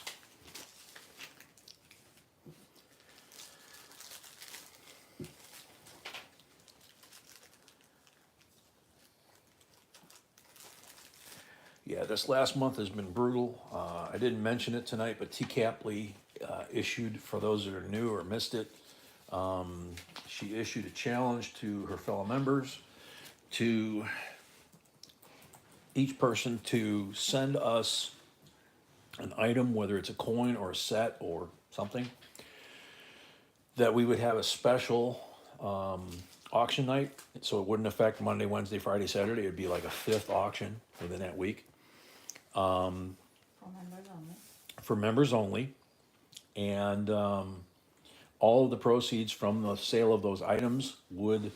Yeah, this last month has been brutal. I didn't mention it tonight, but T. Capley issued, for those that are new or missed it, she issued a challenge to her fellow members to each person to send us an item, whether it's a coin or a set or something, that we would have a special auction night, so it wouldn't affect Monday, Wednesday, Friday, Saturday. It'd be like a fifth auction within that week. For members only. For members only. And all of the proceeds from the sale of those items would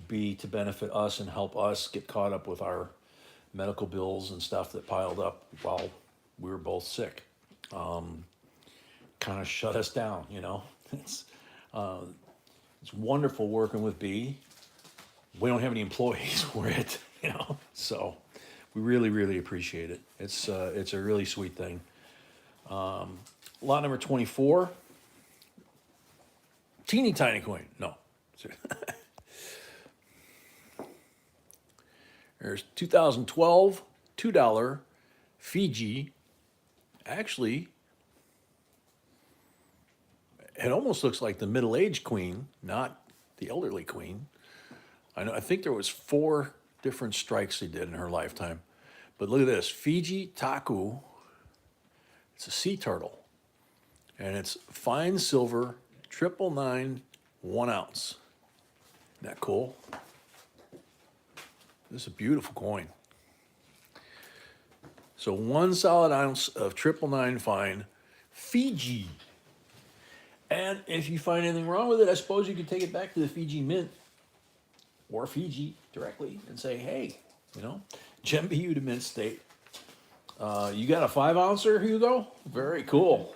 be to benefit us and help us get caught up with our medical bills and stuff that piled up while we were both sick. Kind of shut us down, you know. It's wonderful working with B. We don't have any employees for it, you know, so we really, really appreciate it. It's a really sweet thing. Lot number 24. Teeny tiny coin. No. There's 2012 $2 Fiji. Actually, it almost looks like the middle-aged queen, not the elderly queen. I think there was 4 different strikes they did in her lifetime. But look at this, Fiji Taku. It's a sea turtle. And it's fine silver, 999, 1 ounce. Isn't that cool? This is a beautiful coin. So 1 solid ounce of 999 fine Fiji. And if you find anything wrong with it, I suppose you could take it back to the Fiji Mint or Fiji directly and say, hey, you know, Gembu to Mint State. You got a 5 ouncer, Hugo? Very cool.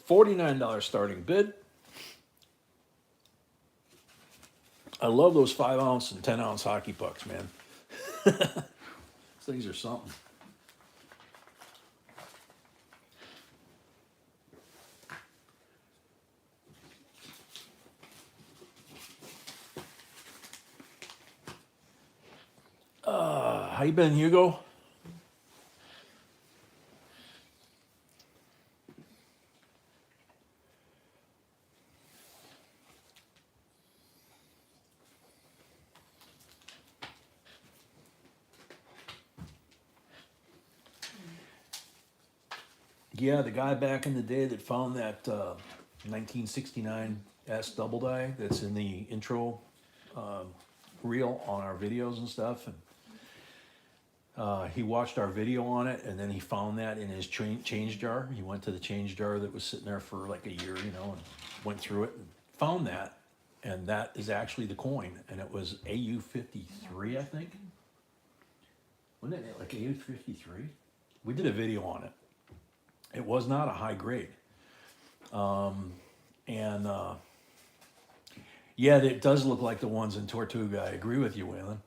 $49 starting bid. I love those 5 ounce and 10 ounce hockey pucks, man. These things are something. How you been, Hugo? Yeah, the guy back in the day that found that 1969 S double die that's in the intro reel on our videos and stuff, and he watched our video on it, and then he found that in his change jar. He went to the change jar that was sitting there for like a year, you know, and went through it and found that, and that is actually the coin, and it was AU-53, I think. Wasn't it like AU-53? We did a video on it. It was not a high grade. Yeah, it does look like the ones in Tortuga. I agree with you, Waylon.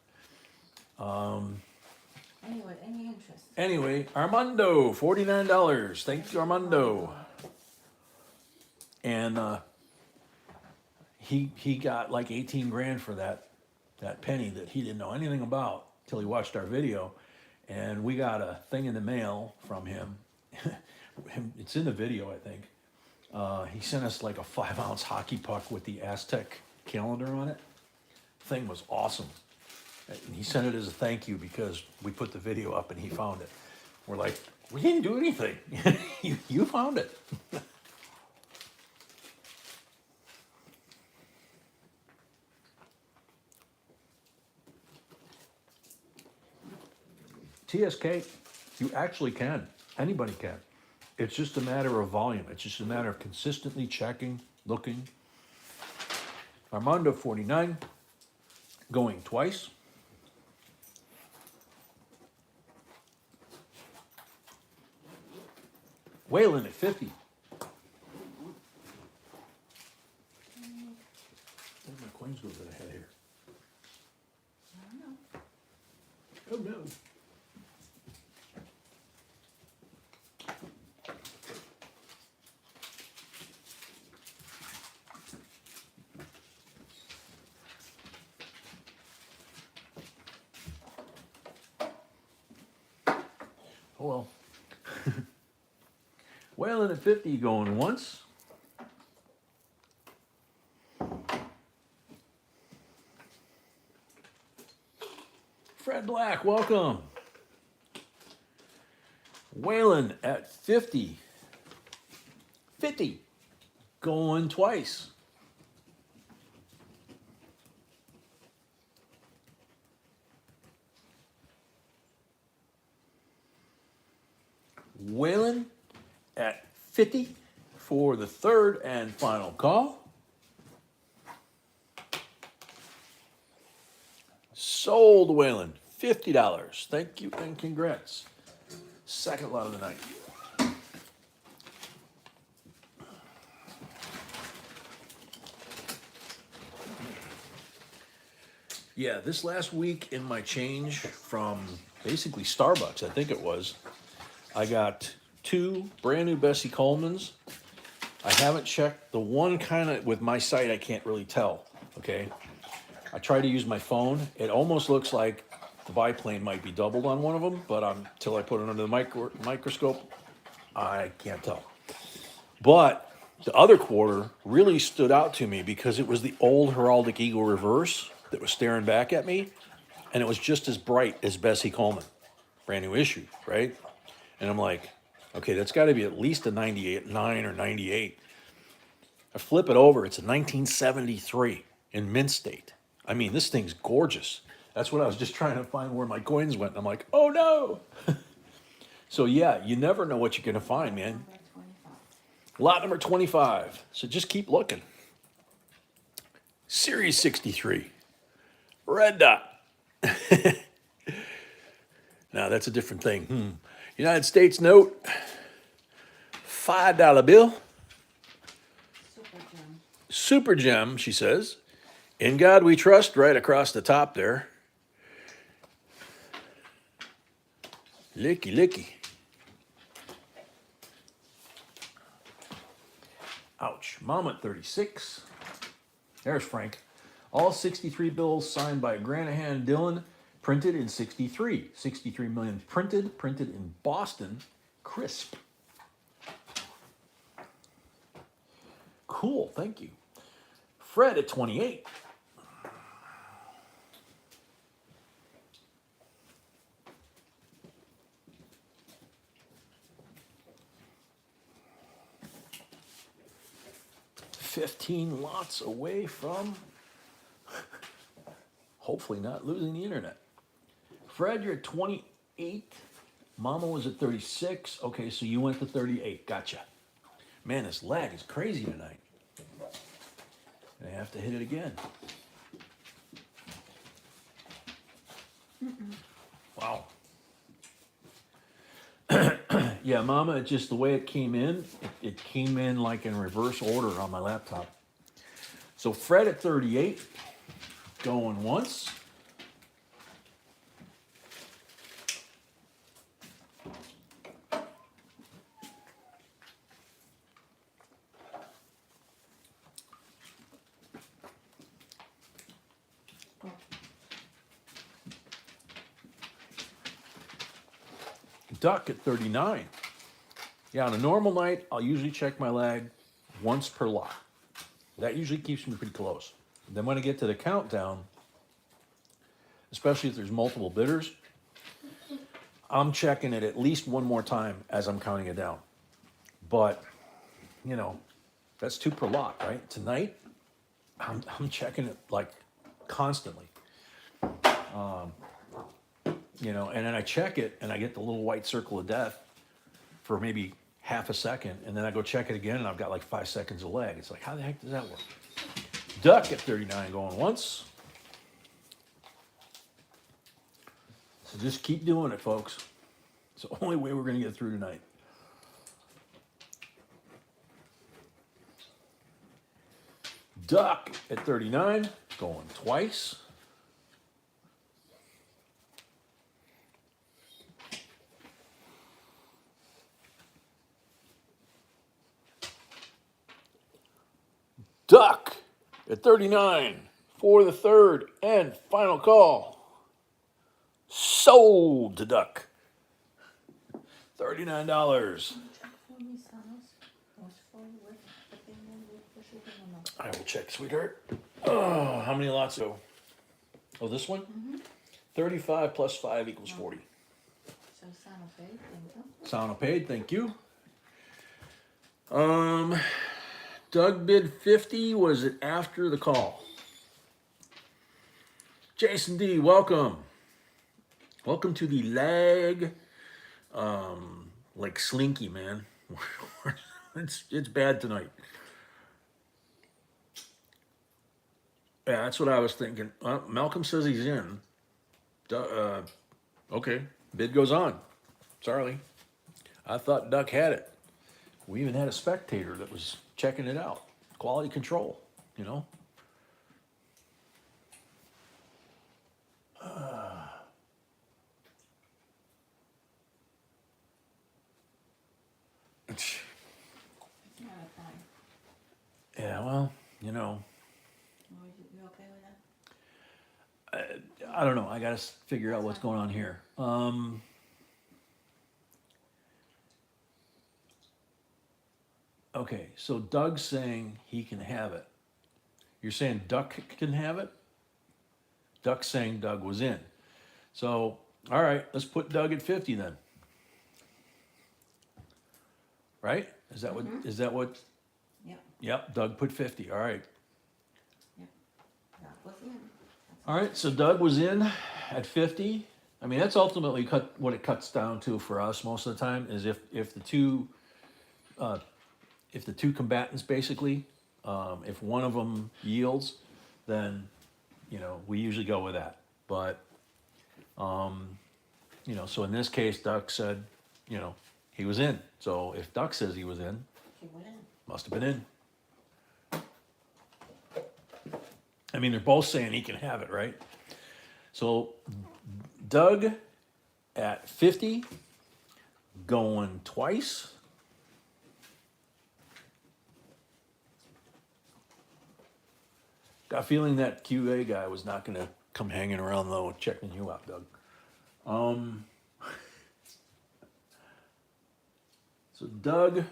Anyway, any interest? Anyway, Armando, $49. Thank you, Armando. And he got like 18 grand for that penny that he didn't know anything about till he watched our video. And we got a thing in the mail from him. It's in the video, I think. He sent us like a 5 ounce hockey puck with the Aztec calendar on it. Thing was awesome. And he sent it as a thank you because we put the video up and he found it. We're like, we didn't do anything. you found it. TSK, you actually can. Anybody can. It's just a matter of volume. It's just a matter of consistently checking, looking. Armando, 49, going twice. Waylon at 50. Where'd my coins go that I had here? I don't know. Oh no. Oh well. Whalen at 50 going once. Fred Black, welcome. Whalen at 50. 50 going twice. Whalen at 50 for the third and final call. Sold Whalen, $50. Thank you and congrats. Second lot of the night. Yeah, this last week in my change from basically Starbucks, I think it was, I got 2 brand new Bessie Colemans. I haven't checked the one kind of with my sight, I can't really tell. Okay. I tried to use my phone. It almost looks like the biplane might be doubled on one of them, but until I put it under the microscope, I can't tell. But the other quarter really stood out to me because it was the old Heraldic Eagle reverse that was staring back at me, and it was just as bright as Bessie Coleman, brand new issue, right? And I'm like, okay, that's got to be at least a 98, 9 or 98. I flip it over, it's a 1973 in mint state. I mean, this thing's gorgeous. That's what I was just trying to find where my coins went. I'm like, oh no. So yeah, you never know what you're gonna find, man. Number 25. Lot number 25. So just keep looking. Series 63. Red dot. Now that's a different thing. United States note. $5 bill. Super gem. Super gem, she says. In God we trust, right across the top there. Licky, licky. Ouch. Mom at 36. There's Frank. All 63 bills signed by Granahan Dillon, printed in 63. 63 million printed in Boston. Crisp. Cool, thank you. Fred at 28. $15 lots away from hopefully not losing the internet. Fred, you're at 28. Mama was at 36. Okay, so you went to 38. Gotcha. Man, this lag is crazy tonight. I have to hit it again. Wow. Yeah, Mama, it's just the way it came in. It came in like in reverse order on my laptop. So Fred at 38, going once. Duck at 39. Yeah, on a normal night, I'll usually check my lag once per lot. That usually keeps me pretty close. Then when I get to the countdown, especially if there's multiple bidders, I'm checking it at least one more time as I'm counting it down. But, you know, that's 2 per lot, right? Tonight, I'm checking it like constantly. You know, and then I check it and I get the little white circle of death for maybe half a second, and then I go check it again and I've got like 5 seconds of lag. It's like, how the heck does that work? Duck at 39 going once. So just keep doing it, folks. It's the only way we're going to get through tonight. Duck at 39 going twice. Duck at 39 for the third and final call. Sold to Duck. $39. Check for me, Sanos. Was for with the payment with the shipping or not? I will check, sweetheart. Oh, how many lots go? Oh, this one? 35 plus 5 equals 40. So Sanos paid, thank you. Sound paid, thank you. Doug bid 50. Was it after the call? Jason D, welcome. Welcome to the lag. Like Slinky, man. it's bad tonight. Yeah, that's what I was thinking. Malcolm says he's in. Okay, bid goes on. Sorry. I thought Duck had it. We even had a spectator that was checking it out. Quality control, you know? It's not a time. Yeah, well, you know, You okay with that? I don't know. I gotta figure out what's going on here. Okay, so Doug's saying he can have it. You're saying Duck can have it? Duck's saying Doug was in. So, all right, let's put Doug at 50 then. Right? Is that what? Yep, Yep, Doug put 50. All right. that was in. All right, so Doug was in at 50. I mean, that's ultimately what it cuts down to for us most of the time is if the two combatants basically, if one of them yields, then we usually go with that. But so in this case, Duck said, he was in. So if Duck says he was in, He went in. must have been in. I mean, they're both saying he can have it, right? So Doug at 50, going twice. Got a feeling that QA guy was not going to come hanging around though, checking you out, Doug. So Doug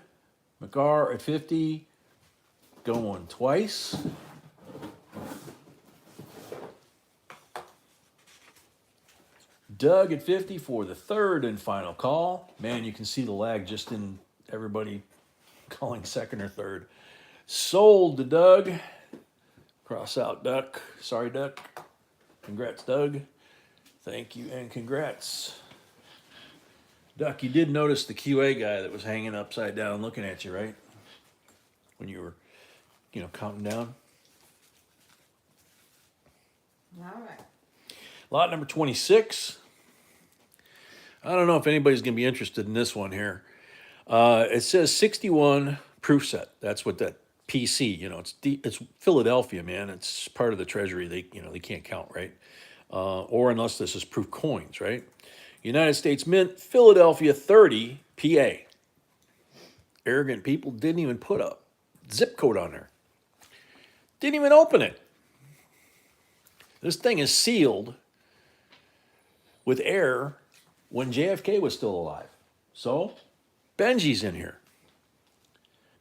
McGar at 50, going twice. Doug at 50 for the third and final call. Man, you can see the lag just in everybody calling second or third. Sold to Doug. Cross out Duck. Sorry, Duck. Congrats, Doug. Thank you and congrats. Duck, you did notice the QA guy that was hanging upside down looking at you, right? When you were, counting down. All right. Lot number 26. I don't know if anybody's going to be interested in this one here. It says 61 proof set. That's what that PC, it's Philadelphia, man. It's part of the Treasury. They can't count, right? Or unless this is proof coins, right? United States Mint, Philadelphia 30, PA. Arrogant people didn't even put a zip code on there. Didn't even open it. This thing is sealed with air when JFK was still alive. So, Benji's in here.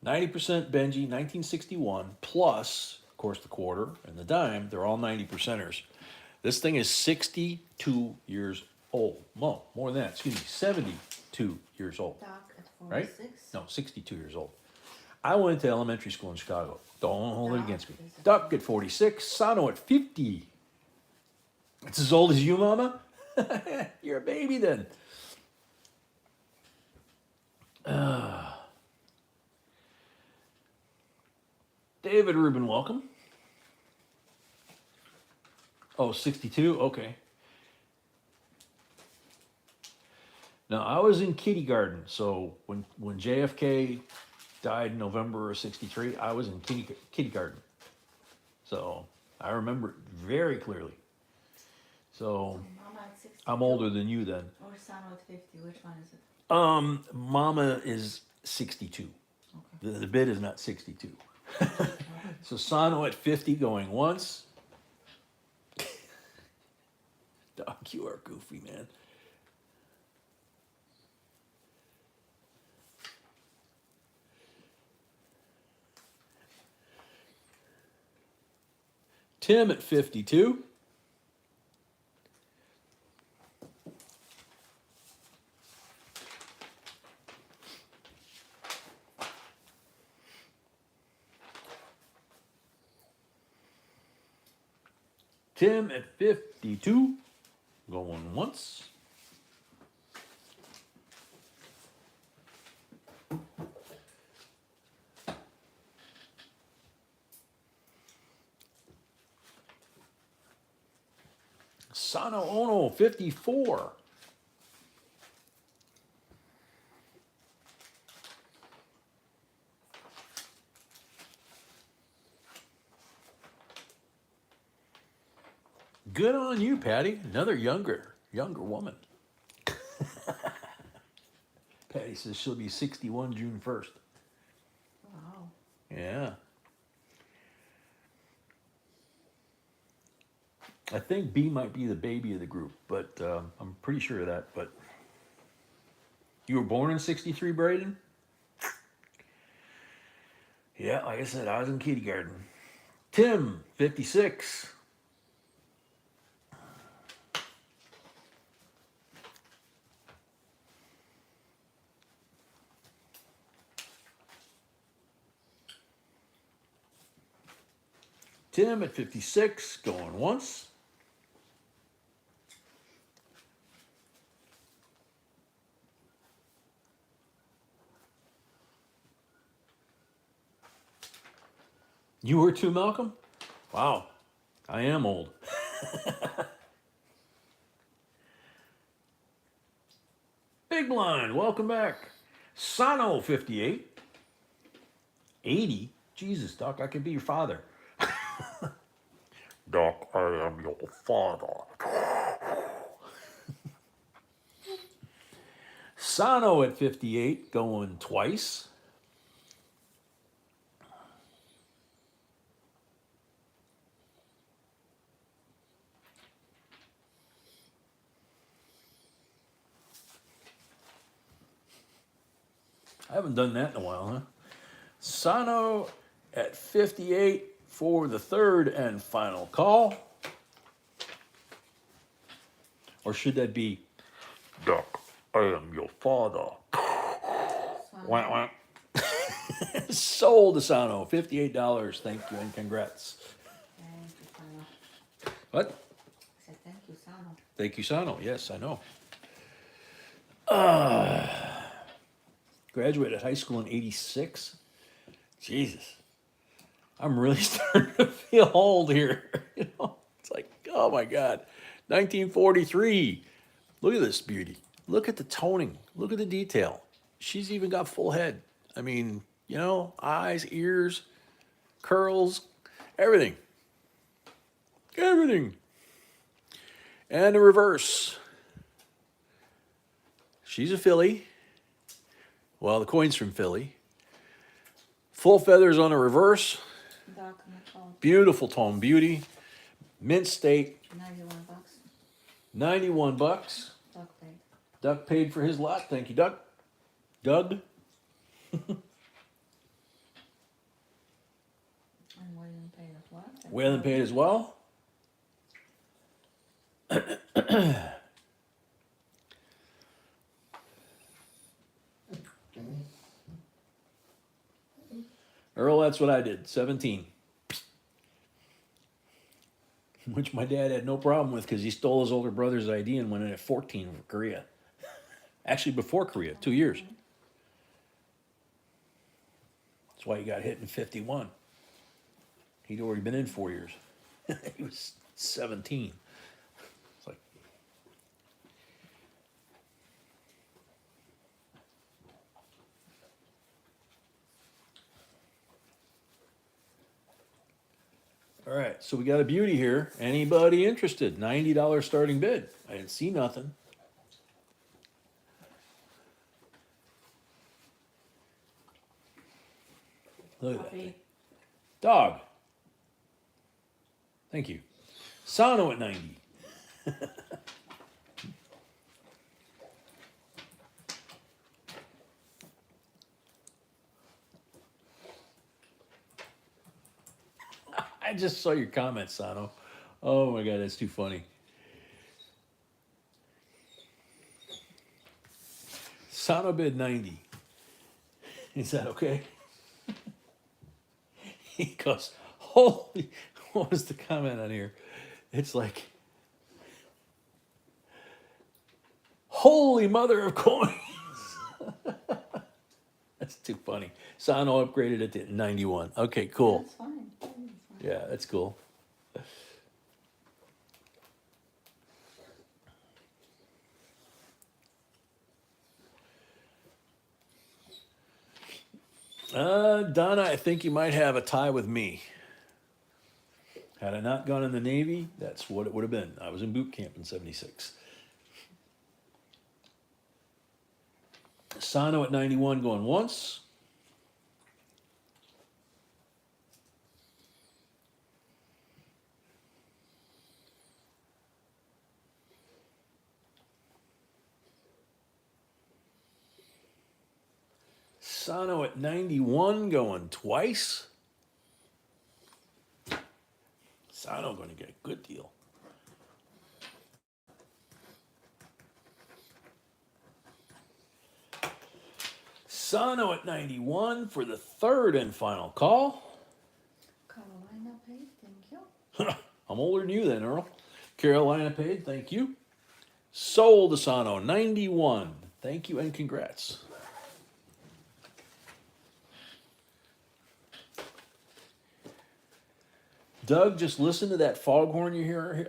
90% Benji, 1961, plus, of course, the quarter and the dime. They're all 90%ers. This thing is 62 years old. More than that, 72 years old. Doc at Right? 46. No, 62 years old. I went to elementary school in Chicago. Don't hold it Duck against me. is at Duck at 46, Sano at 50. It's as old as you, Mama? You're a baby then. David Rubin, welcome. Oh, 62? Okay. Now, I was in kindergarten, so when JFK died in November of 63, I was in kindergarten. So I remember it very clearly. So Mama at 60. I'm older than you then. Or Sano at 50. Which one is it? Mama is 62. Okay. The bid is not 62. So Sano at 50 going once. Doc, you are goofy, man. Tim at 52. Tim at 52. Going once. Sano Ono 54. Good on you, Patty. Another younger woman. Patty says she'll be 61 June 1st. Wow. Yeah. I think B might be the baby of the group, but I'm pretty sure of that. But you were born in 63, Braden? Yeah, like I said, I was in kindergarten. Tim, 56. Tim at 56, going once. You were too, Malcolm? Wow, I am old. Big Blind, welcome back. Sano, 58. 80? Jesus, Doc, I could be your father. Doc, I am your father. Sano at 58, going twice. I haven't done that in a while, huh? Sano at 58 for the third and final call. Or should that be, Doc, I am your father. Wah, wah. Sold to Sano, $58. Thank you and congrats. Thank you, Sano. What? I said thank you, Sano. Thank you, Sano. Yes, I know. Graduated high school in 86. Jesus. I'm really starting to feel old here. You know, it's like, oh my God. 1943. Look at this beauty. Look at the toning. Look at the detail. She's even got full head. I mean, you know, eyes, ears, curls, everything. Everything. And the reverse. She's a filly. Well, the coin's from Philly. Full feathers on the reverse. Doc, Nicole, Beautiful tone beauty. Mint state. 91 bucks. 91 bucks. Doc paid. Doug paid for his lot. Thank you, Doug. Doug. And William paid as well. Whalen paid as well. Earl, that's what I did. 17. Which my dad had no problem with because he stole his older brother's ID and went in at 14 for Korea. Actually, before Korea, 2 years. That's why he got hit in 51. He'd already been in 4 years. He was 17. It's like, all right, so we got a beauty here. Anybody interested? $90 starting bid. I didn't see nothing. Look at that thing. Puppy. Dog. Thank you. Sano at 90. I just saw your comment, Sano. Oh my God, that's too funny. Sano bid 90. Is that okay? He goes, holy, what was the comment on here? It's like, holy mother of coins. That's too funny. Sano upgraded it to 91. Okay, cool. That's fine. That's fine. Yeah, that's cool. Donna, I think you might have a tie with me. Had I not gone in the Navy, that's what it would have been. I was in boot camp in 76. Sano at 91 going once. Sano at 91 going twice. Sano going to get a good deal. Sano at 91 for the third and final call. Carolina paid, thank you. I'm older than you then, Earl. Carolina paid, thank you. Sold to Sano, 91. Thank you and congrats. Doug, just listen to that foghorn you hear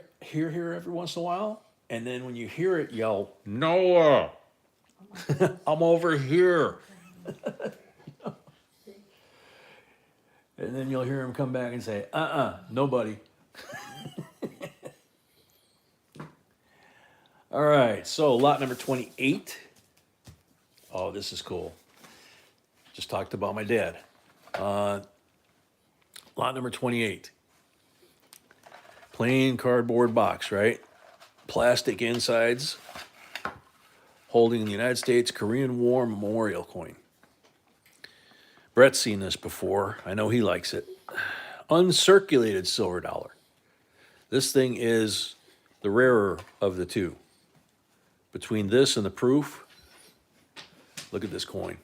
every once in a while, and then when you hear it, yell, Noah, I'm over here. And then you'll hear him come back and say, nobody. All right, so lot number 28. Oh, this is cool. Just talked about my dad. Lot number 28. Plain cardboard box, right? Plastic insides, holding the United States Korean War memorial coin. Brett's seen this before. I know he likes it. Uncirculated silver dollar. This thing is the rarer of the two. Between this and the proof, look at this coin.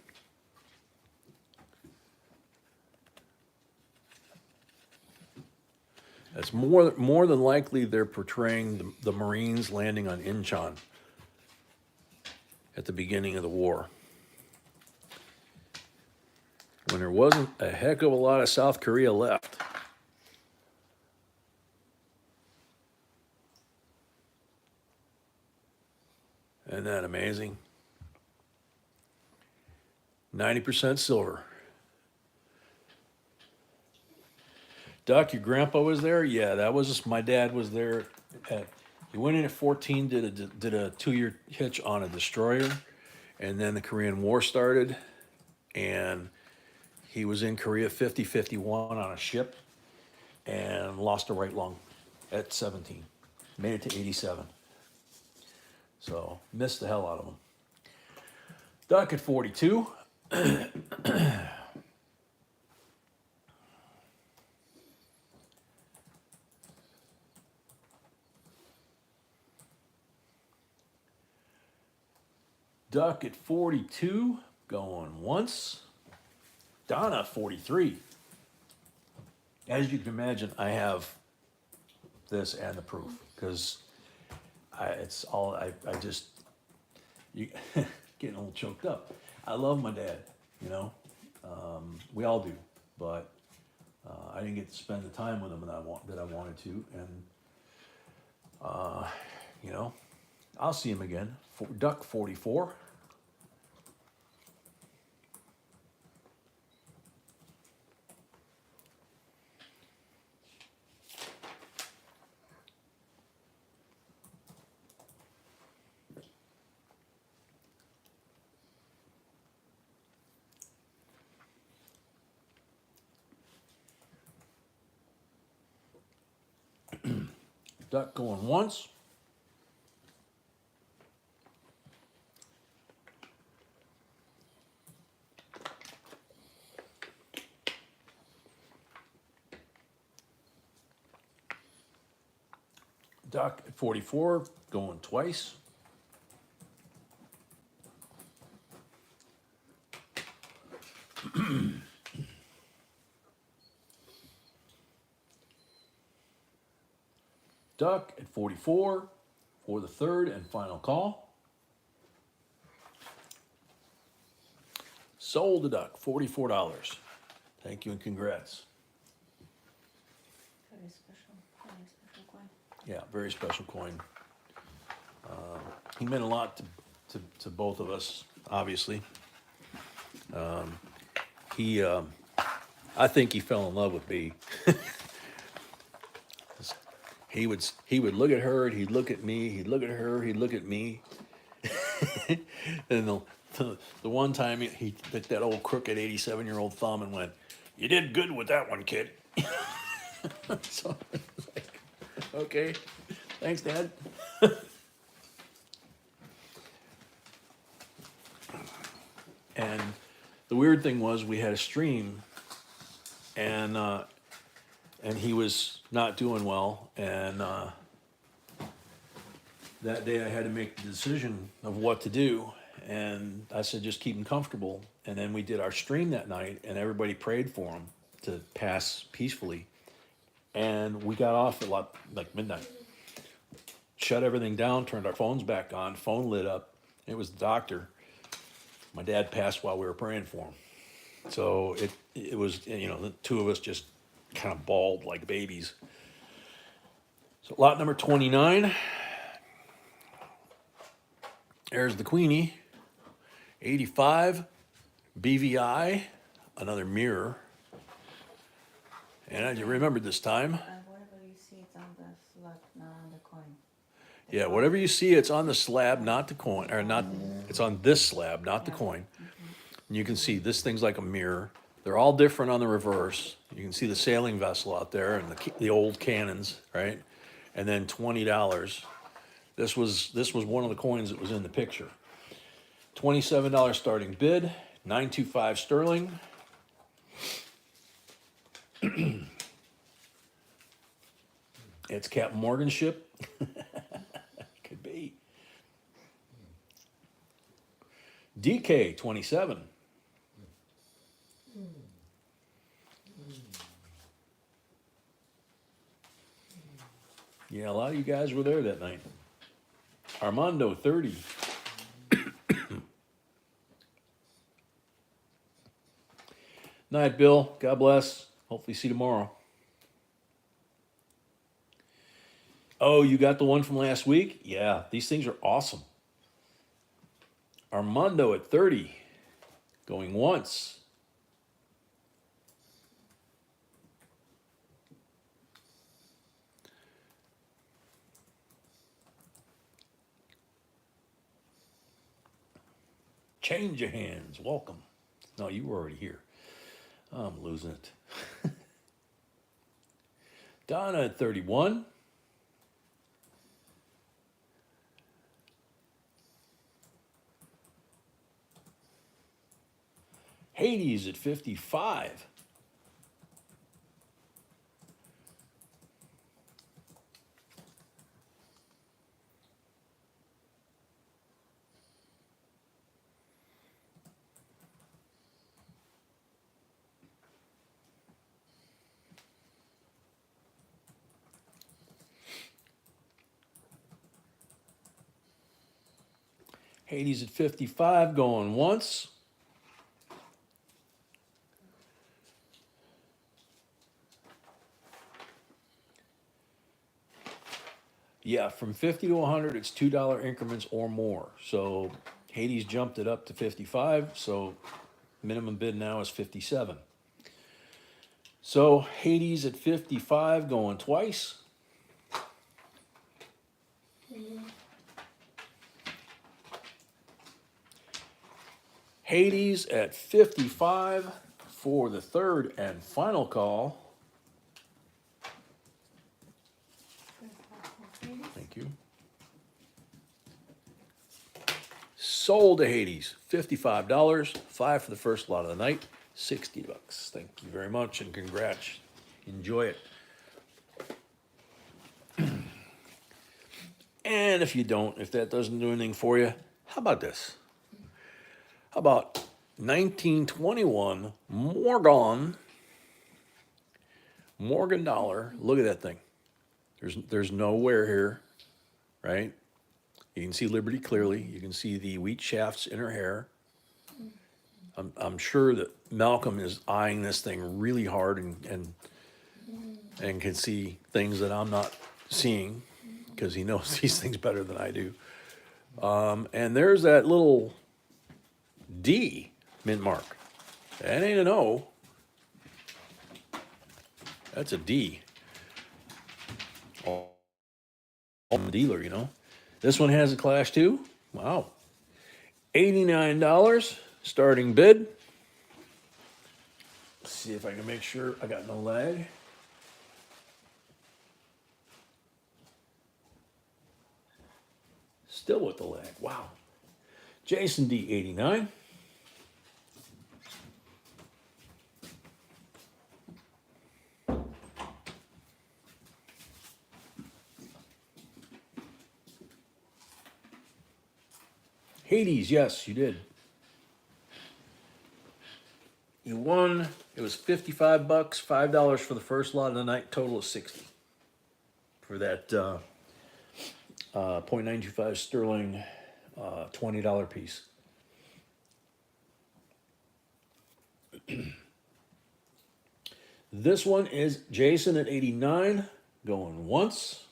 It's more than likely they're portraying the Marines landing on Incheon at the beginning of the war, when there wasn't a heck of a lot of South Korea left. Isn't that amazing? 90% silver. Duck, your grandpa was there? Yeah, that was my dad was there. He went in at 14, did a 2-year hitch on a destroyer, and then the Korean War started, and he was in Korea 50-51 on a ship, and lost a right lung at 17. Made it to 87. So missed the hell out of him. Duck at 42. Duck at 42, going once. Donna, 43. As you can imagine, I have this and the proof, because it's all, I just, you getting a little choked up. I love my dad, you know, we all do, but I didn't get to spend the time with him that I wanted to, and you know, I'll see him again. Duck 44. Duck going once. Duck at 44, going twice. Duck at 44 for the third and final call. Sold the duck, $44. Thank you and congrats. Very special coin. Yeah, very special coin. He meant a lot to both of us, obviously. I think he fell in love with B. He would look at her, and he'd look at me, he'd look at her, he'd look at me. And the one time he picked that old crooked 87-year-old thumb and went, "You did good with that one, kid." So I was like, okay, thanks, Dad. And the weird thing was we had a stream, and he was not doing well, and that day I had to make the decision of what to do, and I said just keep him comfortable. And then we did our stream that night, and everybody prayed for him to pass peacefully, and we got off at like midnight, shut everything down, turned our phones back on, phone lit up. It was the doctor. My dad passed while we were praying for him. So it was, the two of us just kind of bawled like babies. So lot number 29. There's the Queenie. 85. BVI. Another mirror. And as you remembered this time. And whatever you see, it's on the slab, not on the coin. Yeah, whatever you see, it's on the slab, not the coin, or not. It's on this slab, not the coin. And you can see this thing's like a mirror. They're all different on the reverse. You can see the sailing vessel out there and the old cannons, right? And then $20. This was one of the coins that was in the picture. $27 starting bid, 925 sterling. It's Captain Morgan's ship. Could be. DK 27. Yeah, a lot of you guys were there that night. Armando 30. Night, Bill. God bless. Hopefully see you tomorrow. Oh, you got the one from last week? Yeah, these things are awesome. Armando at 30. Going once. Change your hands. Welcome. No, you were already here. I'm losing it. Donna at 31. Hades at 55. Hades at 55, going once. Yeah, from 50 to 100, it's $2 increments or more. So Hades jumped it up to 55, so minimum bid now is 57. So Hades at 55, going twice. Hades at 55 for the third and final call. you. Sold to Hades, $55, 5 for the first lot of the night, $60. Thank you very much and congrats. Enjoy it. And if you don't, if that doesn't do anything for you, how about this? How about 1921 Morgan dollar? Look at that thing. There's no wear here, right? You can see Liberty clearly. You can see the wheat shafts in her hair. I'm sure that Malcolm is eyeing this thing really hard and can see things that I'm not seeing because he knows these things better than I do. And there's that little D mint mark. That ain't an O. That's a D. Oh, the dealer, you know. This one has a clash too. Wow. $89 starting bid. Let's see if I can make sure I got no lag. Still with the lag. Wow. Jason D 89. Hades, yes, you did. You won. It was $55, $5 for the first lot of the night, total of 60 for that 0.925 sterling $20 piece. This one is Jason at 89, going once.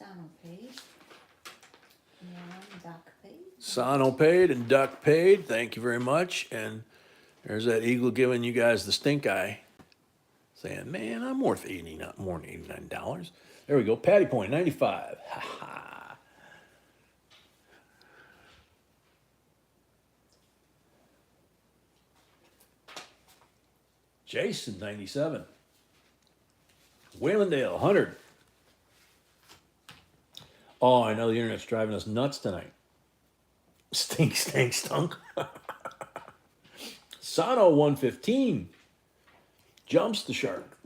Unpaid. And duck paid. Sono paid and duck paid. Thank you very much. And there's that eagle giving you guys the stink eye, saying, "Man, I'm worth more than $89." There we go. Patty point 95. Ha ha. Jason 97. Waylandale 100. Oh, I know the internet's driving us nuts tonight. Stink, stank, stunk. Sano 115. Jumps the shark.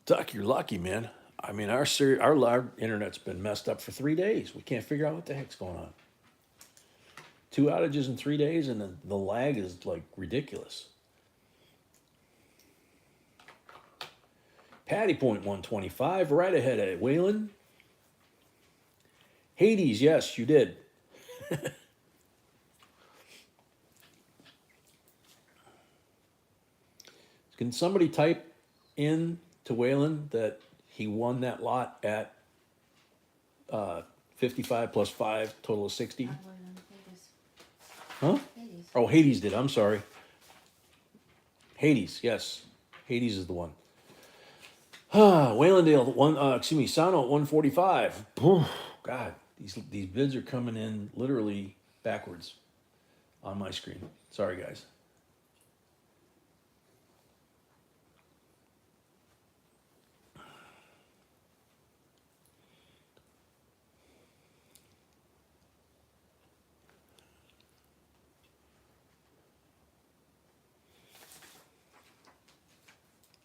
Duck, you're lucky, man. I mean, our internet's been messed up for 3 days. We can't figure out what the heck's going on. 2 outages in 3 days, and the lag is like ridiculous. Patty point 125, right ahead of Wayland. Hades, yes, you did. Can somebody type in to Wayland that he won that lot at 55 plus 5, total of 60? Huh? Hades. Oh, Hades did. I'm sorry. Hades, yes. Hades is the one. Waylandale, Sano at 145. God, these bids are coming in literally backwards on my screen. Sorry, guys.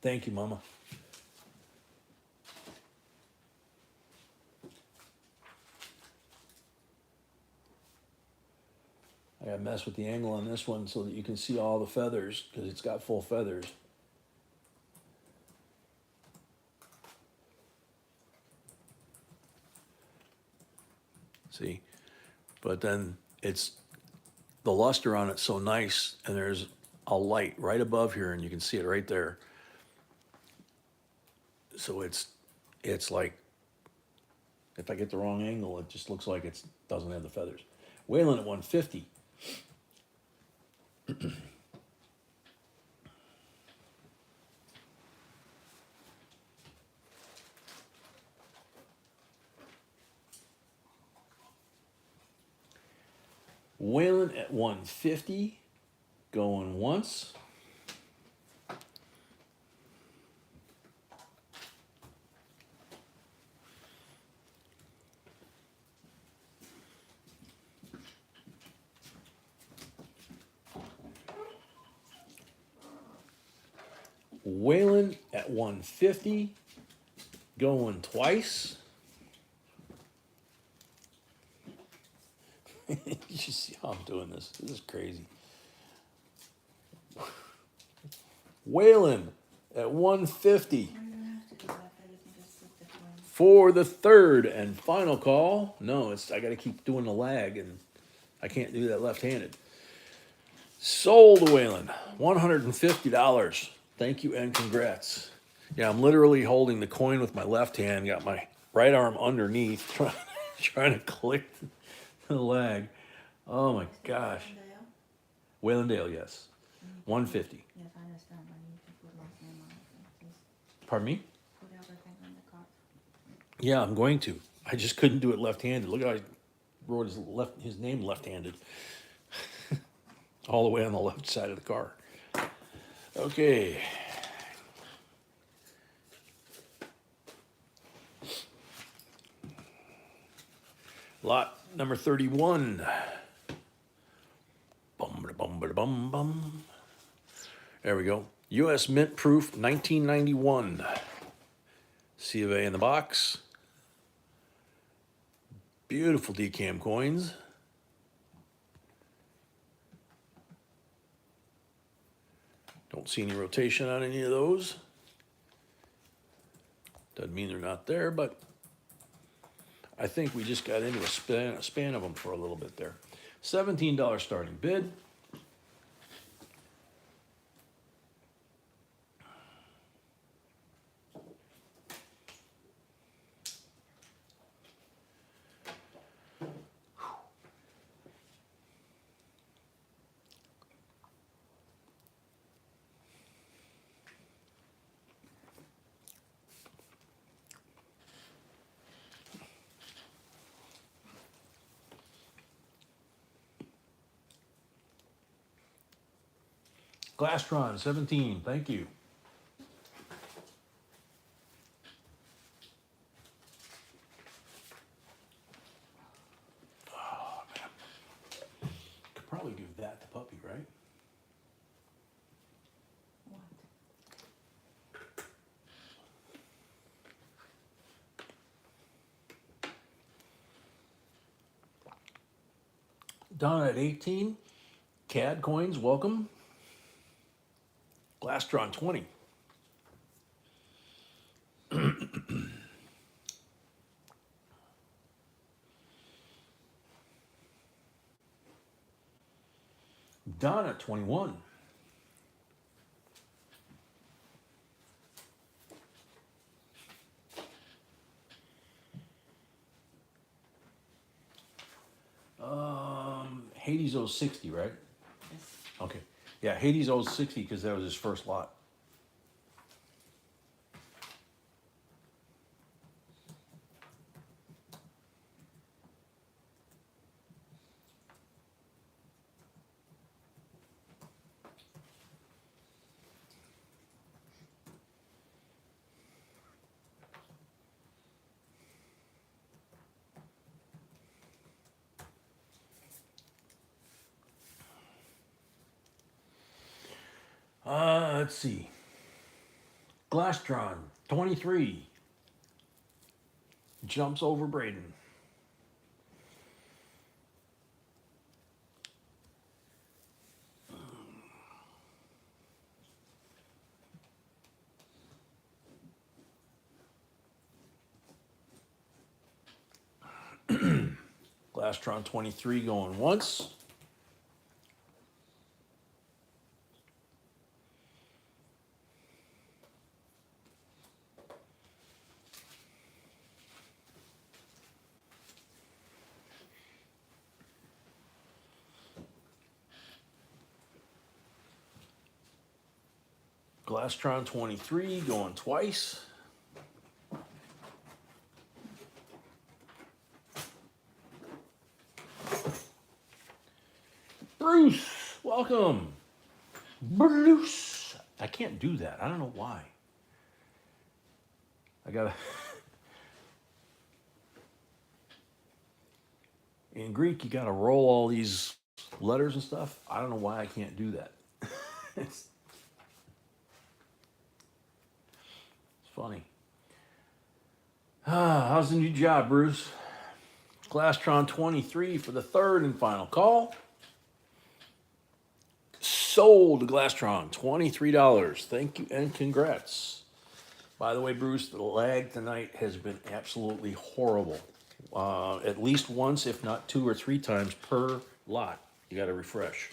Thank you, Mama. I gotta mess with the angle on this one so that you can see all the feathers because it's got full feathers. See, but then it's the luster on it's so nice, and there's a light right above here, and you can see it right there. So it's like, if I get the wrong angle, it just looks like it doesn't have the feathers. Wayland at 150. Wayland at 150, going once. Whalen at 150, going twice. You should see how I'm doing this. This is crazy. Whalen at 150 You don't have to do that, you can just put the coin. for the third and final call. No, it's I got to keep doing the lag, and I can't do that left-handed. Sold Whalen, $150. Thank you and congrats. Yeah, I'm literally holding the coin with my left hand, got my right arm underneath, trying to click the lag. Oh my gosh. Whalendale, yes. 150. Yes, I understand, but you can put last name on it, please. Pardon me? Put everything on the card. Yeah, I'm going to. I just couldn't do it left-handed. Look how I wrote his name left-handed. All the way on the left side of the car. Okay. Lot number 31. Bum. There we go. U.S. Mint Proof 1991. C of A in the box. Beautiful decam coins. Don't see any rotation on any of those. Doesn't mean they're not there, but I think we just got into a span of them for a little bit there. $17 starting bid. Glastron 17, thank you. Oh man, could probably give that to Puppy, right? What? Donna at 18, CAD coins, welcome. Glastron 20. Donna at 21. Hades owes 60, right? Yes. Okay. Yeah, Hades owes 60 because that was his first lot. Let's see. Glastron 23 jumps over Braden. Glastron 23 going once. Glastron 23 going twice. Bruce, welcome. Bruce. I can't do that. I don't know why. I gotta. In Greek, you gotta roll all these letters and stuff. I don't know why I can't do that. It's funny. How's the new job, Bruce? Glastron 23 for the third and final call. Sold to Glastron, $23. Thank you and congrats. By the way, Bruce, the lag tonight has been absolutely horrible. At least once, if not 2 or 3 times per lot. You got to refresh.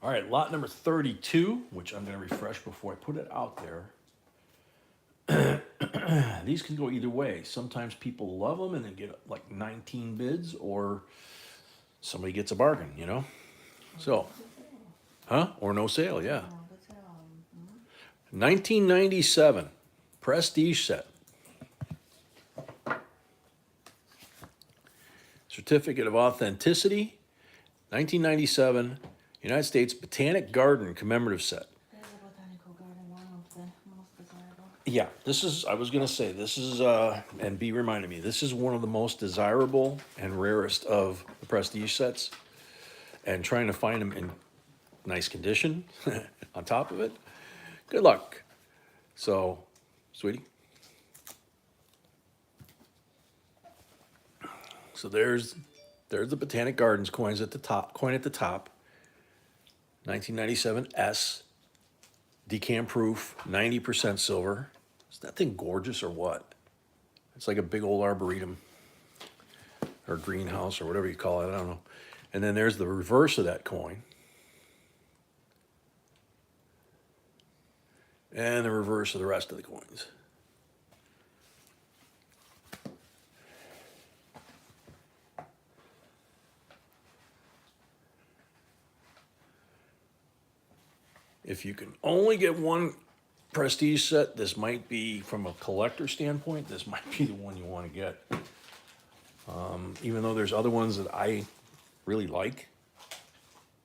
All right, lot number 32, which I'm going to refresh before I put it out there. These can go either way. Sometimes people love them and they get like 19 bids, or somebody gets a bargain, you know? So, or no sale, yeah. 1997 prestige set. Certificate of authenticity. 1997 United States Botanic Garden commemorative set. There's a botanical garden, one of the most desirable. Yeah, this is, I was gonna say, this is, and B reminded me, this is one of the most desirable and rarest of the prestige sets. And trying to find them in nice condition on top of it, good luck. So, sweetie. So there's the Botanic Gardens coins at the top, 1997 S, decant proof, 90% silver. Is that thing gorgeous or what? It's like a big old arboretum or greenhouse or whatever you call it, I don't know. And then there's the reverse of that coin. And the reverse of the rest of the coins. If you can only get one prestige set, this might be, from a collector standpoint, this might be the one you want to get. Even though there's other ones that I really like,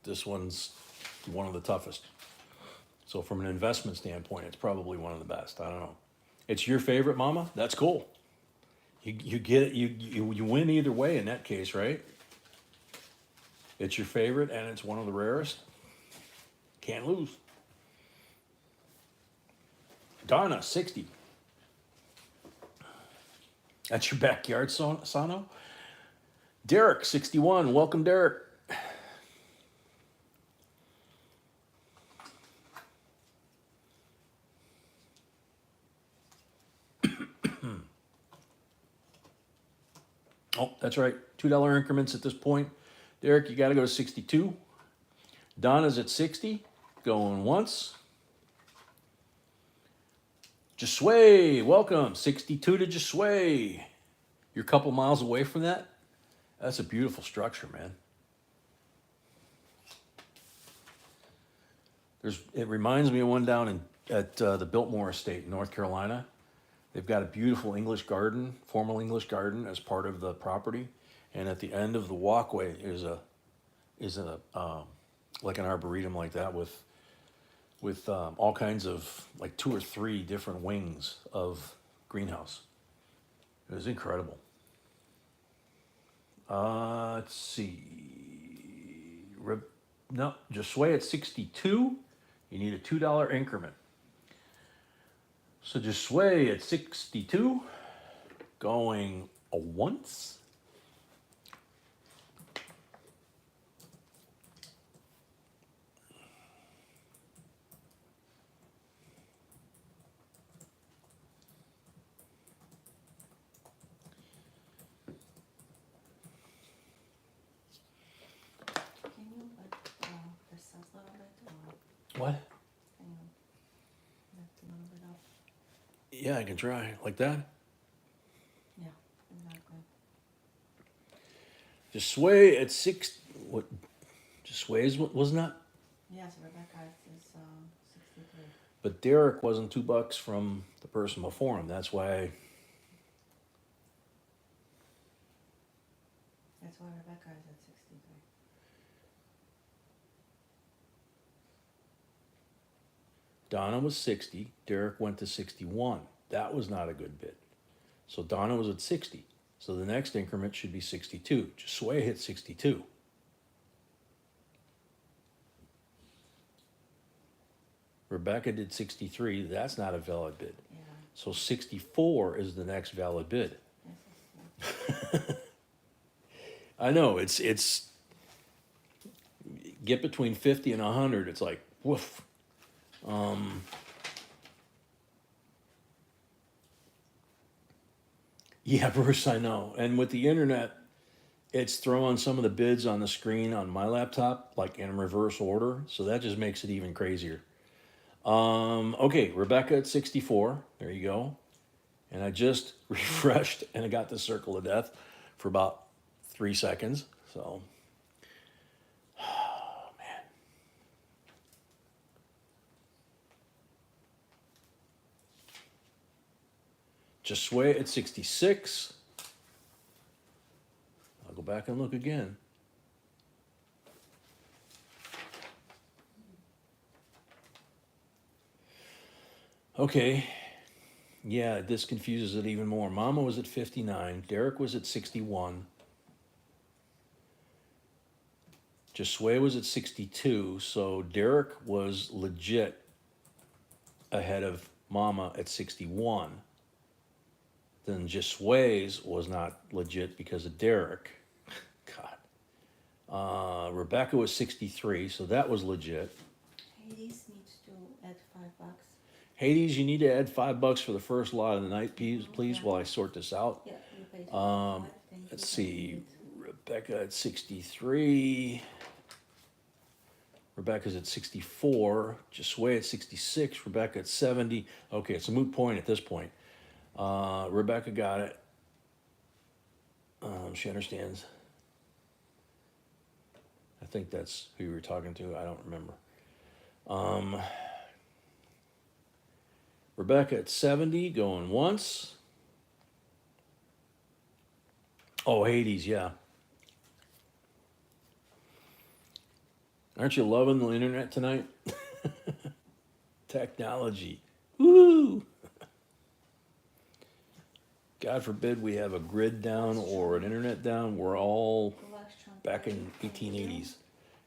this one's one of the toughest. So from an investment standpoint, it's probably one of the best. I don't know. It's your favorite, Mama? That's cool. You get it. You win either way in that case, right? It's your favorite and it's one of the rarest. Can't lose. Donna, 60. That's your backyard, Sano? Derek, 61. Welcome, Derek. Oh, that's right. $2 increments at this point. Derek, you got to go to 62. Donna's at 60. Going once. Josue, welcome. 62 to Josue. You're a couple miles away from that? That's a beautiful structure, man. It reminds me of one down at the Biltmore Estate in North Carolina. They've got a beautiful English garden, formal English garden as part of the property. And at the end of the walkway is like an arboretum like that with all kinds of, like 2 or 3 different wings of greenhouse. It was incredible. Let's see. No, Josue at 62. You need a $2 increment. So Josue at 62. Going a once. Can you put this a little bit, or What? can you lift a little bit up? Yeah, I can try. Like that? Yeah, exactly. Josue at 6. What? Josue's wasn't that? Yes, Rebecca is 63. But Derek wasn't $2 from the person before him. That's why. At That's why Rebecca is at 63. Donna was 60, Derek went to 61. That was not a good bid. So Donna was at 60. So the next increment should be 62. Josue hit 62. Rebecca did 63. That's not a valid bid. Yeah. So 64 is the next valid bid. Yes, it's I know, it's get between 50 and 100, it's like, woof. Yeah, Bruce, I know. And with the internet, it's throwing some of the bids on the screen on my laptop, like in reverse order. So that just makes it even crazier. Okay, Rebecca at 64. There you go. And I just refreshed and I got the circle of death for about 3 seconds. So, oh, man. Josue at 66. I'll go back and look again. Okay. Yeah, this confuses it even more. Mama was at 59. Derek was at 61. Josue was at 62. So Derek was legit ahead of Mama at 61. Then Josue's was not legit because of Derek. God. Rebecca was 63, so that was legit. Hades needs to add $5. Hades, you need to add $5 for the first lot of the night, please, while I sort this out. Yeah, you paid 55. Let's see, Rebecca at 63. Rebecca's at 64. Josue at 66. Rebecca at 70. Okay, it's a moot point at this point. Rebecca got it. She understands. I think that's who you were talking to. I don't remember. Rebecca at 70, going once. Oh, Hades, yeah. Aren't you loving the internet tonight? Technology. Woo! God forbid we have a grid down or an internet down. We're all back in 1880s.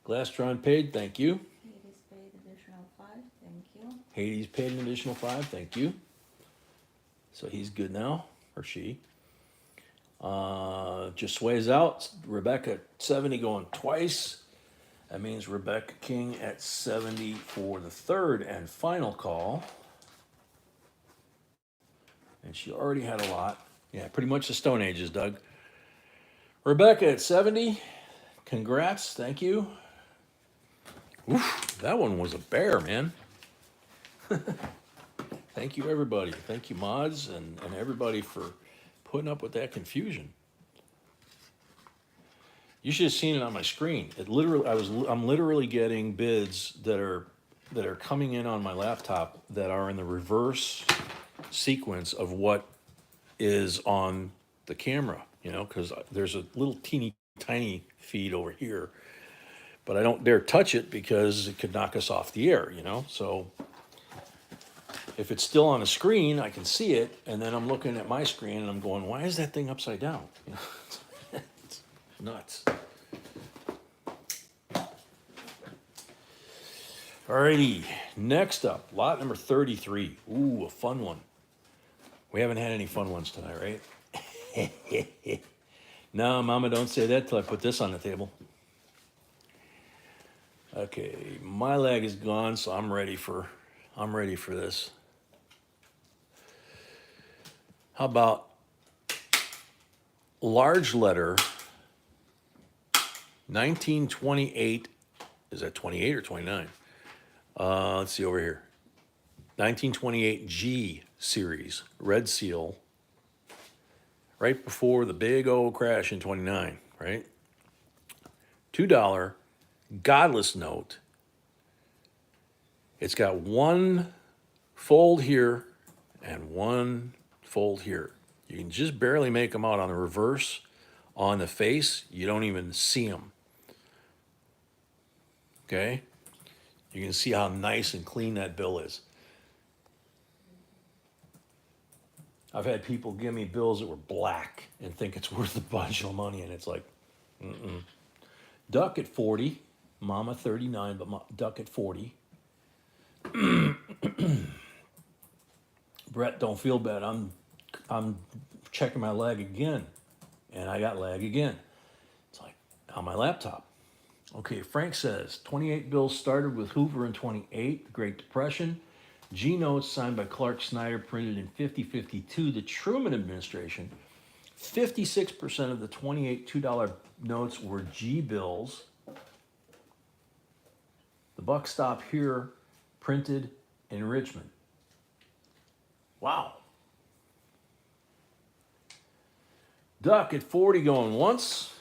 Glastron paid, thank you. Hades paid additional 5, thank you. Hades paid an additional 5, thank you. So he's good now, or she. Josue's out. Rebecca at 70 going twice. That means Rebecca King at 70 for the third and final call. And she already had a lot. Yeah, pretty much the Stone Ages, Doug. Rebecca at 70. Congrats, thank you. Oof, that one was a bear, man. Thank you, everybody. Thank you, mods, and everybody for putting up with that confusion. You should have seen it on my screen. It literally, I'm literally getting bids that are coming in on my laptop that are in the reverse sequence of what is on the camera, you know, because there's a little teeny tiny feed over here, but I don't dare touch it because it could knock us off the air, you know. So if it's still on a screen, I can see it, and then I'm looking at my screen and I'm going, why is that thing upside down? You know, it's nuts. Alrighty, next up, lot number 33. Ooh, a fun one. We haven't had any fun ones tonight, right? No, Mama, don't say that till I put this on the table. Okay, my leg is gone, so I'm ready for this. How about large letter 1928? Is that 28 or 29? Let's see over here. 1928 G series, red seal, right before the big old crash in 29, right? $2 godless note. It's got one fold here and one fold here. You can just barely make them out on the reverse. on the face, you don't even see them. Okay? You can see how nice and clean that bill is. I've had people give me bills that were black and think it's worth a bunch of money, and it's like, mm-mm. Duck at 40, Mama 39, but Duck at 40. Brett, don't feel bad. I'm checking my lag again, and I got lag again. It's like on my laptop. Okay, Frank says 28 bills started with Hoover in 28, the Great Depression. G notes signed by Clark Snyder printed in 5052, the Truman administration. 56% of the 28 $2 notes were G bills. The buck stop here, printed in Richmond. Wow. Duck at 40 going once.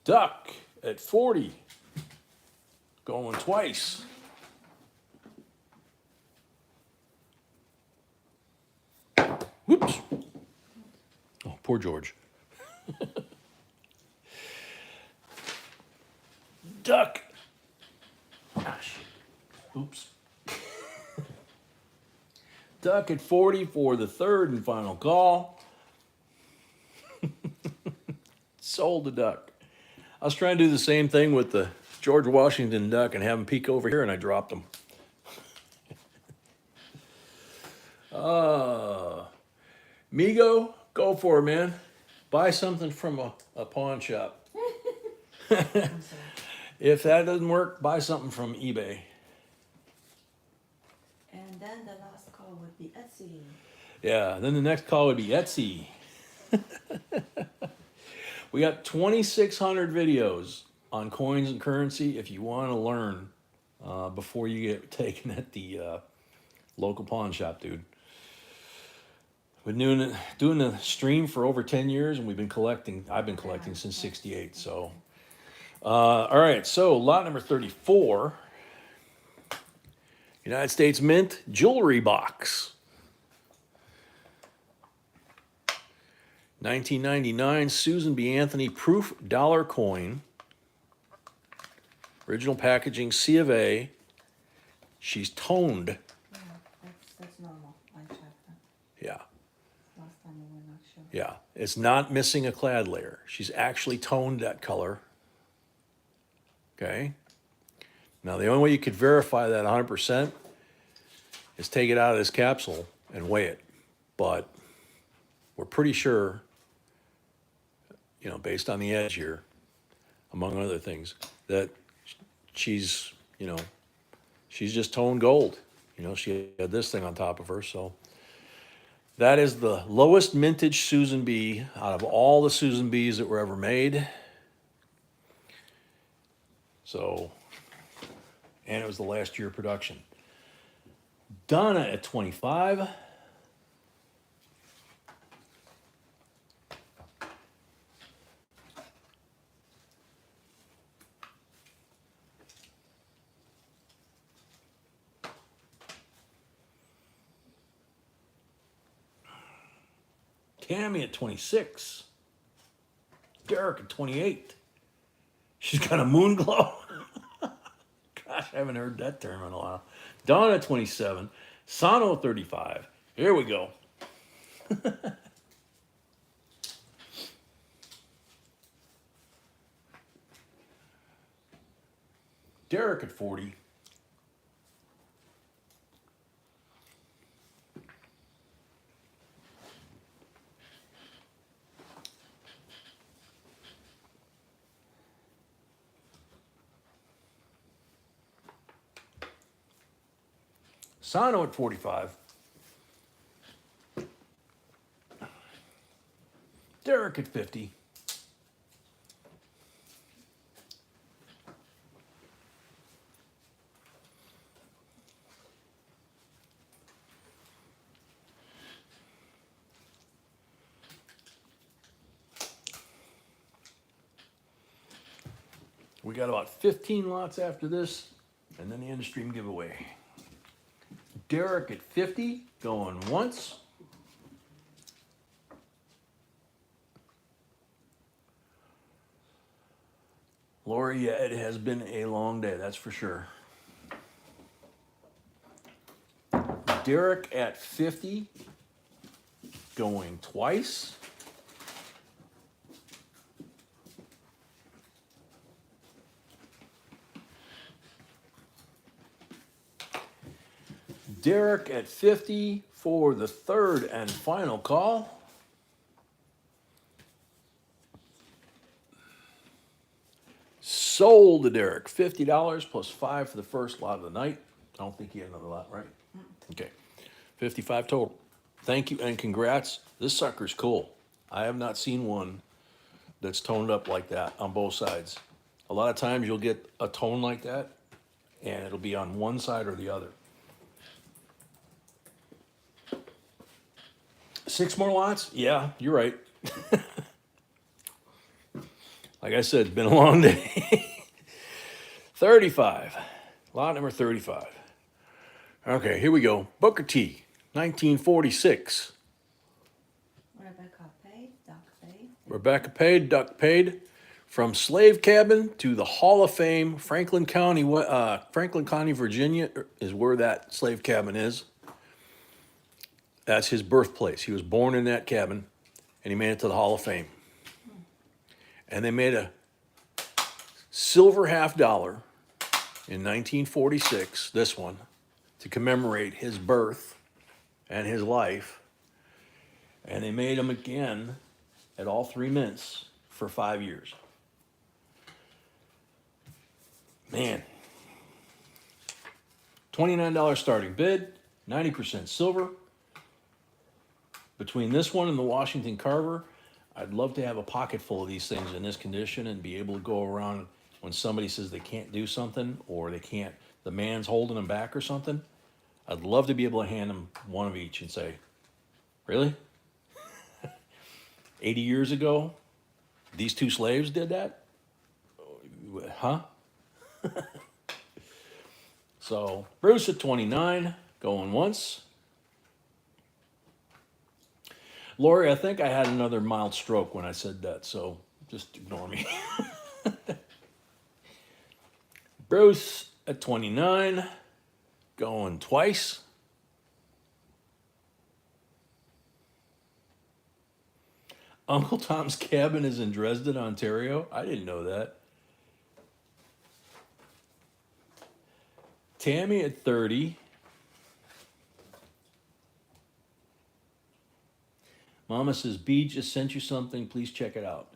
Duck at 40 going twice. Whoops. Oh, poor George. Duck. Gosh. Oops. Duck at 40 for the third and final call. Sold the duck. I was trying to do the same thing with the George Washington duck and have him peek over here, and I dropped him. Migo, go for it, man. Buy something from a pawn shop. If that doesn't work, buy something from eBay. And then the last call would be Etsy. Yeah, then the next call would be Etsy. We got 2,600 videos on coins and currency if you want to learn before you get taken at the local pawn shop, dude. We've been doing the stream for over 10 years, and I've been collecting since 68, so. All right, so lot number 34. United States Mint jewelry box. 1999 Susan B. Anthony proof dollar coin. Original packaging, C of A. She's toned. Yeah, that's normal. I checked that. Yeah, Last time we were not sure. yeah. It's not missing a clad layer. She's actually toned that color. Okay. Now, the only way you could verify that 100% is take it out of this capsule and weigh it. But we're pretty sure, based on the edge here, among other things, that she's just toned gold. She had this thing on top of her, so that is the lowest mintage Susan B out of all the Susan Bs that were ever made. So, and it was the last year of production. Donna at 25. Tammy at 26. Derek at 28. She's got a moon glow. Gosh, I haven't heard that term in a while. Donna at 27. Sano at 35. Here we go. Derek at 40. Sano at 45. Derek at 50. We got about 15 lots after this, and then the end of stream giveaway. Derek at 50, going once. Lori, yeah, it has been a long day, that's for sure. Derek at 50, going twice. Derek at 50 for the third and final call. Sold to Derek, $50 plus 5 for the first lot of the night. I don't think he had another lot, right? Okay, 55 total. Thank you and congrats. This sucker's cool. I have not seen one that's toned up like that on both sides. A lot of times you'll get a tone like that and it'll be on one side or the other. 6 more lots? Yeah, you're right. Like I said, it's been a long day. 35. Lot number 35. Okay, here we go. Booker T, 1946. Rebecca paid, Duck paid. Rebecca paid, Duck paid. From slave cabin to the Hall of Fame, Franklin County, Virginia is where that slave cabin is. That's his birthplace. He was born in that cabin, and he made it to the Hall of Fame. And they made a silver $50 in 1946, this one, to commemorate his birth and his life. And they made them again at all 3 mints for 5 years. Man. $29 starting bid, 90% silver. Between this one and the Washington Carver, I'd love to have a pocket full of these things in this condition and be able to go around when somebody says they can't do something or they can't, the man's holding them back or something. I'd love to be able to hand them one of each and say, really? 80 years ago, these 2 slaves did that? Huh? So, Bruce at 29, going once. Lori, I think I had another mild stroke when I said that, so just ignore me. Bruce at 29, going twice. Uncle Tom's Cabin is in Dresden, Ontario. I didn't know that. Tammy at 30. Mama says, B just sent you something. Please check it out.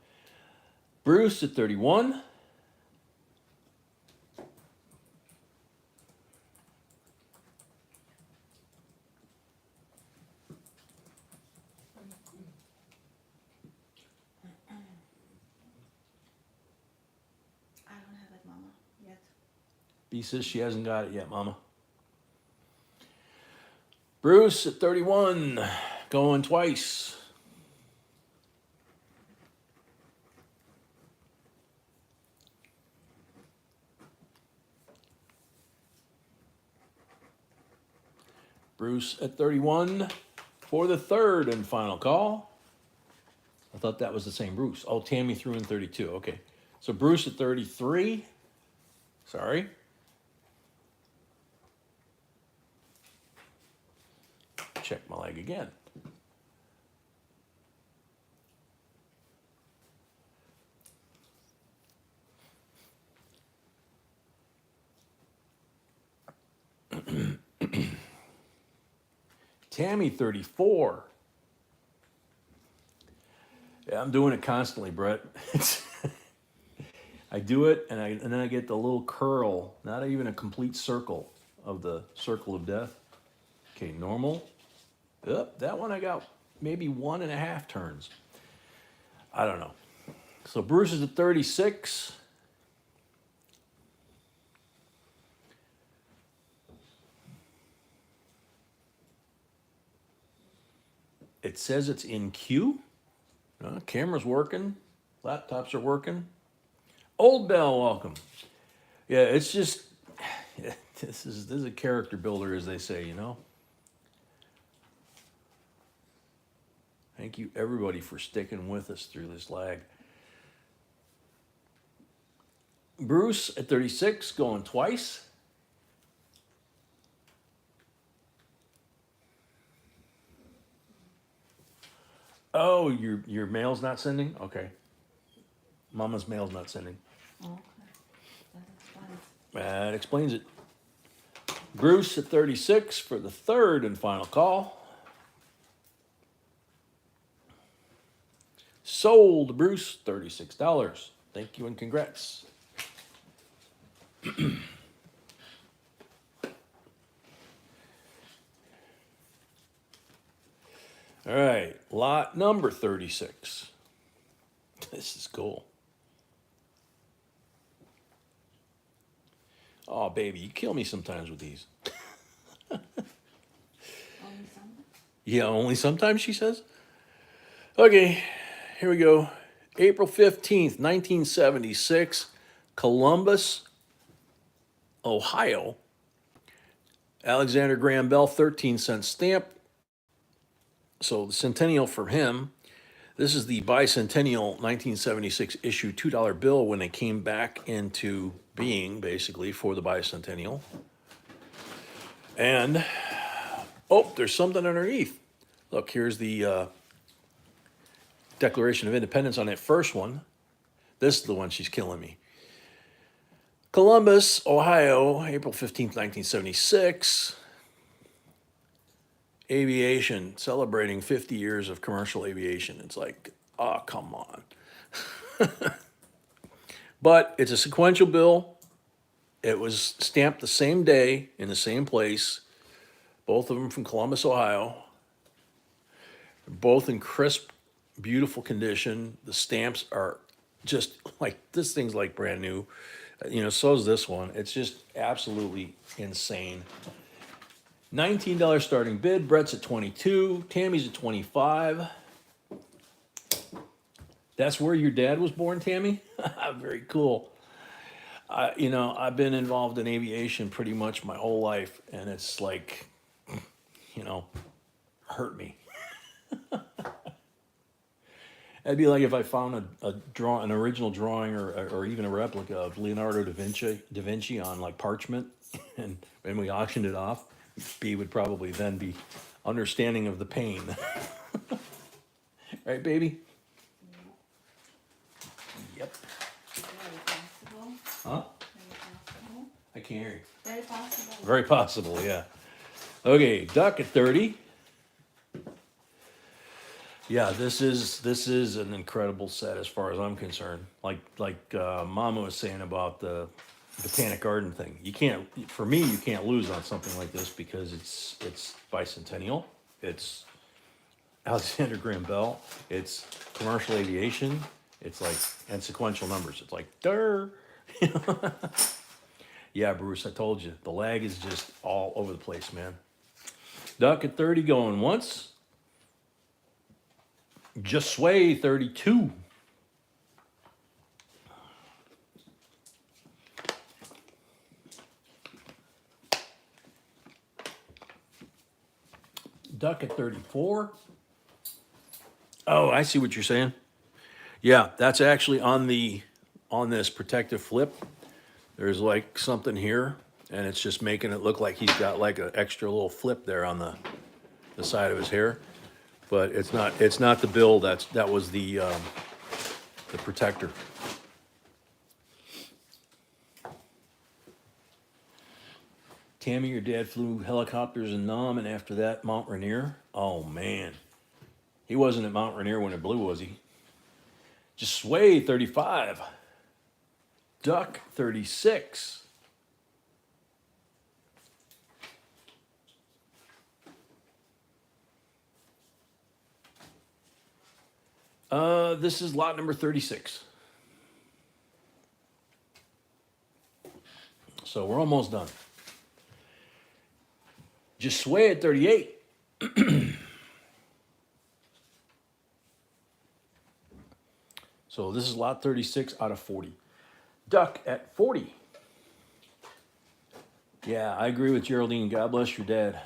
Bruce at 31. I don't have it, Mama, yet. B says she hasn't got it yet, Mama. Bruce at 31, going twice. Bruce at 31 for the third and final call. I thought that was the same Bruce. Oh, Tammy threw in 32. Okay. So Bruce at 33. Sorry. Check my leg again. Tammy, 34. Yeah, I'm doing it constantly, Brett. I do it, and then I get the little curl, not even a complete circle of the circle of death. Okay, normal. Yep, that one I got maybe 1.5 turns. I don't know. So Bruce is at 36. It says it's in queue. Camera's working. Laptops are working. Old Bell, welcome. Yeah, it's just this is a character builder, as they say, you know. Thank you everybody for sticking with us through this lag. Bruce at 36 going twice. Oh, your mail's not sending? Okay. Mama's mail's not sending. Okay, that explains. That explains it. Bruce at 36 for the third and final call. Sold, Bruce, $36. Thank you and congrats. All right, lot number 36. This is cool. Oh, baby, you kill me sometimes with these. Only some? Yeah, only sometimes, she says. Okay, here we go. April 15th, 1976, Columbus, Ohio. Alexander Graham Bell, 13-cent stamp. So the centennial for him. This is the bicentennial 1976 issue $2 bill when they came back into being, basically, for the bicentennial. And, oh, there's something underneath. Look, here's the Declaration of Independence on that first one. This is the one she's killing me. Columbus, Ohio, April 15th, 1976. Aviation, celebrating 50 years of commercial aviation. It's like, oh, come on. But it's a sequential bill. It was stamped the same day in the same place. Both of them from Columbus, Ohio. Both in crisp, beautiful condition. The stamps are just like, this thing's like brand new. You know, so is this one. It's just absolutely insane. $19 starting bid. Brett's at 22. Tammy's at 25. That's where your dad was born, Tammy? Very cool. You know, I've been involved in aviation pretty much my whole life, and it's like, you know, hurt me. It'd be like if I found an original drawing or even a replica of Leonardo da Vinci on like parchment, and we auctioned it off. B would probably then be understanding of the pain. Right, baby? Yep. Very possible. Huh? Very possible. I can't hear you. Very possible. Very possible, yeah. Okay, duck at 30. Yeah, this is an incredible set as far as I'm concerned. Like Mama was saying about the Botanic Garden thing. You can't, for me, you can't lose on something like this because it's bicentennial. It's Alexander Graham Bell. It's commercial aviation. It's like, and sequential numbers. It's like, durr. Yeah, Bruce, I told you. The lag is just all over the place, man. Duck at 30 going once. Just sway 32. Duck at 34. Oh, I see what you're saying. Yeah, that's actually on this protective flip. There's like something here, and it's just making it look like he's got like an extra little flip there on the side of his hair. But it's not the bill. That was the protector. Tammy, your dad flew helicopters in Nam, and after that, Mount Rainier. Oh man, he wasn't at Mount Rainier when it blew, was he? Just sway 35. Duck 36. This is lot number 36. So we're almost done. Just sway at 38. So this is lot 36 out of 40. Duck at 40. Yeah, I agree with Geraldine. God bless your dad.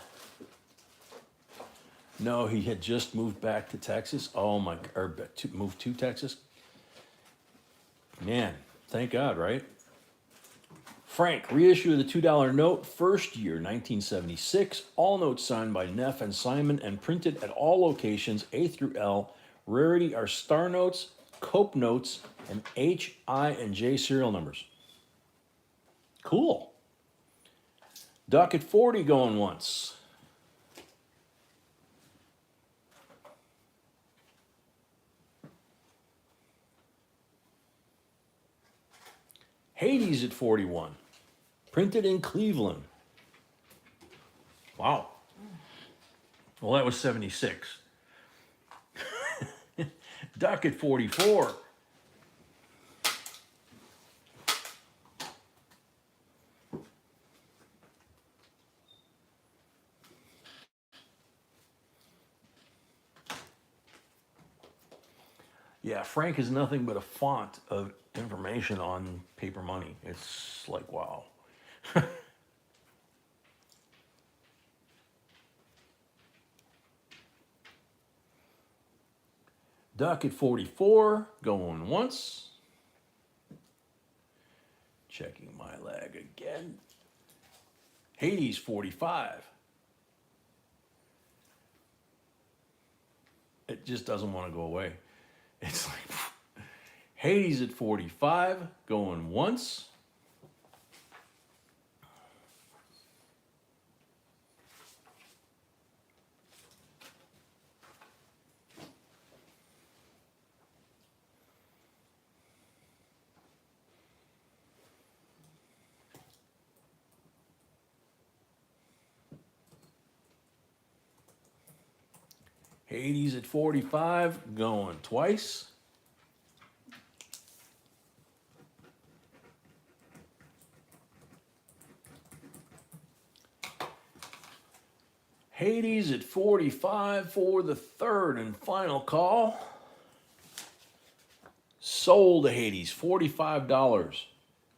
No, he had just moved back to Texas. Oh my, or moved to Texas. Man, thank God, right? Frank, reissue of the $2 note, first year, 1976. All notes signed by Neff and Simon and printed at all locations, A through L. Rarity are star notes, Cope notes, and H, I, and J serial numbers. Cool. Duck at 40 going once. Hades at 41. Printed in Cleveland. Wow. Well, that was 76. Duck at 44. Yeah, Frank is nothing but a font of information on paper money. It's like, wow. Duck at 44, going once. Checking my lag again. Hades 45. It just doesn't want to go away. It's like Hades at 45, going once. Hades at 45, going twice. Hades at 45 for the third and final call. Sold to Hades, $45.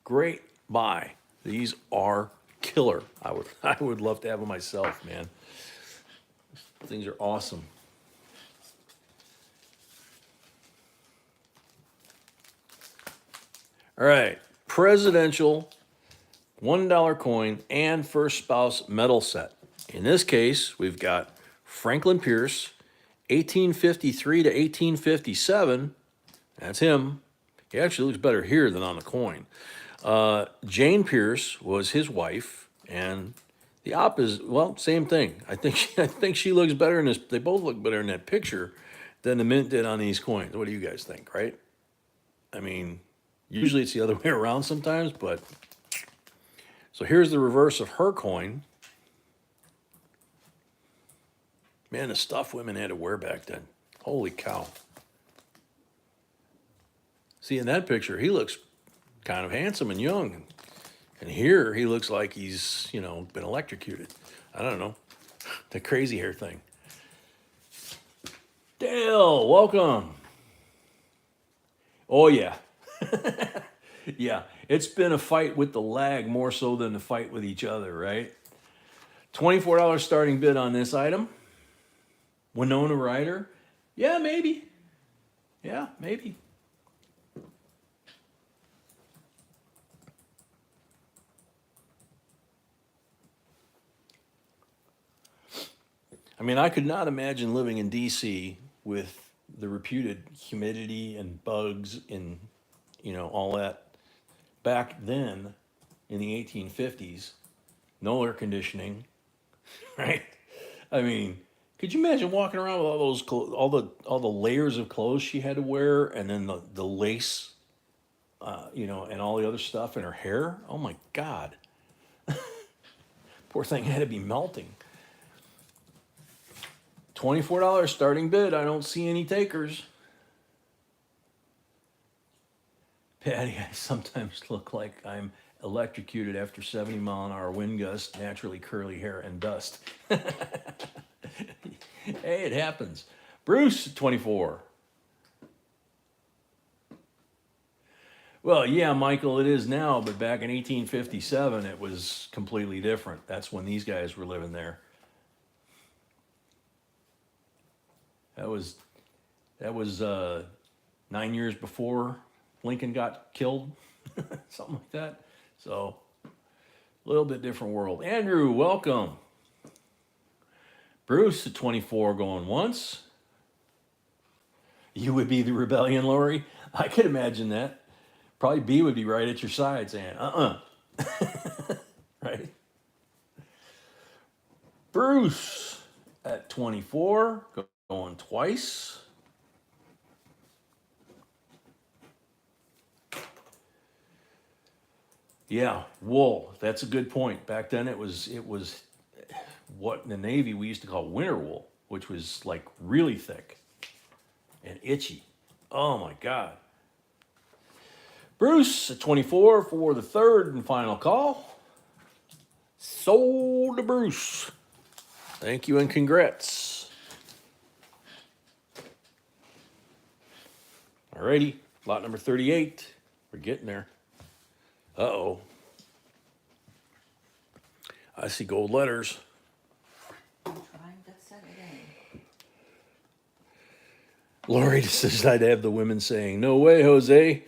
Great buy. These are killer. I would love to have them myself, man. Things are awesome. All right, presidential $1 coin and first spouse medal set. In this case, we've got Franklin Pierce, 1853 to 1857. That's him. He actually looks better here than on the coin. Jane Pierce was his wife, and the opposite. Well, same thing. I think she looks better in this. They both look better in that picture than the mint did on these coins. What do you guys think? Right? I mean, usually it's the other way around sometimes, but so here's the reverse of her coin. Man, the stuff women had to wear back then. Holy cow. See, in that picture, he looks kind of handsome and young. And here, he looks like he's, been electrocuted. I don't know. The crazy hair thing. Dale, welcome. Oh, yeah. Yeah, it's been a fight with the lag more so than a fight with each other, right? $24 starting bid on this item. Winona Ryder? Yeah, maybe. Yeah, maybe. I mean, I could not imagine living in DC with the reputed humidity and bugs and, all that. Back then, in the 1850s, no air conditioning, right? I mean, could you imagine walking around with all those all the layers of clothes she had to wear, and then the lace, and all the other stuff in her hair? Oh my God, poor thing had to be melting. $24 starting bid. I don't see any takers. Patty, I sometimes look like I'm electrocuted after 70-mile-an-hour wind gusts, naturally curly hair, and dust. Hey, it happens. Bruce, 24. Well, yeah, Michael, it is now, but back in 1857, it was completely different. That's when these guys were living there. That was that was 9 years before Lincoln got killed, something like that. So a little bit different world. Andrew, welcome. Bruce at 24 going once. You would be the rebellion, Lori. I could imagine that. Probably B would be right at your side saying, right? Bruce at 24 going twice. Yeah, wool. That's a good point. Back then it was what in the Navy we used to call winter wool, which was like really thick and itchy. Oh my God. Bruce at 24 for the third and final call. Sold to Bruce. Thank you and congrats. Alrighty, lot number 38. We're getting there. Uh-oh. I see gold letters. I'm trying that set again. Lori says I'd have the women saying, "No way, Jose."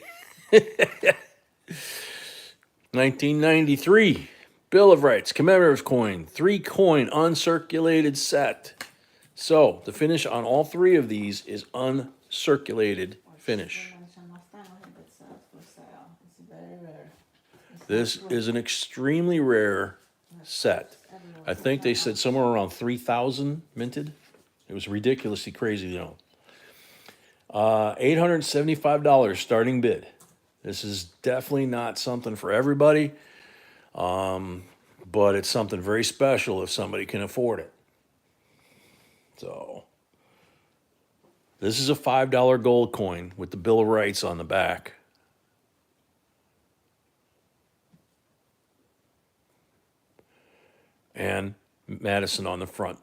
1993. Bill of Rights, commemorative coin, 3-coin uncirculated set. So the finish on all three of these is uncirculated finish. It's very rare. It's This not good. is an extremely rare set. I think they said somewhere around 3,000 minted. It was ridiculously crazy, you know. $875 starting bid. This is definitely not something for everybody, but it's something very special if somebody can afford it. So, this is a $5 gold coin with the Bill of Rights on the back. And Madison on the front.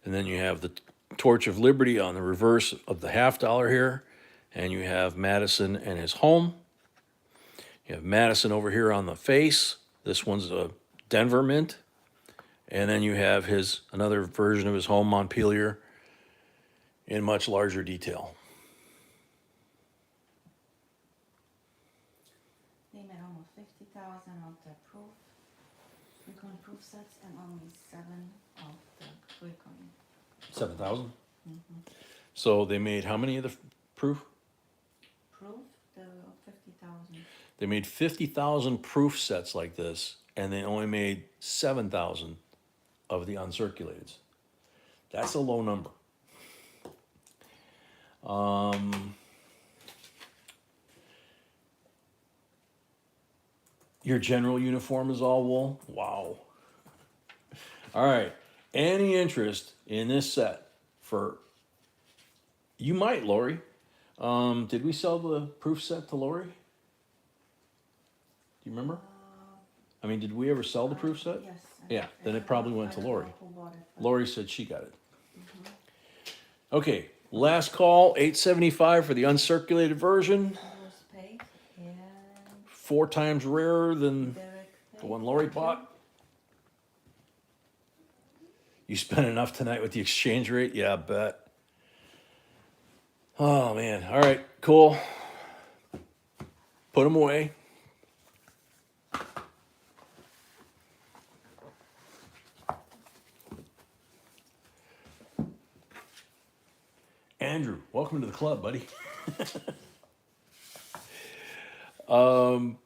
And then you have the Torch of Liberty on the reverse of the $50 here. And you have Madison and his home. You have Madison over here on the face. This one's a Denver mint. And then you have another version of his home, Montpelier, in much larger detail. They made almost 50,000 of the frequent proof sets and only 7 of the frequent. 7,000? So they made how many of the proof? Proof, the 50,000. They made 50,000 proof sets like this, and they only made 7,000 of the uncirculateds. That's a low number. Your general uniform is all wool? Wow. All right. Any interest in this set for, you might, Lori. Did we sell the proof set to Lori? Do you remember? I mean, did we ever sell the proof set? Yes. Yeah, then it probably went to Lori. Who bought it, but Lori said she got it. Okay, last call, $875 for the uncirculated version. it was paid, and 4 times rarer than Derek the paid. one Lori bought. You spent enough tonight with the exchange rate? Yeah, I bet. Oh, man. All right, cool. Put them away. Andrew, welcome to the club, buddy. All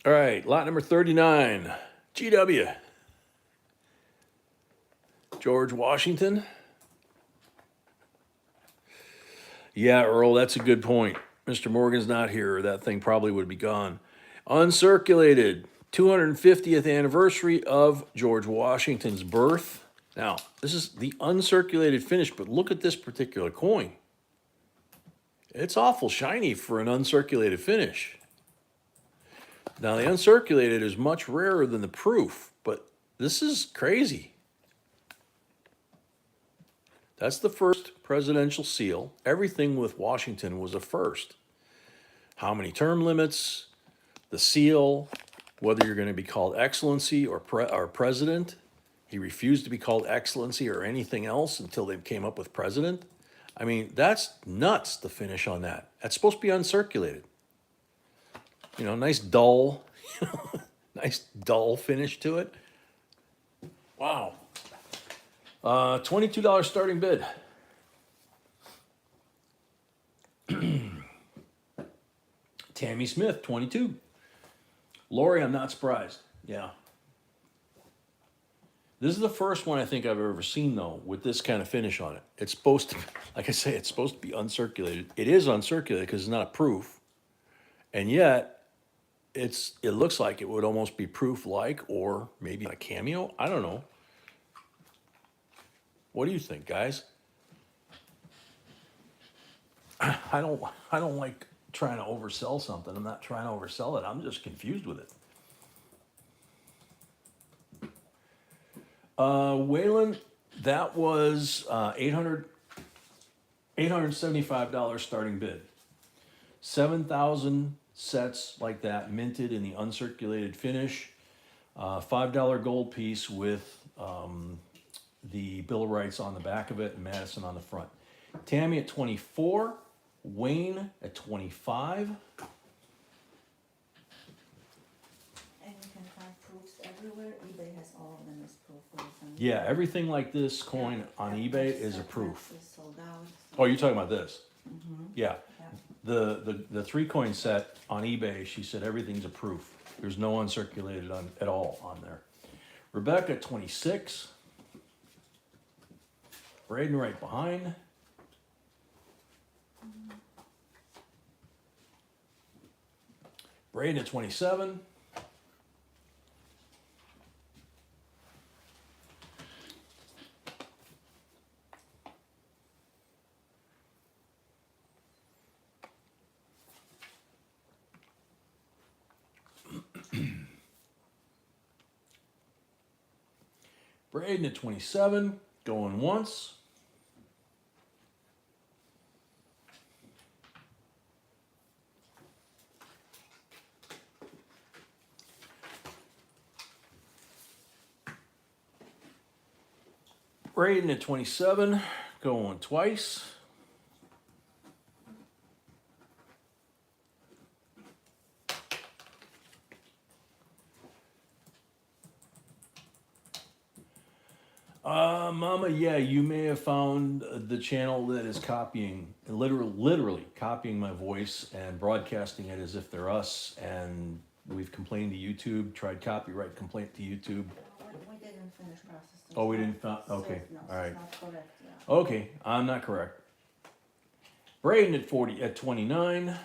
right, lot number 39, GW. George Washington. Yeah, Earl, that's a good point. Mr. Morgan's not here. That thing probably would be gone. Uncirculated, 250th anniversary of George Washington's birth. Now, this is the uncirculated finish, but look at this particular coin. It's awful shiny for an uncirculated finish. Now, the uncirculated is much rarer than the proof, but this is crazy. That's the first presidential seal. Everything with Washington was a first. How many term limits, the seal, whether you're going to be called excellency or president. He refused to be called excellency or anything else until they came up with president. I mean, that's nuts, the finish on that. That's supposed to be uncirculated. You know, nice dull, nice dull finish to it. Wow. $22 starting bid. Tammy Smith, 22. Lori, I'm not surprised. Yeah. This is the first one I think I've ever seen, though, with this kind of finish on it. It's supposed to, like I say, it's supposed to be uncirculated. It is uncirculated because it's not proof. And yet, it looks like it would almost be proof-like or maybe a cameo. I don't know. What do you think, guys? I don't like trying to oversell something. I'm not trying to oversell it. I'm just confused with it. Waylon, that was $875 starting bid. 7,000 sets like that, minted in the uncirculated finish. $5 gold piece with the Bill of Rights on the back of it and Madison on the front. Tammy at 24. Wayne at 25. And you can find proofs everywhere. eBay has all of them as proof. Yeah, everything like this coin on eBay is a proof. Sold out. Oh, you're talking about this? Mm-hmm. Yeah. Yeah. The 3-coin set on eBay, she said everything's a proof. There's no uncirculated at all on there. Rebecca, 26. Braden right behind. Braden at 27. Braden at 27, going once. Braden at 27, going twice. Mama, yeah, you may have found the channel that is copying, literally copying my voice and broadcasting it as if they're us. And we've complained to YouTube, tried copyright complaint to YouTube. We didn't finish processing. Oh, we didn't. Okay, No, all right. it's not correct. Yeah. Okay, I'm not correct. Braden at 29.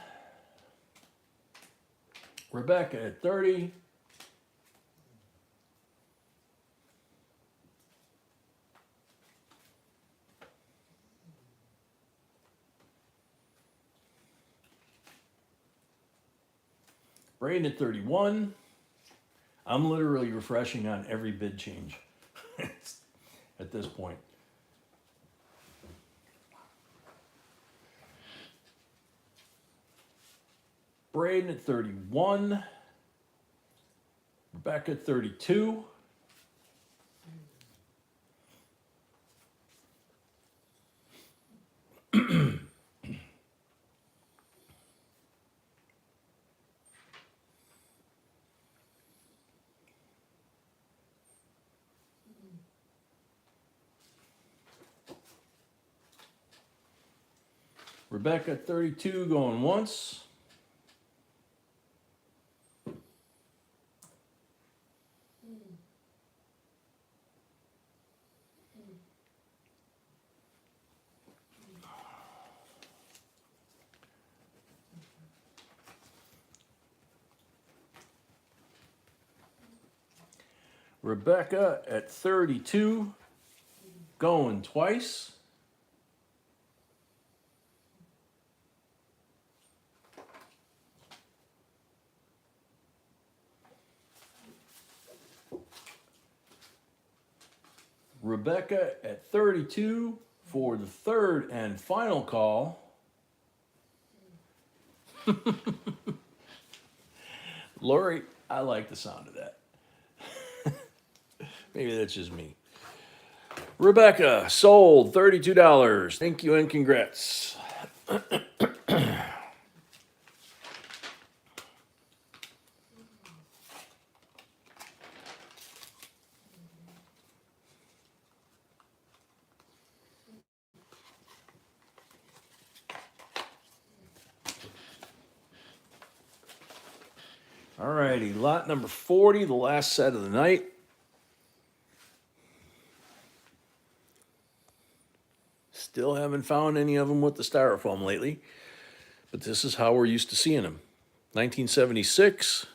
Rebecca at 30. Braden at 31. I'm literally refreshing on every bid change at this point. Braden at 31. Rebecca at 32. Rebecca at 32 going once. Rebecca at 32 going twice. Rebecca at 32 for the third and final call. Lori, I like the sound of that. Maybe that's just me. Rebecca sold $32. Thank you and congrats. Alrighty, lot number 40, the last set of the night. Still haven't found any of them with the styrofoam lately, but this is how we're used to seeing them. 1976,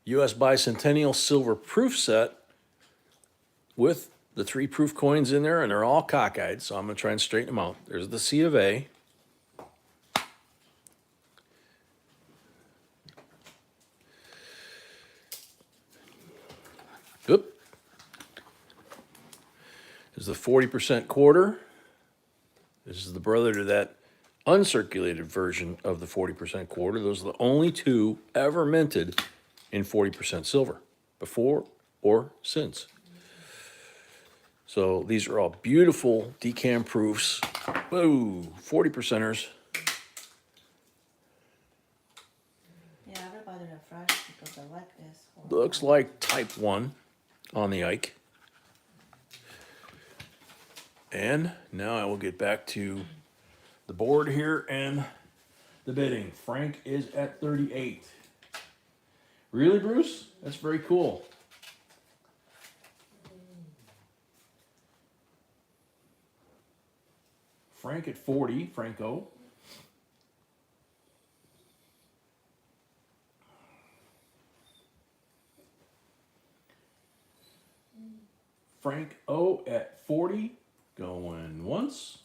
U.S. Bicentennial Silver Proof Set with the 3 proof coins in there, and they're all cockeyed, so I'm going to try and straighten them out. There's the C of A. Oop. There's the 40% quarter. This is the brother to that uncirculated version of the 40% quarter. Those are the only 2 ever minted in 40% silver, before or since. So these are all beautiful decam proofs. Whoa, 40%ers. Yeah, everybody refresh because I like this. Looks like type 1 on the Ike. And now I will get back to the board here and the bidding. Frank is at 38. Really, Bruce? That's very cool. Frank at 40, Franco. Frank O at 40, going once.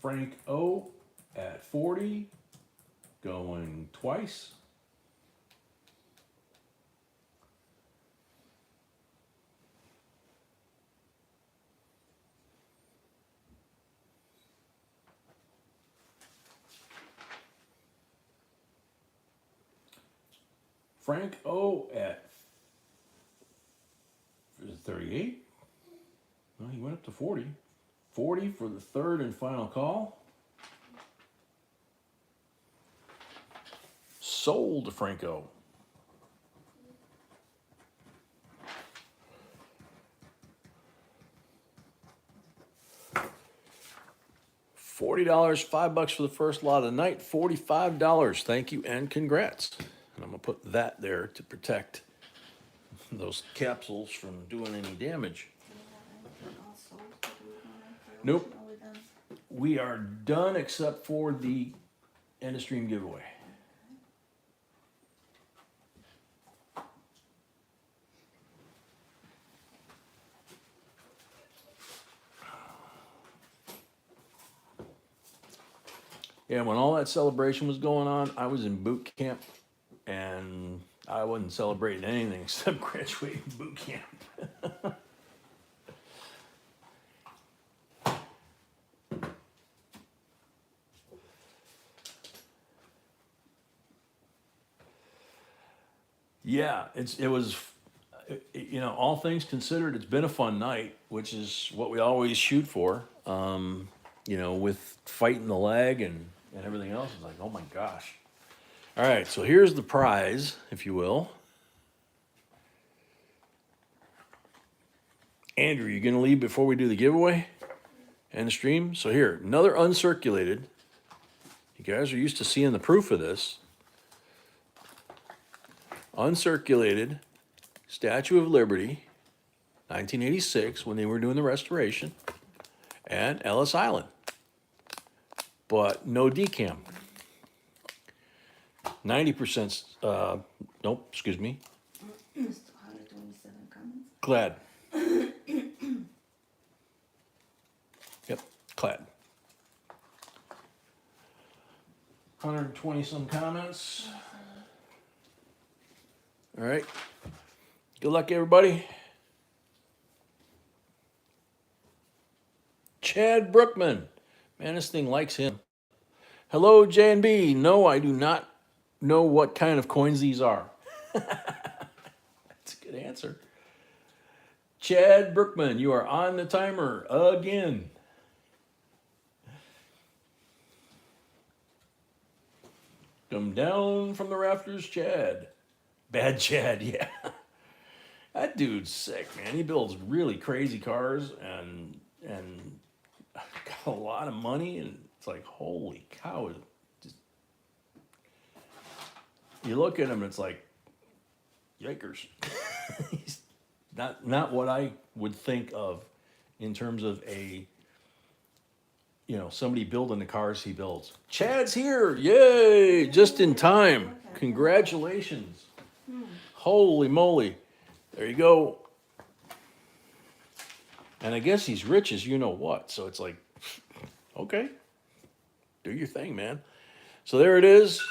Frank O at 40, going twice. Frank O at 38. Well, he went up to 40. 40 for the third and final call. Sold to Franco. $40, $5 for the first lot of the night, $45. Thank you and congrats. And I'm gonna put that there to protect those capsules from doing any damage. Nope. We are done except for the end of stream giveaway. Yeah, when all that celebration was going on, I was in boot camp, and I wasn't celebrating anything except graduating boot camp. Yeah, it was, you know, all things considered, it's been a fun night, which is what we always shoot for. You know, with fighting the lag and everything else, it's like, oh my gosh. All right, so here's the prize, if you will. Andrew, you gonna leave before we do the giveaway and the stream? So here, another uncirculated. You guys are used to seeing the proof of this. Uncirculated Statue of Liberty, 1986, when they were doing the restoration, and Ellis Island, but no decam. 90%, nope, excuse me. 127 comments. Clad. Yep, clad. 120 some comments. All right. Good luck, everybody. Chad Brookman. Man, this thing likes him. Hello, J&B. No, I do not know what kind of coins these are. That's a good answer. Chad Brookman, you are on the timer again. Come down from the rafters, Chad. Bad Chad, yeah. That dude's sick, man. He builds really crazy cars and got a lot of money, and it's like, holy cow. Just, you look at him, it's like, yikers. He's not what I would think of in terms of a, you know, somebody building the cars he builds. Chad's here, yay, just in time. Congratulations. Holy moly. There you go. And I guess he's rich as you know what. So it's like, okay, do your thing, man. So there it is.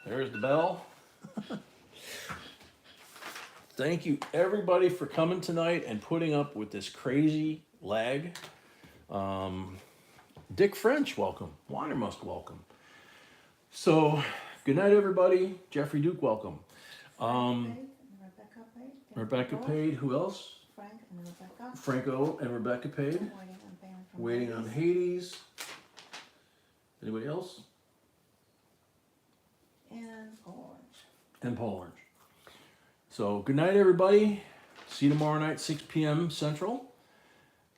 There's the bell. Thank you, everybody, for coming tonight and putting up with this crazy lag. Dick French, welcome. Wandermusk, welcome. So, good night, everybody. Jeffrey Duke, welcome. Rebecca Paid. Who else? Frank and Rebecca. Franco and Rebecca Paid. Waiting on Hades. Anybody else? And Paul. And Paul Orange. So, good night, everybody. See you tomorrow night, 6 p.m. Central.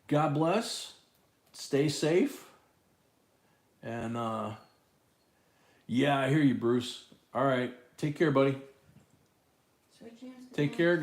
God bless. Stay safe. And, yeah, I hear you, Bruce. All right. Take care, buddy. Take care. Good